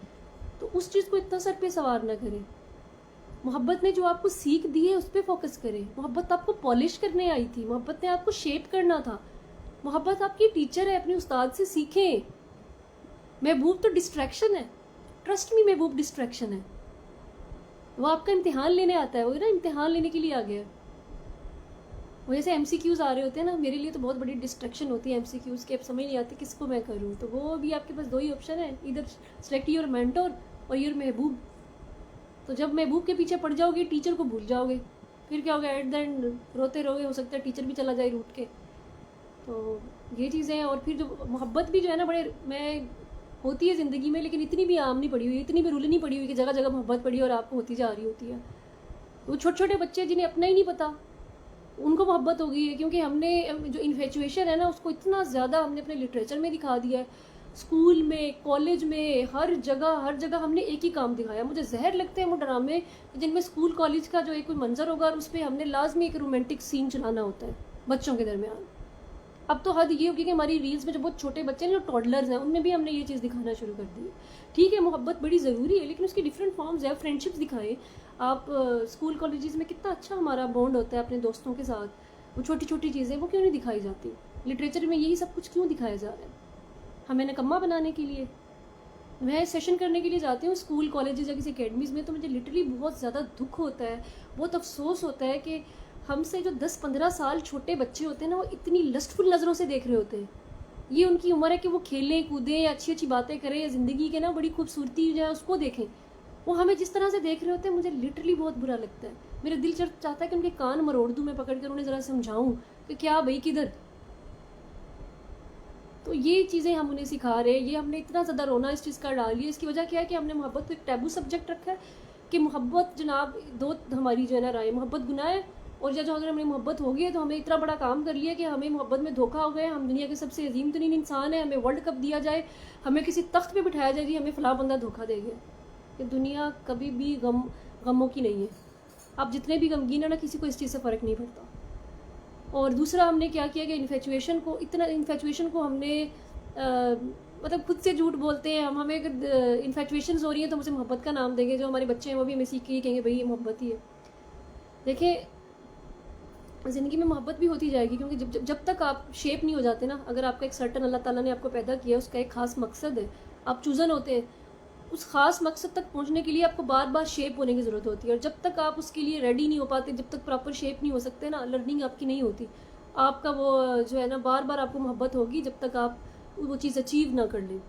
Speaker 1: तो उस चीज़ को इतना सर पे सवार ना करें। मोहब्बत ने जो आपको सीख दी है उस पर फोकस करें। मोहब्बत आपको पॉलिश करने आई थी, मोहब्बत ने आपको शेप करना था। मोहब्बत आपकी टीचर है, अपने उस्ताद से सीखें। महबूब तो डिस्ट्रैक्शन है, ट्रस्ट मी, महबूब डिस्ट्रैक्शन है। वो आपका इम्तिहान लेने आता है, वो ना इम्तिहान लेने के लिए आ गया। वो जैसे MCQs आ रहे होते हैं ना, मेरे लिए तो बहुत बड़ी डिस्ट्रैक्शन होती है MCQs की। अब समझ नहीं आती किसको मैं करूँ, तो वो भी आपके पास दो ही ऑप्शन है, इधर सेलेक्ट योर मेंटोर और योर महबूब। तो जब महबूब के पीछे पड़ जाओगे टीचर को भूल जाओगे, फिर क्या होगा, एट द एंड रोते रहोगे, हो सकता है टीचर भी चला जाए रूठ के। तो ये चीज़ें हैं। और फिर जो मोहब्बत भी जो है ना, बड़े मैं होती है ज़िंदगी में, लेकिन इतनी भी आम नहीं पड़ी हुई, इतनी भी रूल नहीं पड़ी हुई कि जगह जगह मोहब्बत पड़ी और आपको होती जा रही होती है। वो छोटे छोटे बच्चे जिन्हें अपना ही नहीं पता, उनको मोहब्बत हो गई है, क्योंकि हमने जो इन्फेचुएशन है ना उसको इतना ज़्यादा हमने अपने लिटरेचर में दिखा दिया है, स्कूल में, कॉलेज में, हर जगह हमने एक ही काम दिखाया। मुझे जहर लगते हैं वो ड्रामे जिनमें स्कूल कॉलेज का जो एक कोई मंजर होगा और उस पर हमने लाजमी एक रोमांटिक सीन चलाना होता है बच्चों के दरमियान। अब तो हद ये होगी कि हमारी रील्स में जो बहुत छोटे बच्चे हैं, जो टॉडलर्स हैं, उनमें भी हमने ये चीज़ दिखाना शुरू कर दी है। ठीक है, मोहब्बत बड़ी ज़रूरी है, लेकिन उसकी डिफरेंट फॉर्म्स है। फ्रेंडशिप्स दिखाएं आप। स्कूल कॉलेजेस में कितना अच्छा हमारा बॉन्ड होता है अपने दोस्तों के साथ, वो छोटी छोटी चीज़ें वो क्यों नहीं दिखाई जाती? लिटरेचर में यही सब कुछ क्यों दिखाया जा रहा है? हमें नकम्मा बनाने के लिए। मैं सेशन करने के लिए जाती हूँ स्कूल कॉलेजेस या किसी अकेडमीज़ में, तो मुझे लिटरली बहुत ज़्यादा दुख होता है, बहुत अफसोस होता है कि हमसे जो 10-15 साल छोटे बच्चे होते हैं ना, वो इतनी लस्टफुल नज़रों से देख रहे होते हैं। ये उनकी उम्र है कि वो खेलें कूदें या अच्छी अच्छी बातें करें, या ज़िंदगी के ना बड़ी खूबसूरती जो है उसको देखें। वो हमें जिस तरह से देख रहे होते हैं, मुझे लिटरली बहुत बुरा लगता है। मेरा दिल चाहता है कि उनके कान मरोड़ दूँ मैं पकड़ कर, उन्हें ज़रा समझाऊँ कि क्या भाई किधर। तो ये चीज़ें हम उन्हें सिखा रहे हैं। ये हमने इतना ज़्यादा रोना इस चीज़ का डाल लिया। इसकी वजह क्या है कि हमने मोहब्बत को एक टैबू सब्जेक्ट रखा है कि मोहब्बत जनाब, दो हमारी जो है ना राय, मोहब्बत गुनाह है, और जो अगर हमें मोहब्बत हो गई है तो हमें इतना बड़ा काम कर लिया कि हमें मोहब्बत में धोखा हो गया, हम दुनिया के सबसे अजीम तरीन इंसान है, हमें वर्ल्ड कप दिया जाए, हमें किसी तख्त पे बिठाया जाए जी हमें फ़लाँ बंदा धोखा दे गया। कि दुनिया कभी भी गमों की नहीं है। आप जितने भी गमगीन है ना, किसी को इस चीज़ से फ़र्क नहीं पड़ता। और दूसरा हमने क्या किया कि इन्फेचुएशन को हमने मतलब खुद से झूठ बोलते हैं हम। हमें अगर इन्फेचुएशन हो रही है तो मुझे मोहब्बत का नाम देंगे, जो हमारे बच्चे हैं वो भी हमें सीख के कहेंगे भाई ये मोहब्बत ही है। देखिए, ज़िंदगी में मोहब्बत भी होती जाएगी, क्योंकि जब तक आप शेप नहीं हो जाते ना, अगर आपका एक सर्टन अल्लाह ताला ने आपको पैदा किया, उसका एक ख़ास मकसद है, आप चूज़न होते हैं, उस ख़ास मकसद तक पहुंचने के लिए आपको बार बार शेप होने की ज़रूरत होती है। और जब तक आप उसके लिए रेडी नहीं हो पाते, जब तक प्रॉपर शेप नहीं हो सकते ना, लर्निंग आपकी नहीं होती। आपका वो जो है ना, बार बार आपको मोहब्बत होगी जब तक आप वो चीज़ अचीव ना कर लें।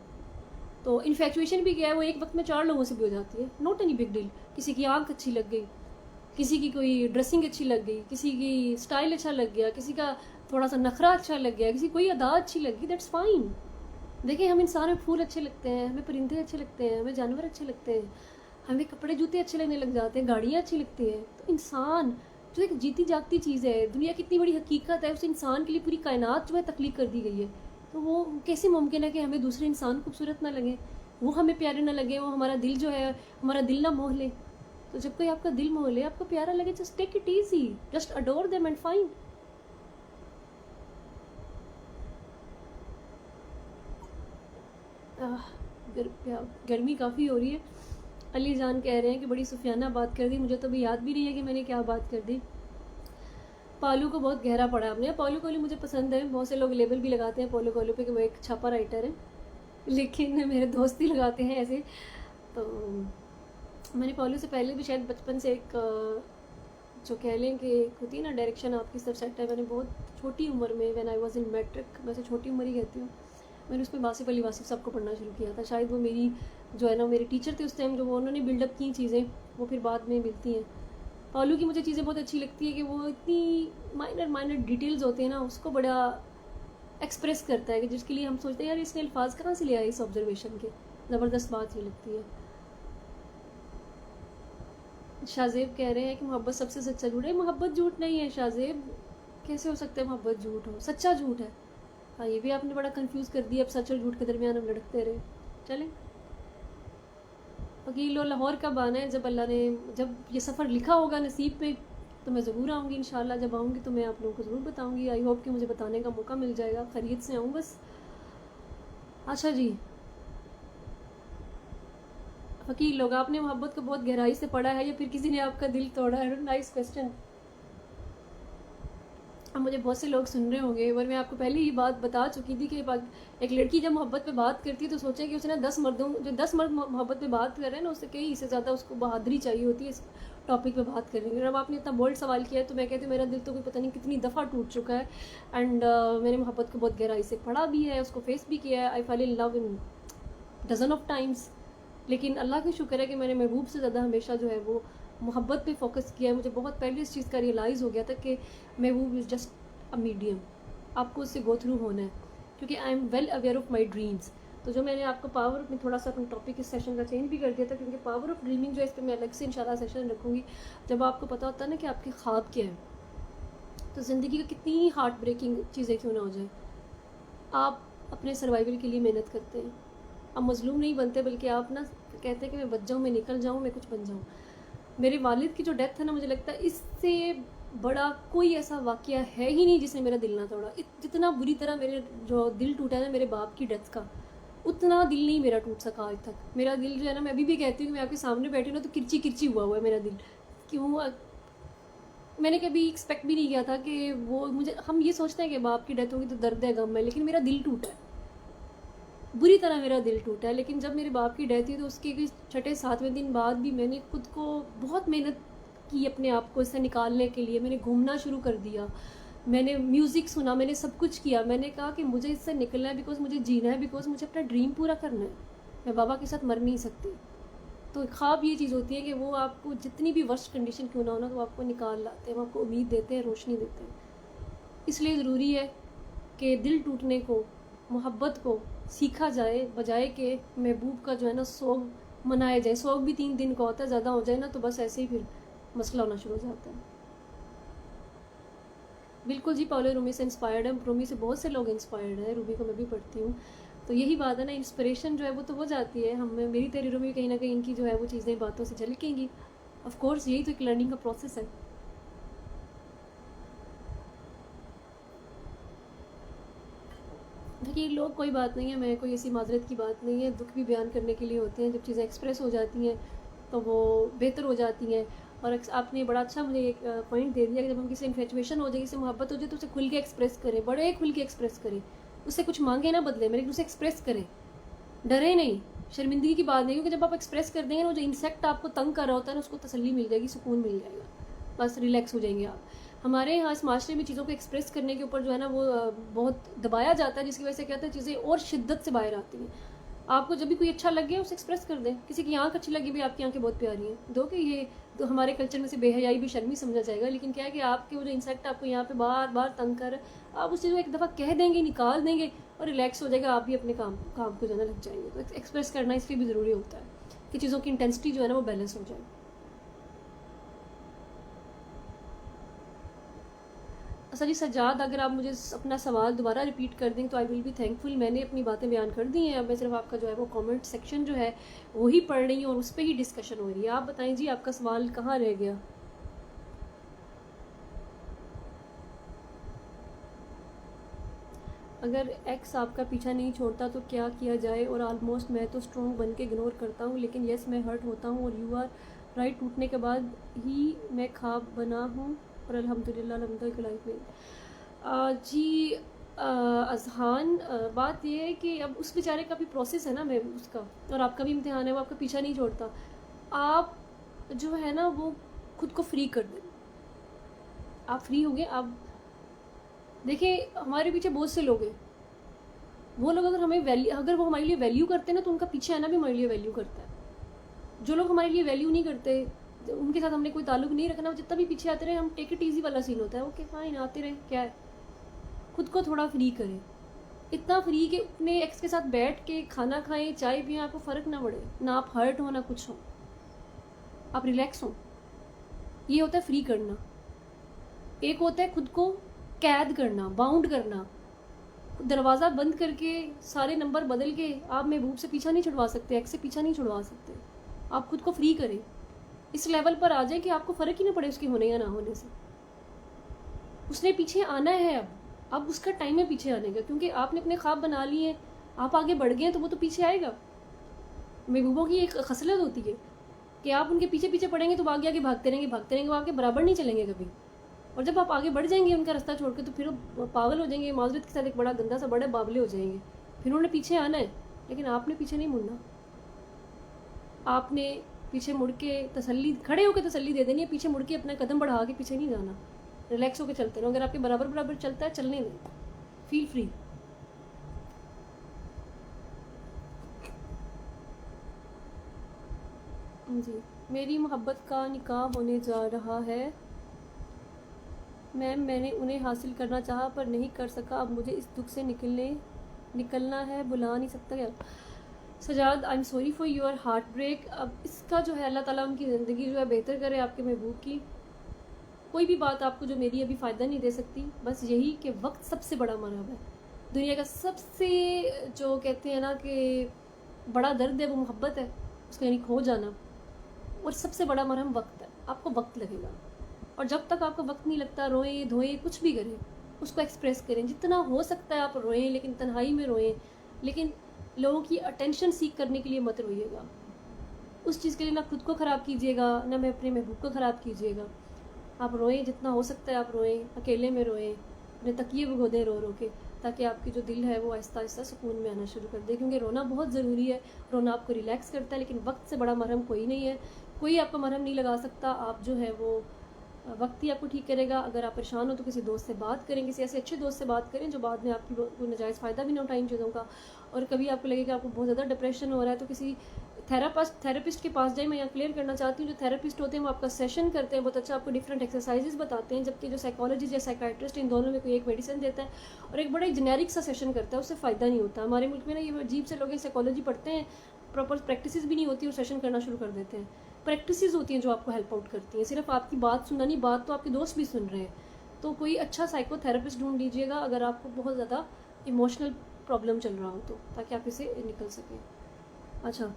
Speaker 1: तो इन्फेक्चुएशन भी क्या है, वो एक वक्त में 4 लोगों से भी हो जाती है, नॉट एनी बिग डील। किसी की आंख अच्छी लग गई, किसी की कोई ड्रेसिंग अच्छी लग गई, किसी की स्टाइल अच्छा लग गया, किसी का थोड़ा सा नखरा अच्छा लग गया, किसी कोई अदा अच्छी लग गई, दैट्स फाइन। देखिए, हम इंसान में फूल अच्छे लगते हैं, हमें परिंदे अच्छे लगते हैं, हमें जानवर अच्छे लगते हैं, हमें कपड़े जूते अच्छे लगने लग जाते हैं, गाड़ियाँ अच्छी लगती हैं। तो इंसान जो एक जीती जागती चीज़ है, दुनिया की इतनी बड़ी हकीकत है, उस इंसान के लिए पूरी कायनात जो है तख्लीक कर दी गई है। तो वो कैसे मुमकिन है कि हमें दूसरे इंसान खूबसूरत ना लगे, वो हमें प्यारे ना लगे, वो हमारा दिल जो है, हमारा दिल ना मोह ले। तो जब कोई आपका दिल मोह ले, आपको प्यारा लगे, just take it easy, just adore them and fine. गर्मी काफ़ी हो रही है। अली जान कह रहे हैं कि बड़ी सुफियाना बात कर दी, मुझे तो अभी याद भी नहीं है कि मैंने क्या बात कर दी। पालू को बहुत गहरा पढ़ा आपने। पालू कोहली मुझे पसंद है, बहुत से लोग लेबल भी लगाते हैं पालू कोहली पे कि वो एक छापा राइटर है, लेकिन मेरे दोस्त ही लगाते हैं ऐसे। तो मैंने पालू से पहले भी शायद बचपन से एक जो कह लें कि होती है ना डायरेक्शन आपकी सब सेट है। मैंने बहुत छोटी उम्र में, when I was in matric, वैसे छोटी उम्र ही कहती हूँ, मैंने उसमें वासिफ अली वासिफ साहब को पढ़ना शुरू किया था। शायद वो मेरी जो है ना, मेरे टीचर थे उस टाइम, जो वो उन्होंने बिल्डअप की चीज़ें वो फिर बाद में मिलती हैं। पालू की मुझे चीज़ें बहुत अच्छी लगती है कि वो इतनी माइनर डिटेल्स होते हैं ना, उसको बड़ा एक्सप्रेस करता है कि जिसके लिए हम सोचते हैं यार इसने अल्फाज कहाँ से ले आए इस ऑब्जर्वेशन के। ज़बरदस्त बात ये लगती है। शाहजेब कह रहे हैं कि मोहब्बत सबसे सच्चा झूठ है। मोहब्बत झूठ नहीं है शाहजेब, कैसे हो सकता है मोहब्बत झूठ हो, सच्चा झूठ है। हाँ, ये भी आपने बड़ा कंफ्यूज कर दिया, अब सच और झूठ के दरमियान हम लड़कते रहे। चलें, वकील और लाहौर कब आना है? जब अल्लाह ने, जब ये सफ़र लिखा होगा नसीब पे तो मैं ज़रूर आऊँगी इंशाल्लाह। जब आऊँगी तो मैं आप लोगों को ज़रूर बताऊँगी। आई होप कि मुझे बताने का मौका मिल जाएगा, खैरियत से आऊँ बस। अच्छा जी, वकील लोग, आपने मोहब्बत को बहुत गहराई से पढ़ा है या फिर किसी ने आपका दिल तोड़ा है? Nice question. अब मुझे बहुत से लोग सुन रहे होंगे, और मैं आपको पहले ही बात बता चुकी थी कि एक लड़की जब मोहब्बत पे बात करती है तो सोचे कि उसने 10 मर्दों, जो 10 मर्द मोहब्बत पे बात कर रहे हैं ना, उससे कई से ज़्यादा उसको बहादुरी चाहिए होती है इस टॉपिक पे बात करने के लिए। अब आपने इतना बोल्ड सवाल किया है तो मैं कहती हूँ मेरा दिल तो कोई पता नहीं कितनी दफ़ा टूट चुका है। एंड मैंने मोहब्बत को बहुत गहराई से पढ़ा भी है, उसको फेस भी किया है। I fall in love in dozen of times. लेकिन अल्लाह का शुक्र है कि मैंने महबूब से ज़्यादा हमेशा जो है वो मोहब्बत पे फोकस किया है। मुझे बहुत पहले इस चीज़ का रियलाइज़ हो गया था कि महबूब इज़ जस्ट अ मीडियम, आपको उससे गो थ्रू होना है, क्योंकि I am well aware of my dreams. तो जो मैंने आपको पावर में थोड़ा सा अपने टॉपिक इस सेशन का चेंज भी कर दिया था, क्योंकि पावर ऑफ ड्रीमिंग जो है इस पर मैं अलग से इंशाल्लाह सेशन रखूँगी। जब आपको पता होता है ना कि आपके ख्वाब क्या है, तो ज़िंदगी का कितनी हार्ट ब्रेकिंग चीज़ें क्यों ना हो जाए, आप अपने सर्वाइवल के लिए मेहनत करते हैं। आप मजलूम नहीं बनते, बल्कि आप ना कहते हैं कि मैं बच जाऊँ, मैं निकल जाऊँ, मैं कुछ बन जाऊँ। मेरे वालिद की जो डेथ है ना, मुझे लगता है इससे बड़ा कोई ऐसा वाक़या है ही नहीं जिसने मेरा दिल ना तोड़ा। जितना बुरी तरह मेरे जो दिल टूटा है ना मेरे बाप की डेथ का, उतना दिल नहीं मेरा टूट सका आज तक। मेरा दिल जो है ना, मैं अभी भी कहती हूँ कि मैं आपके सामने बैठी हूँ ना तो किरची किरची हुआ है मेरा दिल। क्यों? मैंने कभी एक्सपेक्ट भी नहीं किया था कि वो मुझे, हम ये सोचते हैं कि बाप की डेथ होगी तो दर्द है, गम है, लेकिन मेरा दिल टूटा है, बुरी तरह मेरा दिल टूटा है। लेकिन जब मेरे बाप की डेथ हुई तो उसके 6-7वें दिन बाद भी मैंने खुद को बहुत मेहनत की अपने आप को इससे निकालने के लिए। मैंने घूमना शुरू कर दिया, मैंने म्यूज़िक सुना, मैंने सब कुछ किया। मैंने कहा कि मुझे इससे निकलना है, बिकॉज मुझे जीना है, बिकॉज मुझे अपना ड्रीम पूरा करना है। मैं बाबा के साथ मर नहीं सकती। तो ख्वाब ये चीज़ होती है कि वो आपको जितनी भी वर्स्ट कंडीशन क्यों ना हो ना, तो आपको निकाल लाते हैं, वो आपको उम्मीद देते हैं, रोशनी देते हैं। इसलिए ज़रूरी है कि दिल टूटने को, मोहब्बत को सीखा जाए, बजाय कि महबूब का जो है ना सोग मनाया जाए। सोग भी 3 दिन का होता है, ज़्यादा हो जाए ना तो बस ऐसे ही फिर मसला होना शुरू हो जाता है। बिल्कुल जी, पाउलो रूमी से इंस्पायर्ड है। रूमी से बहुत से लोग इंस्पायर्ड हैं, रूमी को मैं भी पढ़ती हूँ। तो यही बात है ना, इंस्पिरेशन जो है वो तो हो जाती है। हम, मेरी तेरी रूमी कहीं ना कहीं इनकी जो है वो चीज़ें बातों से झलकेंगी। ऑफ कोर्स यही तो एक लर्निंग का प्रोसेस है। देखिए लोग, कोई बात नहीं है, मैं कोई ऐसी माजरत की बात नहीं है, दुख भी बयान करने के लिए होते हैं। जब चीज़ें एक्सप्रेस हो जाती हैं तो वो बेहतर हो जाती हैं। और आपने बड़ा अच्छा मुझे एक पॉइंट दे दिया कि जब हम किसी इन्फेचुएशन हो जाए, किसी मोहब्बत हो जाए, तो उसे खुल के एक्सप्रेस करें, बड़े खुल के एक्सप्रेस करें। उससे कुछ मांगे ना बदले, मेरे उसे एक्सप्रेस करें, डरे नहीं। शर्मिंदगी की बात नहीं, क्योंकि जब आप एक्सप्रेस कर देंगे ना, जो इंसेक्ट आपको तंग कर रहा होता है ना, उसको तसल्ली मिल जाएगी, सुकून मिल जाएगा, बस रिलैक्स हो जाएंगे आप। हमारे यहाँ इस माशरे में चीज़ों को एक्सप्रेस करने के ऊपर जो है ना वो बहुत दबाया जाता है, जिसकी वजह से क्या होता है, चीज़ें और शिद्दत से बाहर आती हैं। आपको जब भी कोई अच्छा लगे उसे एक्सप्रेस कर दें। किसी की आंख अच्छी लगी भी, आपकी आंखें बहुत प्यारी हैं, दो कि ये तो हमारे कल्चर में से बेहयाई भी शर्मी समझा जाएगा, लेकिन क्या है कि आपके वो जो इंसेक्ट आपको यहाँ पे बार बार तंग कर, आप उस चीज़ को एक दफ़ा कह देंगे, निकाल देंगे और रिलैक्स हो जाएगा, आप भी अपने काम को जाना लग जाएंगे। तो एक्सप्रेस करना इसलिए भी ज़रूरी होता है कि चीज़ों की इंटेंसिटी जो है ना वो बैलेंस हो जाए। अच्छा जी सज्जाद, अगर आप मुझे अपना सवाल दोबारा रिपीट कर दें तो आई विल बी थैंकफुल। मैंने अपनी बातें बयान कर दी हैं, अब मैं सिर्फ आपका जो है वो कमेंट सेक्शन जो है वही पढ़ रही हूँ और उस पर ही डिस्कशन हो रही है। आप बताएं जी, आपका सवाल कहाँ रह गया? अगर एक्स आपका पीछा नहीं छोड़ता तो क्या किया जाए? और ऑलमोस्ट मैं तो स्ट्रॉन्ग बन के इग्नोर करता हूँ, लेकिन यस मैं हर्ट होता हूँ और यू आर राइट, टूटने के बाद ही मैं ख्वाब बना हूँ और अल्हम्दुलिल्लाह लाइफ में। जी अज़हान, बात ये है कि अब उस बेचारे का भी प्रोसेस है ना मैं उसका, और आपका भी इम्तिहान है, वो आपका पीछा नहीं छोड़ता। आप जो है ना वो खुद को फ्री कर दें। आप फ्री हो गए। आप देखिए हमारे पीछे बहुत से लोग हैं, वो लोग अगर वो हमारे लिए वैल्यू करते हैं ना तो उनका पीछे आना भी हमारे लिए वैल्यू करता है। जो लोग हमारे लिए वैल्यू नहीं करते, उनके साथ हमने कोई ताल्लुक नहीं रखना, जितना भी पीछे आते रहे, हम टेक इट ईजी वाला सीन होता है, ओके फाइन आते रहे, क्या है। खुद को थोड़ा फ्री करें, इतना फ्री कि अपने एक्स के साथ बैठ के खाना खाएं, चाय पिएं, आपको फ़र्क ना पड़े, ना आप हर्ट हो ना कुछ हो, आप रिलैक्स हो। ये होता है फ्री करना। एक होता है खुद को कैद करना, बाउंड करना, दरवाज़ा बंद करके सारे नंबर बदल के आप महबूब से पीछा नहीं छुड़वा सकते, एक्स से पीछा नहीं छुड़वा सकते। आप खुद को फ्री करें, इस लेवल पर आ जाए कि आपको फ़र्क ही ना पड़े उसके होने या ना होने से। उसने पीछे आना है, अब उसका टाइम है पीछे आने का, क्योंकि आपने अपने ख्वाब बना लिए हैं, आप आगे बढ़ गए हैं, तो वो तो पीछे आएगा। महबूबों की एक खसलत होती है कि आप उनके पीछे पीछे पड़ेंगे तो आगे आगे भागते रहेंगे, वो आगे बराबर नहीं चलेंगे कभी। और जब आप आगे बढ़ जाएंगे उनका रास्ता छोड़ के, तो फिर वो पागल हो जाएंगे, माजरत के साथ एक बड़ा गंदा सा बड़े बाबले हो जाएंगे। फिर उन्होंने पीछे आना है, लेकिन आपने पीछे नहीं मुड़ना। आपने पीछे मुड़ के तसल्ली, खड़े होकर तसल्ली दे देनी है, पीछे मुड़ के अपना कदम बढ़ा के पीछे नहीं जाना, रिलैक्स होकर चलते रहो। अगर आपके बराबर बराबर चलता है, चलने दें, फील फ्री। जी, मेरी मोहब्बत का निकाह होने जा रहा है मैम, मैंने उन्हें हासिल करना चाहा पर नहीं कर सका, अब मुझे इस दुख से निकलना है, बुला नहीं सकता क्या? Sajjad, I am sorry for your heart break. अब इसका जो है अल्लाह ताला उनकी ज़िंदगी जो है बेहतर करे, आपके महबूब की। कोई भी बात आपको जो मेरी अभी फ़ायदा नहीं दे सकती, बस यही कि वक्त सबसे बड़ा मरहब है। दुनिया का सबसे जो कहते हैं ना कि बड़ा दर्द है वो मोहब्बत है, उसका यानी खो जाना, और सबसे बड़ा मरहम वक्त है। आपको वक्त लगेगा, और जब तक आपको वक्त नहीं लगता, रोएं धोएं कुछ भी करें, उसको एक्सप्रेस करें, जितना हो सकता है आप रोएं, लेकिन तन्हाई में रोएं, लेकिन लोगों की अटेंशन सीख करने के लिए मत रोइएगा। उस चीज़ के लिए ना खुद को ख़राब कीजिएगा, ना मैं अपने महबूब को ख़राब कीजिएगा। आप रोएं, जितना हो सकता है आप रोएं, अकेले में रोएं, अपने तकिए भिगो दें रो रो के, ताकि आपकी जो दिल है वो आहिस्ता आहिस्ता सुकून में आना शुरू कर दे। क्योंकि रोना बहुत ज़रूरी है, रोना आपको रिलैक्स करता है, लेकिन वक्त से बड़ा मरहम कोई नहीं है, कोई आपका मरहम नहीं लगा सकता। आप जो है वो वक्त ही आपको ठीक करेगा। अगर आप परेशान हो तो किसी दोस्त से बात करें, किसी ऐसे अच्छे दोस्त से बात करें जो बाद में आपकी कोई नाजायज़ फ़ायदा भी ना उठाए इन चीज़ों का। और कभी आपको लगे कि आपको बहुत ज़्यादा डिप्रेशन हो रहा है तो किसी थेरेपिस्ट के पास जाए। मैं यहाँ क्लियर करना चाहती हूँ, जो थेरेपिस्ट होते हैं वो आपका सेशन करते हैं, बहुत अच्छा आपको डिफरेंट एक्सरसाइजेस बताते हैं, जबकि जो साइकोलॉजिस्ट या साइकाट्रिस्ट इन दोनों में कोई एक मेडिसिन देता है और एक बड़ा जेनेरिक सा सेशन करता है, उससे फ़ायदा नहीं होता। हमारे मुल्क में ना ये अजीब से लोग साइकोलॉजी पढ़ते हैं, प्रॉपर प्रैक्टिस भी नहीं होती और सेशन करना शुरू कर देते हैं। प्रैक्टिसेस होती हैं जो आपको हेल्प आउट करती हैं, सिर्फ आपकी बात सुनना नहीं, बात तो आपके दोस्त भी सुन रहे हैं। तो कोई अच्छा साइकोथेरेपिस्ट ढूंढ लीजिएगा अगर आपको बहुत ज़्यादा इमोशनल प्रॉब्लम चल रहा हो तो, ताकि आप इसे निकल सकें। अच्छा,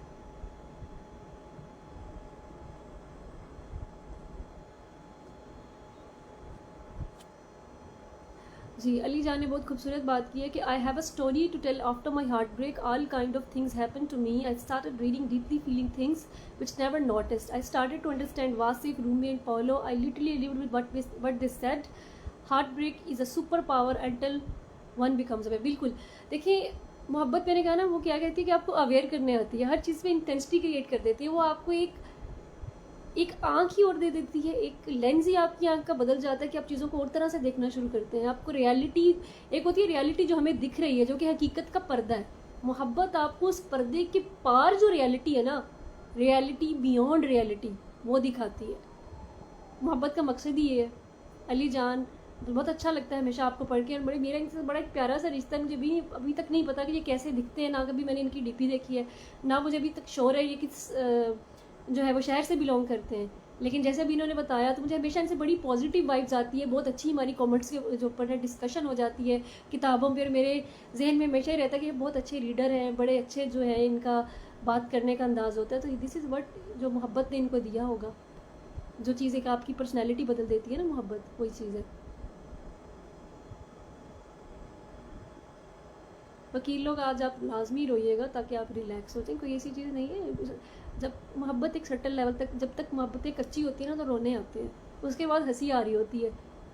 Speaker 1: जी अली जान ने बहुत खूबसूरत बात की है कि I have a story to tell after my heart break, all kind of things happen to me, I started reading deeply feeling things which never noticed, I started to understand Wasif, Rumi and Paulo, I literally lived with what they said, heart break is a super power until one becomes aware. बिल्कुल, देखिए मोहब्बत मैंने कहा ना वो क्या कहती है कि आपको अवेयर करने आती है, हर चीज़ पे इंटेंसिटी क्रिएट कर देती है, वो आपको एक आँख ही और दे देती है, एक लेंस ही आपकी आँख का बदल जाता है कि आप चीज़ों को और तरह से देखना शुरू करते हैं। आपको रियलिटी, एक होती है रियलिटी जो हमें दिख रही है, जो कि हकीकत का पर्दा है, मोहब्बत आपको उस पर्दे के पार जो रियलिटी है ना, रियलिटी बियॉन्ड रियलिटी, वो दिखाती है। मोहब्बत का मकसद ही ये है। अली जान, बहुत अच्छा लगता है हमेशा आपको पढ़ के, और बड़े मेरा इनसे बड़ा एक प्यारा सा रिश्ता है। मुझे भी अभी तक नहीं पता कि ये कैसे दिखते हैं, ना कभी मैंने इनकी डीपी देखी है, ना मुझे अभी तक श्योर है ये किस जो है वो शहर से बिलोंग करते हैं। लेकिन जैसे अभी इन्होंने बताया तो मुझे हमेशा इनसे बड़ी पॉजिटिव वाइब्स आती है। बहुत अच्छी हमारी कमेंट्स के जो ऊपर है डिस्कशन हो जाती है किताबों पर। मेरे जहन में हमेशा ही रहता है कि ये बहुत अच्छे रीडर हैं, बड़े अच्छे जो है इनका बात करने का अंदाज़ होता है। तो दिस इज़ वट जो मोहब्बत ने इनको दिया होगा। जो चीज़ एक आपकी पर्सनैलिटी बदल देती है ना, मोहब्बत, वही चीज़ है। वकील लोग आज आप लाजमी रोइएगा ताकि आप रिलैक्स हो जाएं। कोई ऐसी चीज़ नहीं है। जब मोहब्बत एक सर्टन लेवल तक, जब तक मोहब्बतें कच्ची होती है ना, तो रोने आते हैं। उसके बाद हंसी आ रही होती है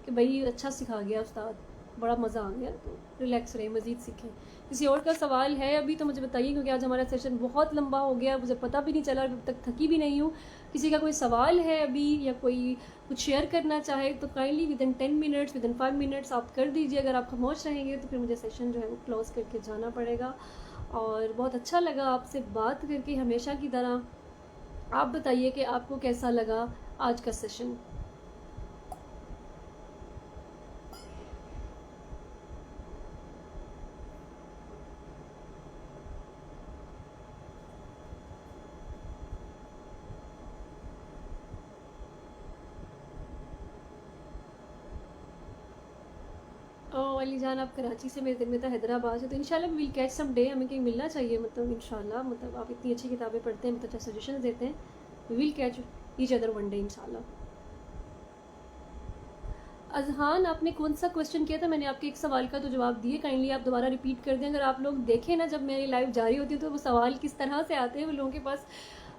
Speaker 1: कि भाई अच्छा सिखा गया उस्ताद, बड़ा मज़ा आ गया। तो रिलैक्स रहे, मज़ीद सीखें। किसी और का सवाल है अभी तो मुझे बताइए, क्योंकि आज हमारा सेशन बहुत लंबा हो गया, मुझे पता भी नहीं चला, अभी तक थकी भी नहीं हूँ। किसी का कोई सवाल है अभी, या कोई कुछ शेयर करना चाहे तो kindly with in 10 minutes, with in 5 minutes आप कर दीजिए। अगर आप खामोश रहेंगे तो फिर मुझे सेशन जो है वो क्लोज़ करके जाना पड़ेगा। और बहुत अच्छा लगा आपसे बात करके, हमेशा की तरह। आप बताइए कि आपको कैसा लगा आज का सेशन। अली जान, आप कराची से, मेरे दिल में था हैदराबाद से। तो इंशाल्लाह विल कैच सम डे, हमें कहीं मिलना चाहिए। मतलब इंशाल्लाह, मतलब आप इतनी अच्छी किताबें पढ़ते हैं, मतलब अच्छा सजेशन देते हैं। Will catch each other one day इंशाल्लाह। अजहान, आपने कौन सा क्वेश्चन किया था? मैंने आपके एक सवाल का तो जवाब दिए, काइंडली आप दोबारा रिपीट कर दें। अगर आप लोग देखें ना, जब मेरी लाइव जारी होती है तो वो सवाल किस तरह से आते हैं। वो लोगों के पास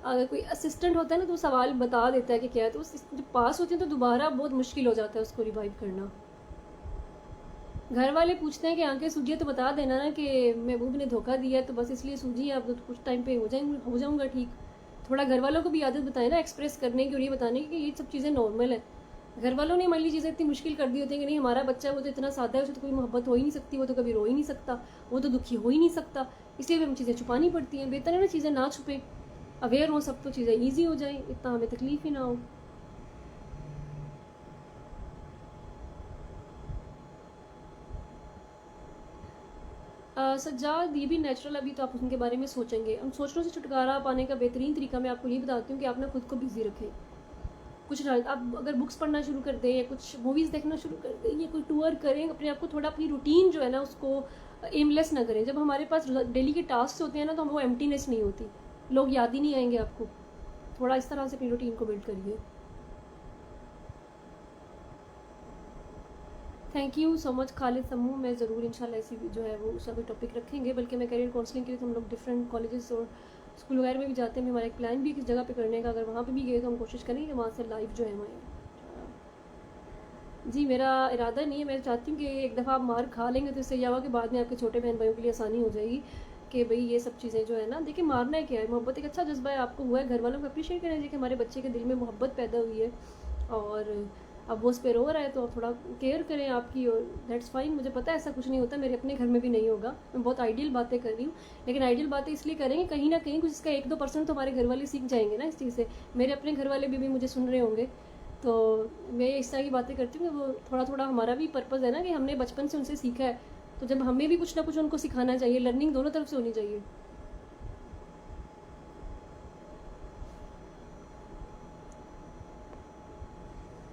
Speaker 1: अगर कोई असिस्टेंट होता है ना तो सवाल बता देता है कि क्या है, तो जब पास होती है तो दोबारा बहुत मुश्किल हो जाता है उसको रिवाइव करना। घर वाले पूछते हैं कि आंखें सूजी है, तो बता देना ना कि महबूब ने धोखा दिया है, तो बस इसलिए सूजी है। अब तो कुछ टाइम पे हो जाऊंगा ठीक। थोड़ा घर वालों को भी आदत बताए ना एक्सप्रेस करने की, और ये बताने की कि ये सब चीज़ें नॉर्मल है। घर वालों ने मान ली चीज़ें इतनी मुश्किल कर दी होती है कि नहीं, हमारा बच्चा वो तो इतना सादा है, उसे तो कोई मोहब्बत हो ही नहीं सकती, वो तो कभी रो ही नहीं सकता, वो तो दुखी हो ही नहीं सकता, इसलिए भी हम चीज़ें छुपानी पड़ती हैं। बेहतर है ना चीज़ें ना छुपें, अवेयर हो सब, तो चीज़ें ईजी हो जाएँ, इतना हमें तकलीफ ही ना हो। सज्जाद, ये भी नेचुरल। अभी तो आप उनके बारे में सोचेंगे। हम सोचने से छुटकारा पाने का बेहतरीन तरीका मैं आपको ये बताती हूँ कि आप ना खुद को बिजी रखें। कुछ ना, आप अगर बुक्स पढ़ना शुरू कर दें, या कुछ मूवीज़ देखना शुरू कर दें, या कोई टूर करें, अपने आप को थोड़ा, अपनी रूटीन जो है ना उसको एमलेस ना करें। जब हमारे पास डेली के टास्क होते हैं ना, तो हम वो एम्प्टीनेस नहीं होती, लोग याद ही नहीं आएंगे आपको। थोड़ा इस तरह से अपनी रूटीन को बिल्ड करिए। Thank you so much Khalid समूह। मैं ज़रूर इंशाल्लाह ऐसी जो है वो सभी टॉपिक रखेंगे। बल्कि मैं करियर काउंसलिंग के लिए तो हम लोग डिफरेंट कॉलेजेस और स्कूल वगैरह में भी जाते हैं। हमारा एक प्लान भी किस जगह पे करने का, अगर वहाँ पे भी गए तो हम कोशिश करेंगे कि वहाँ से लाइव जो है हमारे। जी, मेरा इरादा नहीं है। मैं चाहती हूँ कि एक दफ़ा आप मार खा लेंगे तो इससे यह हुआ कि बाद में आपके छोटे बहन भाइयों के लिए आसानी हो जाएगी कि भाई ये सब चीज़ें जो है ना, देखिए मारना है क्या है, मोहब्बत एक अच्छा जज्बा है, आपको हुआ है, घर वालों को अप्रिशिएट करना चाहिए कि हमारे बच्चे के दिल में मोहब्बत पैदा हुई है। और अब वो उस पर रो रहा है तो आप थोड़ा केयर करें आपकी, और दैट्स फाइन। मुझे पता है ऐसा कुछ नहीं होता, मेरे अपने घर में भी नहीं होगा। मैं बहुत आइडियल बातें कर रही हूँ, लेकिन आइडियल बातें इसलिए करेंगे कहीं ना कहीं कुछ इसका 1-2% तो हमारे घर वाले सीख जाएंगे ना इस चीज़ से। मेरे अपने घर वाले भी मुझे सुन रहे होंगे, तो मैं इस तरह की बातें करती हूँ कि वो थोड़ा थोड़ा, हमारा भी पर्पज़ है ना कि हमने बचपन से उनसे सीखा है, तो जब हमें भी कुछ ना कुछ उनको सिखाना चाहिए। लर्निंग दोनों तरफ से होनी चाहिए।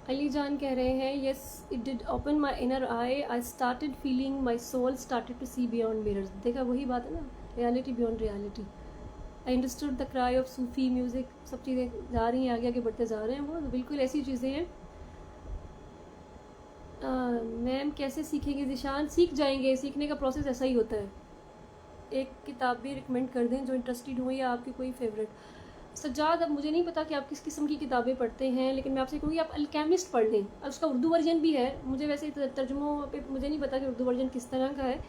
Speaker 1: अली जान कह रहे हैं, yes it did open my inner eye started feeling my soul started to see beyond mirrors. देखा, वही बात है ना, reality beyond reality. I understood the cry of Sufi music. सब चीज़ें जा रही हैं, आगे आगे बढ़ते जा रहे हैं। वो बिल्कुल ऐसी चीज़ें हैं। मैम कैसे सीखेंगे? ज़िशान, सीख जाएंगे, सीखने का प्रोसेस ऐसा ही होता है। एक किताब भी रिकमेंड कर दें जो इंटरेस्टेड हो, या आपकी कोई फेवरेट। सज्जाद, अब मुझे नहीं पता कि आप किस किस्म की किताबें पढ़ते हैं, लेकिन मैं आपसे कहूँगी आप अल्केमिस्ट पढ़ लें। और उसका उर्दू वर्जन भी है। मुझे वैसे तर्जुमों पे मुझे नहीं पता कि उर्दू वर्जन किस तरह का है।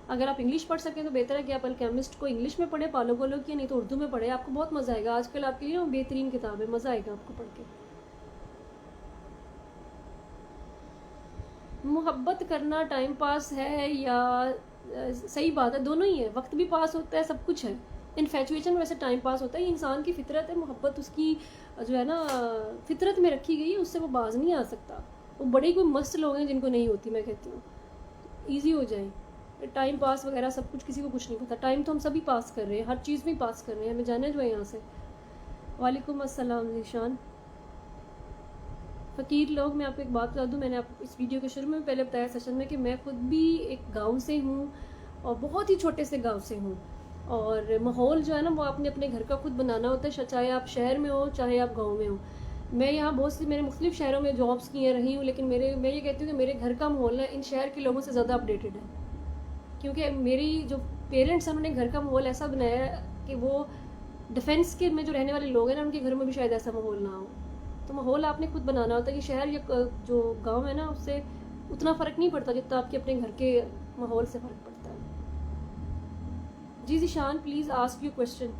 Speaker 1: अगर आप इंग्लिश पढ़ सकें तो बेहतर है कि आप अल्केमिस्ट को इंग्लिश में पढ़ें, पालो बोलो की, नहीं तो उर्दू में पढ़े, आपको बहुत मज़ा आएगा। आजकल आपके लिए बेहतरीन किताब है, मज़ा आएगा आपको पढ़ के। मोहब्बत करना टाइम पास है या सही बात है, दोनों ही है, वक्त भी पास होता है, सब कुछ है। इन्फेचुएशन में वैसे टाइम पास होता है, ये इंसान की फितरत है, मोहब्बत उसकी जो है ना फितरत में रखी गई है, उससे वो बाज नहीं आ सकता। वो बड़े कोई मस्त लोग हैं जिनको नहीं होती, मैं कहती हूँ ईजी हो जाए टाइम पास वगैरह सब कुछ, किसी को कुछ नहीं पता। टाइम तो हम सभी पास कर रहे हैं, हर चीज़ में पास कर रहे हैं, हमें जाना जो है यहाँ से। वालेकुम अस्सलाम निशान। फ़कीर लोग, मैं आपको एक बात बता दूँ, मैंने आपको इस वीडियो के शुरू में पहले बताया सेशन में कि मैं खुद भी एक गांव से हूँ और बहुत ही छोटे से गांव से हूँ। और माहौल जो है ना वो आपने अपने घर का खुद बनाना होता है, चाहे आप शहर में हो चाहे आप गांव में हो। मैं यहाँ बहुत सी मैंने मुख्तलिफ शहरों में जॉब्स की हैं, रही हूँ, लेकिन मैं ये कहती हूँ कि मेरे घर का माहौल ना इन शहर के लोगों से ज़्यादा अपडेटेड है। क्योंकि मेरी जो पेरेंट्स हैं उन्होंने घर का माहौल ऐसा बनाया है कि वो डिफेंस के में जो रहने वाले लोग हैं ना, उनके घर में भी शायद ऐसा माहौल ना हो। तो माहौल आपने खुद बनाना होता है कि शहर या जो गांव है ना उससे उतना फ़र्क नहीं पड़ता जितना आपके अपने घर के माहौल से फ़र्क पड़ता है। जी Zeeshan, please ask you question.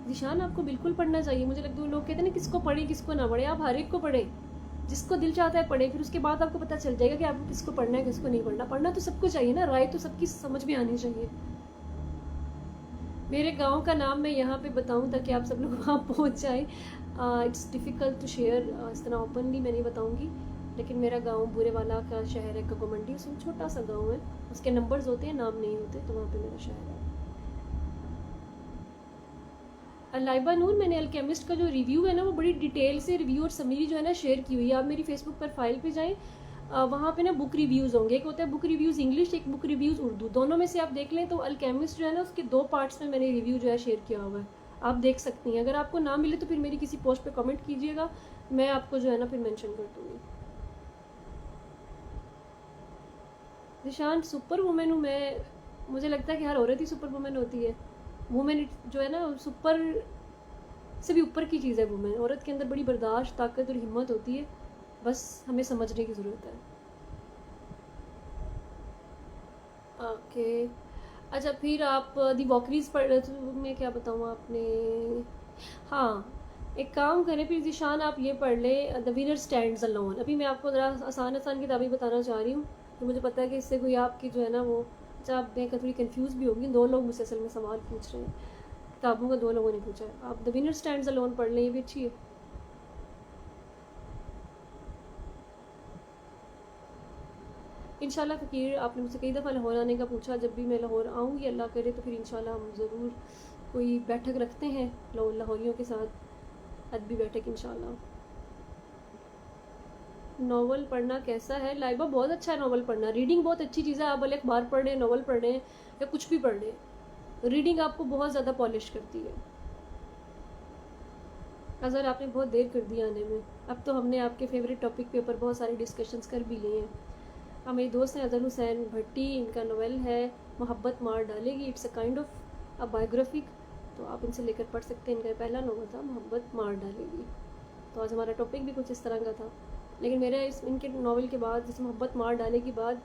Speaker 1: Zeeshan, आपको बिल्कुल पढ़ना चाहिए। मुझे लगता है लोग कहते हैं ना किसको पढ़े किसको ना पढ़े, आप हर एक को पढ़ें, जिसको दिल चाहता है पढ़े, फिर उसके बाद आपको पता चल जाएगा कि आपको किसको पढ़ना है किसको नहीं पढ़ना। पढ़ना तो सबको चाहिए ना, राय तो सबकी समझ में आनी चाहिए। मेरे गांव का नाम मैं यहाँ पे बताऊँ ताकि आप सब लोग वहाँ पहुँच जाए। इट्स डिफ़िकल्ट टू शेयर, इस तरह ओपनली मैं नहीं बताऊँगी, लेकिन मेरा गांव बुरेवाला का शहर है, कगो मंडी, उसमें छोटा सा गांव है, उसके नंबर्स होते हैं नाम नहीं होते, तो वहाँ पे मेरा शहर है। लाइबा नूर, मैंने अल्केमिस्ट का जो रिव्यू है ना वो बड़ी डिटेल से रिव्यू और समरी जो है ना शेयर की हुई है। आप मेरी फेसबुक प्रोफाइल पे जाएँ, वहाँ पे ना बुक रिव्यूज़ होंगे, एक होता है बुक रिव्यूज़ इंग्लिश, एक बुक रिव्यूज़ उर्दू, दोनों में से आप देख लें तो अल्केमिस्ट जो है ना उसके 2 पार्ट्स में मैंने रिव्यू जो है शेयर किया हुआ है, आप देख सकती हैं। अगर आपको ना मिले तो फिर मेरी किसी पोस्ट पे कमेंट कीजिएगा, मैं आपको जो है ना फिर मेंशन कर दूँगी। निशान, सुपर वुमेन हूँ मैं, मुझे लगता है कि हर औरत ही सुपर वुमेन होती है। वुमेन जो है ना सुपर से भी ऊपर की चीज़ है वुमेन। औरत के अंदर बड़ी बर्दाश्त, ताकत और हिम्मत होती है, बस हमें समझने की ज़रूरत है। ओके, अच्छा फिर आप दी वॉकरीज पढ़, मैं क्या बताऊँ आपने, हाँ एक काम करें फिर ज़िशान, आप ये पढ़ लें द विनर स्टैंड्स अलोन। अभी मैं आपको ज़रा आसान आसान किताबें बताना चाह रही हूँ, तो मुझे पता है कि इससे कोई आपकी जो है ना वो, अच्छा आप मैं थोड़ी कंफ्यूज भी होगी, 2 लोग मुझसे असल में सवाल पूछ रहे हैं, किताबों का 2 लोगों ने पूछा है। आप द विनर स्टैंड्स अलोन पढ़ लें, ये भी अच्छी है। इंशाल्लाह फ़कीर, आपने मुझसे कई दफ़ा लाहौर आने का पूछा, जब भी मैं लाहौर आऊँगी अल्लाह करे तो फिर इंशाल्लाह हम ज़रूर कोई बैठक रखते हैं लाहौरियों के साथ, अदबी बैठक इंशाल्लाह। नावल पढ़ना कैसा है? लाइबा, बहुत अच्छा है नावल पढ़ना, रीडिंग बहुत अच्छी चीज़ है। आप भले अखबार पढ़ रहे हैं, नावल पढ़ रहे हैं या कुछ भी पढ़ रहे हैं, रीडिंग आपको बहुत ज़्यादा पॉलिश करती है। अज़हर, आपने बहुत देर कर दी आने में, अब तो हमने आपके फेवरेट टॉपिक के ऊपर बहुत सारे डिस्कशंस कर भी लिए हैं। हाँ, मेरी दोस्त हैं अज़हर हुसैन भट्टी, इनका नावल है मोहब्बत मार डालेगी, it's a kind of a biographic, तो आप इनसे लेकर पढ़ सकते हैं। इनका पहला नावल था मोहब्बत मार डालेगी। तो आज हमारा टॉपिक भी कुछ इस तरह का था, लेकिन मेरे इनके नावल के बाद, जैसे मोहब्बत मार डालेगी बाद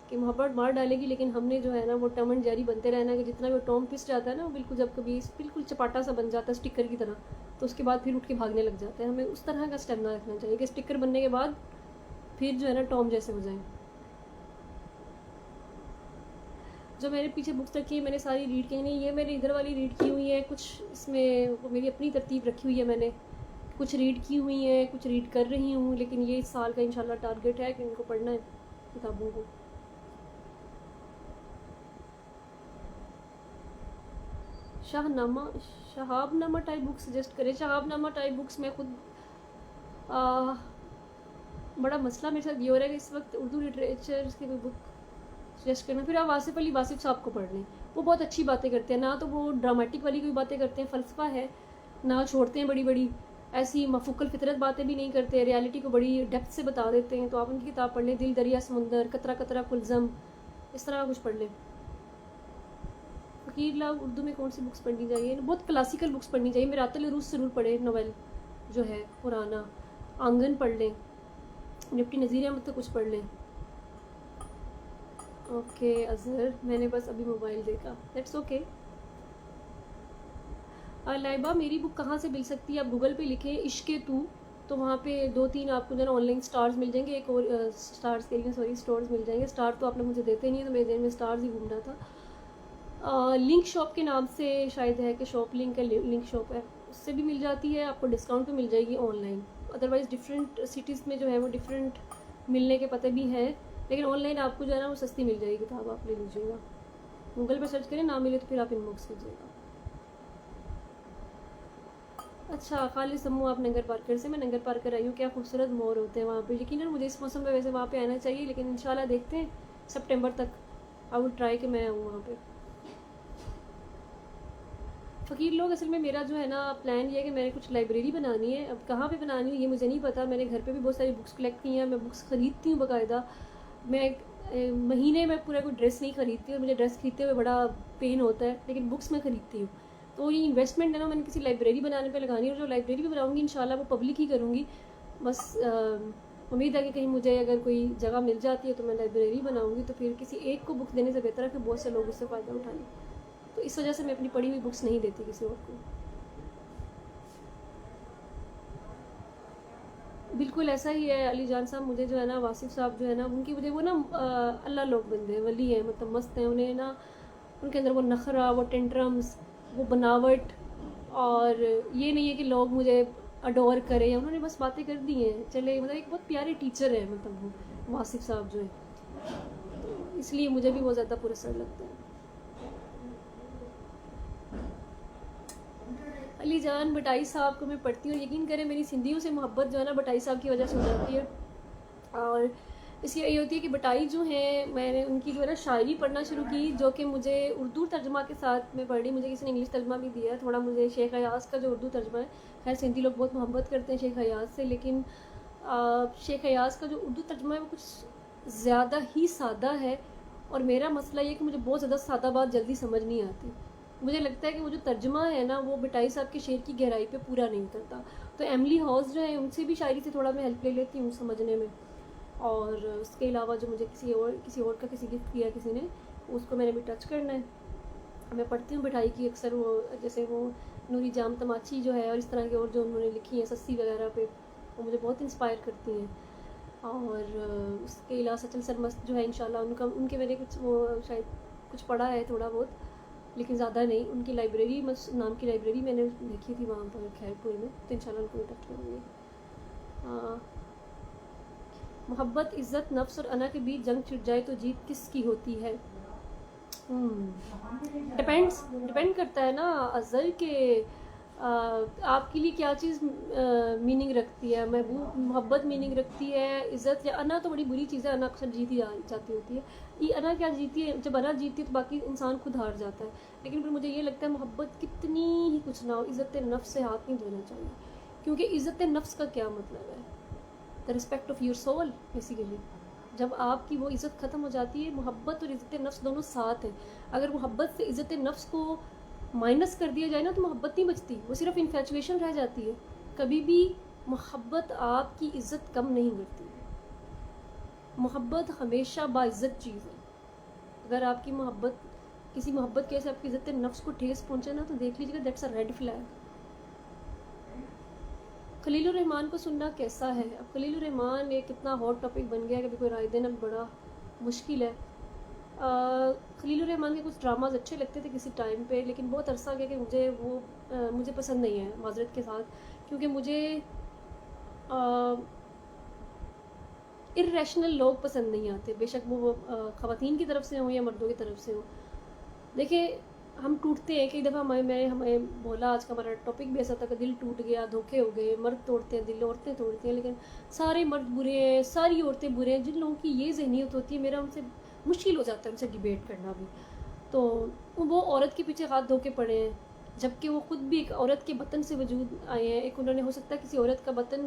Speaker 1: कि मोहब्बत मार डालेगी, लेकिन हमने जो है ना वो टम एंड जेरी बनते रहना, कि जितना भी टॉम पिस जाता है ना वो बिल्कुल, जब कभी बिल्कुल चपाटा सा बन जाता है स्टिकर की तरह, तो उसके बाद फिर उठ के भागने लग जाते हैं। हमें उस तरह का स्टेमिना रखना चाहिए कि स्टिकर बनने के बाद फिर जो है ना टॉम जैसे हो जाए। जो मेरे पीछे बुक्स रखी है मैंने सारी रीड की नहीं, ये मेरी इधर वाली रीड की हुई है, कुछ इसमें मेरी अपनी तरतीब रखी हुई है, मैंने कुछ रीड की हुई है, कुछ रीड कर रही हूँ, लेकिन ये इस साल का इंशाल्लाह टारगेट है कि इनको पढ़ना है किताबों को। Shahnameh, Shahabnama type books suggest करें। शहाबनामा टाइप बुक्स मैं खुद बड़ा मसला मेरे साथ ये हो रहा है कि इस वक्त उर्दू लिटरेचर की कोई बुक सजेस्ट करना। फिर आप आसिफ अली वासिफ साहब को पढ़ लें, वो बहुत अच्छी बातें करते हैं, ना तो वो ड्रामेटिक वाली कोई बातें करते हैं, फ़लसफ़ा है, ना छोड़ते हैं बड़ी बड़ी ऐसी मफूकल फितरत बातें भी नहीं करते, रियलिटी को बड़ी डेप्थ से बता देते हैं। तो आप उनकी किताब पढ़ लें, दिल दरिया समुंदर, कतरा कतरा कुलज़म, इस तरह का कुछ पढ़ लें। फ़कीर लाल, उर्दू में कौन सी बुक्स पढ़नी चाहिए? बहुत क्लासिकल बुक्स पढ़नी चाहिए। मिरातुल उरूस ज़रूर पढ़ें, नॉवेल जो है पुराना। आंगन पढ़ लें, निफ्टी नज़ीर अहमद का कुछ पढ़ लें। ओके अज़हर, मैंने बस अभी मोबाइल देखा, दैट्स ओके। लाइबा, मेरी बुक कहाँ से मिल सकती है? आप गूगल पे लिखें इश्क़े तू, तो वहाँ पे 2-3 आपको जो है ना ऑनलाइन स्टार्स मिल जाएंगे, एक और स्टार्स के लिए सॉरी स्टोर्स मिल जाएंगे। स्टार तो आप लोग मुझे देते नहीं है, तो मेरे दिन में स्टार्स ही घूम रहा था। लिंक शॉप के नाम से शायद है कि शॉप लिंक है, लिंक शॉप है, उससे भी मिल जाती है, आपको डिस्काउंट पे मिल जाएगी ऑनलाइन। अदरवाइज़ डिफरेंट सिटीज़ में जो है वो डिफरेंट मिलने के पते भी हैं, लेकिन ऑनलाइन आपको जो है ना वो सस्ती मिल जाएगी किताब, आप ले लीजिएगा। गूगल पर सर्च करें, ना मिले तो फिर आप इनबॉक्स कीजिएगा। अच्छा, खालिद सम्मू आप नंगर पार्कर से। मैं नंगर पार्कर आई हूँ, क्या खूबसूरत मोर होते हैं वहाँ पे। यकीनन मुझे इस मौसम में वैसे वहाँ पे आना चाहिए, लेकिन इंशाल्लाह देखते हैं सितंबर तक आई वुड ट्राई कि मैं आऊँ वहाँ पे। फ़कीर लोग, असल में मेरा जो है ना प्लान ये है कि मैंने कुछ लाइब्रेरी बनानी है। अब कहाँ पे बनानी है ये मुझे नहीं पता। मैंने घर पे भी बहुत सारी बुक्स कलेक्ट की हैं, मैं बुक्स ख़रीदती हूँ बाकायदा। मैं महीने में पूरा कोई ड्रेस नहीं ख़रीदती, और मुझे ड्रेस खरीदते हुए बड़ा पेन होता है, लेकिन बुक्स मैं ख़रीदती हूँ। तो ये इन्वेस्टमेंट है ना, मैंने किसी लाइब्रेरी बनाने पे लगानी है, और जो लाइब्रेरी भी बनाऊँगी इंशाल्लाह वो पब्लिक ही करूँगी। बस उम्मीद है कि कहीं मुझे अगर कोई जगह मिल जाती है तो मैं लाइब्रेरी बनाऊँगी, तो फिर किसी एक को बुक देने से बेहतर है कि बहुत से लोग उससे फ़ायदा उठाएँ। तो इस वजह से मैं अपनी पढ़ी हुई बुक्स नहीं देती किसी और को। बिल्कुल ऐसा ही है अली जान साहब। मुझे जो है ना वासिफ़ साहब जो है ना, उनकी मुझे वो ना अल्लाह लोग बंदे हैं, वली हैं, मतलब मस्त हैं। उन्हें ना उनके अंदर वो नखरा, वो टेंट्रम्स, वो बनावट, और ये नहीं है कि लोग मुझे अडोर करें। उन्होंने बस बातें कर दी हैं, चले, मतलब एक बहुत प्यारे टीचर है, मतलब वो वासिफ़ साहब जो है, तो इसलिए मुझे भी बहुत ज़्यादा पुरस्कार लगता है। अली जान, बटाई साहब को मैं पढ़ती हूँ, यकीन करें मेरी सिंधियों से मोहब्बत जो है ना बटाई साहब की वजह से हो जाती है। और इसकी यही होती है कि बटाई जो हैं, मैंने उनकी जो है ना शायरी पढ़ना शुरू की, जो कि मुझे उर्दू तर्जमा के साथ में पढ़ी। मुझे किसी ने इंग्लिश तर्जमा भी दिया है थोड़ा। मुझे शेख अयाज़ का जो उर्दू तर्जमा है, खैर सिंधी लोग बहुत मोहब्बत करते हैं शेख अयाज़ से, लेकिन शेख अयाज़ का जो उर्दू तर्जमा है वो कुछ ज़्यादा ही सादा है। और मेरा मसला ये कि मुझे बहुत ज़्यादा सादा बात जल्दी समझ नहीं आती। मुझे लगता है कि वो जो तर्जमा है ना वो बटाई साहब के शेर की गहराई पे पूरा नहीं उतरता। तो एमली हॉज जो है उनसे भी शायरी से थोड़ा मैं हेल्प ले लेती हूँ समझने में। और उसके अलावा जो मुझे किसी और का किसी गिफ्ट किया किसी ने, उसको मैंने भी टच करना है। मैं पढ़ती हूँ बटाई की अक्सर, वो जैसे वो नूरी जाम तमाची जो है, और इस तरह के और जो उन्होंने लिखी हैं सस्सी वगैरह पे, वो मुझे बहुत इंस्पायर करती हैं। और उसके अलावा सचल सरमस्त जो है, इंशाल्लाह उनका उनके मैंने कुछ वो शायद कुछ पढ़ा है थोड़ा बहुत, लेकिन ज़्यादा नहीं। उनकी लाइब्रेरी नाम की लाइब्रेरी मैंने देखी थी वहाँ पर खैरपुर में, तो इंशाल्लाह उनको भी टच करूँगी। मोहब्बत, इज़्ज़त, नफ्स और अना के बीच जंग छिड़ जाए तो जीत किसकी होती है? डिपेंड करता है ना अज़ल के आपके लिए क्या चीज़ मीनिंग रखती है। महबूब मोहब्बत मीनिंग रखती है, इज़्ज़त या अना तो बड़ी बुरी चीज़ है, अना अक्सर जीत ही जाती होती है। ये अना क्या जीती है? जब अना जीती है तो बाकी इंसान खुद हार जाता है। लेकिन फिर मुझे ये लगता है मोहब्बत कितनी ही कुछ ना हो, इज़्ज़त नफ्स से हाथ नहीं धोना चाहिए। क्योंकि इज़्ज़त नफ्स का क्या मतलब है? The respect of your soul basically. जब आपकी वो इज़्ज़त ख़त्म हो जाती है, मोहब्बत और इज़्ज़त नफ्स दोनों साथ हैं। अगर मोहब्बत से इज़्ज़त नफ्स को माइनस कर दिया जाए ना तो मोहब्बत नहीं बचती, वो सिर्फ इन्फेचुएशन रह जाती है। कभी भी मोहब्बत आपकी इज़्ज़त कम नहीं करती। मोहब्बत हमेशा बाइज़्ज़त चीज़ है। अगर आपकी मोहब्बत किसी मोहब्बत की वजह से आपकी इज़्ज़त नफ्स को ठेस पहुँचे ना, तो देख लीजिएगा that's a red flag. Khalilur Rahman को सुनना कैसा है? अब खलीलुर रहमान एक कितना हॉट टॉपिक बन गया है, कभी कोई राय देना बड़ा मुश्किल है। खलीलुर रहमान के कुछ ड्रामाज अच्छे लगते थे किसी टाइम पे, लेकिन बहुत अरसा गया कि मुझे पसंद नहीं है माजरत के साथ, क्योंकि मुझे इर्रेशनल लोग पसंद नहीं आते, बेशक वो ख़वातीन की तरफ से हों या मर्दों की तरफ से हों। देखिए, हम टूटते हैं कई दफ़ा। हमें बोला, आज का हमारा टॉपिक भी ऐसा था कि दिल टूट गया, धोखे हो गए। मर्द तोड़ते हैं दिल, औरतें तोड़ती हैं, लेकिन सारे मर्द बुरे हैं, सारी औरतें बुरे हैं। जिन लोगों की ये ज़हनियत होती है, मेरा उनसे मुश्किल हो जाता है उनसे डिबेट करना भी। तो वो औरत के पीछे हाथ धो के पड़े हैं, जबकि वो खुद भी एक औरत के बतन से वजूद आए हैं। एक उन्होंने हो सकता है किसी औरत का बतन,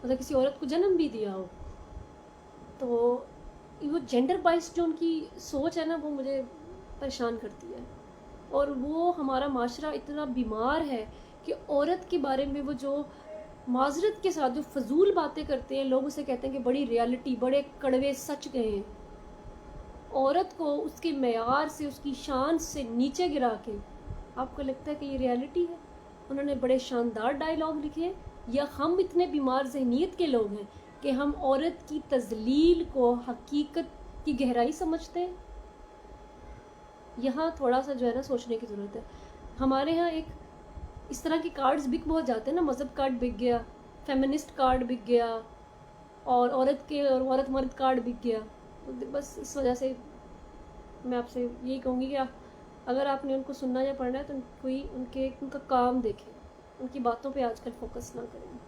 Speaker 1: मतलब किसी औरत को जन्म भी दिया हो। तो वो जेंडर बाइस जो उनकी सोच है ना, वो मुझे परेशान करती है। और वो हमारा माशरा इतना बीमार है कि औरत के बारे में वो जो माजरत के साथ जो फजूल बातें करते हैं, लोग उसे कहते हैं कि बड़ी रियलिटी, बड़े कड़वे सच कहे हैं। औरत को उसके मेयार से, उसकी शान से नीचे गिरा के आपको लगता है कि ये रियलिटी है? उन्होंने बड़े शानदार डायलॉग लिखे हैं, या हम इतने बीमार ज़हनीत के लोग हैं कि हम औरत की तज़लील को हकीकत की गहराई समझते हैं? यहाँ थोड़ा सा जो है ना सोचने की ज़रूरत है। हमारे यहाँ एक इस तरह के कार्ड्स बिक बहुत जाते हैं ना, मज़हब कार्ड बिक गया, फेमिनिस्ट कार्ड बिक गया, और औरत मर्द कार्ड बिक गया। तो बस इस वजह से मैं आपसे यही कहूँगी कि अगर आपने उनको सुनना या पढ़ना है तो कोई उनका काम देखें, उनकी बातों पे आजकल फोकस ना करें।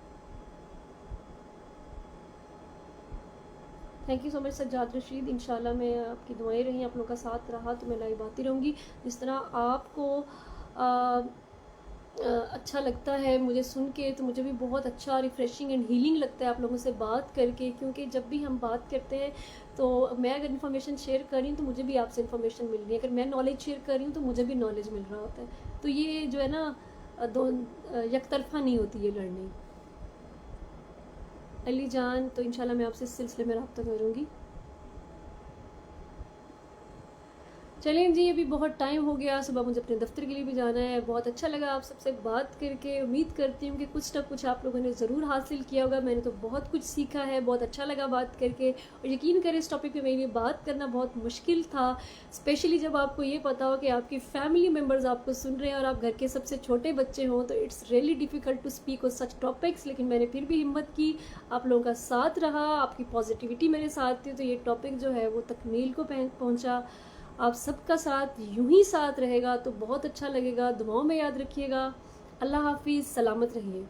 Speaker 1: Thank you so much Sajjad Rashid. इंशाल्लाह मैं आपकी दुआएं रही, आप लोगों का साथ रहा तो मैं लाइव आती रहूँगी। जिस तरह आपको अच्छा लगता है मुझे सुन के, तो मुझे भी बहुत अच्छा रिफ़्रेशिंग एंड हीलिंग लगता है आप लोगों से बात करके, क्योंकि जब भी हम बात करते हैं तो मैं अगर इन्फॉर्मेशन शेयर कर रही हूँ तो मुझे भी आपसे इन्फॉर्मेशन मिल रही है, अगर मैं नॉलेज शेयर कर रही हूँ तो मुझे भी नॉलेज मिल रहा होता है। तो ये जो है ना दो एक तरफा नहीं होती ये लर्निंग। अली जान, तो इंशाल्लाह मैं आपसे इस सिलसिले में रब्ता करूँगी। चलें जी, अभी बहुत टाइम हो गया, सुबह मुझे अपने दफ्तर के लिए भी जाना है। बहुत अच्छा लगा आप सबसे बात करके। उम्मीद करती हूँ कि कुछ ना कुछ आप लोगों ने ज़रूर हासिल किया होगा। मैंने तो बहुत कुछ सीखा है, बहुत अच्छा लगा बात करके। और यकीन करें इस टॉपिक पे मेरे लिए बात करना बहुत मुश्किल था, स्पेशली जब आपको ये पता हो कि आपकी फैमिली मेम्बर्स आपको सुन रहे हैं और आप घर के सबसे छोटे बच्चे हों, तो it's really difficult to speak on such topics. लेकिन मैंने फिर भी हिम्मत की, आप लोगों का साथ रहा, आपकी पॉजिटिविटी मेरे साथ थी, तो ये टॉपिक जो है वो तकमील को पहुँचा। आप सबका साथ यूं ही साथ रहेगा तो बहुत अच्छा लगेगा। दुआओं में याद रखिएगा। अल्लाह हाफिज़, सलामत रहिए।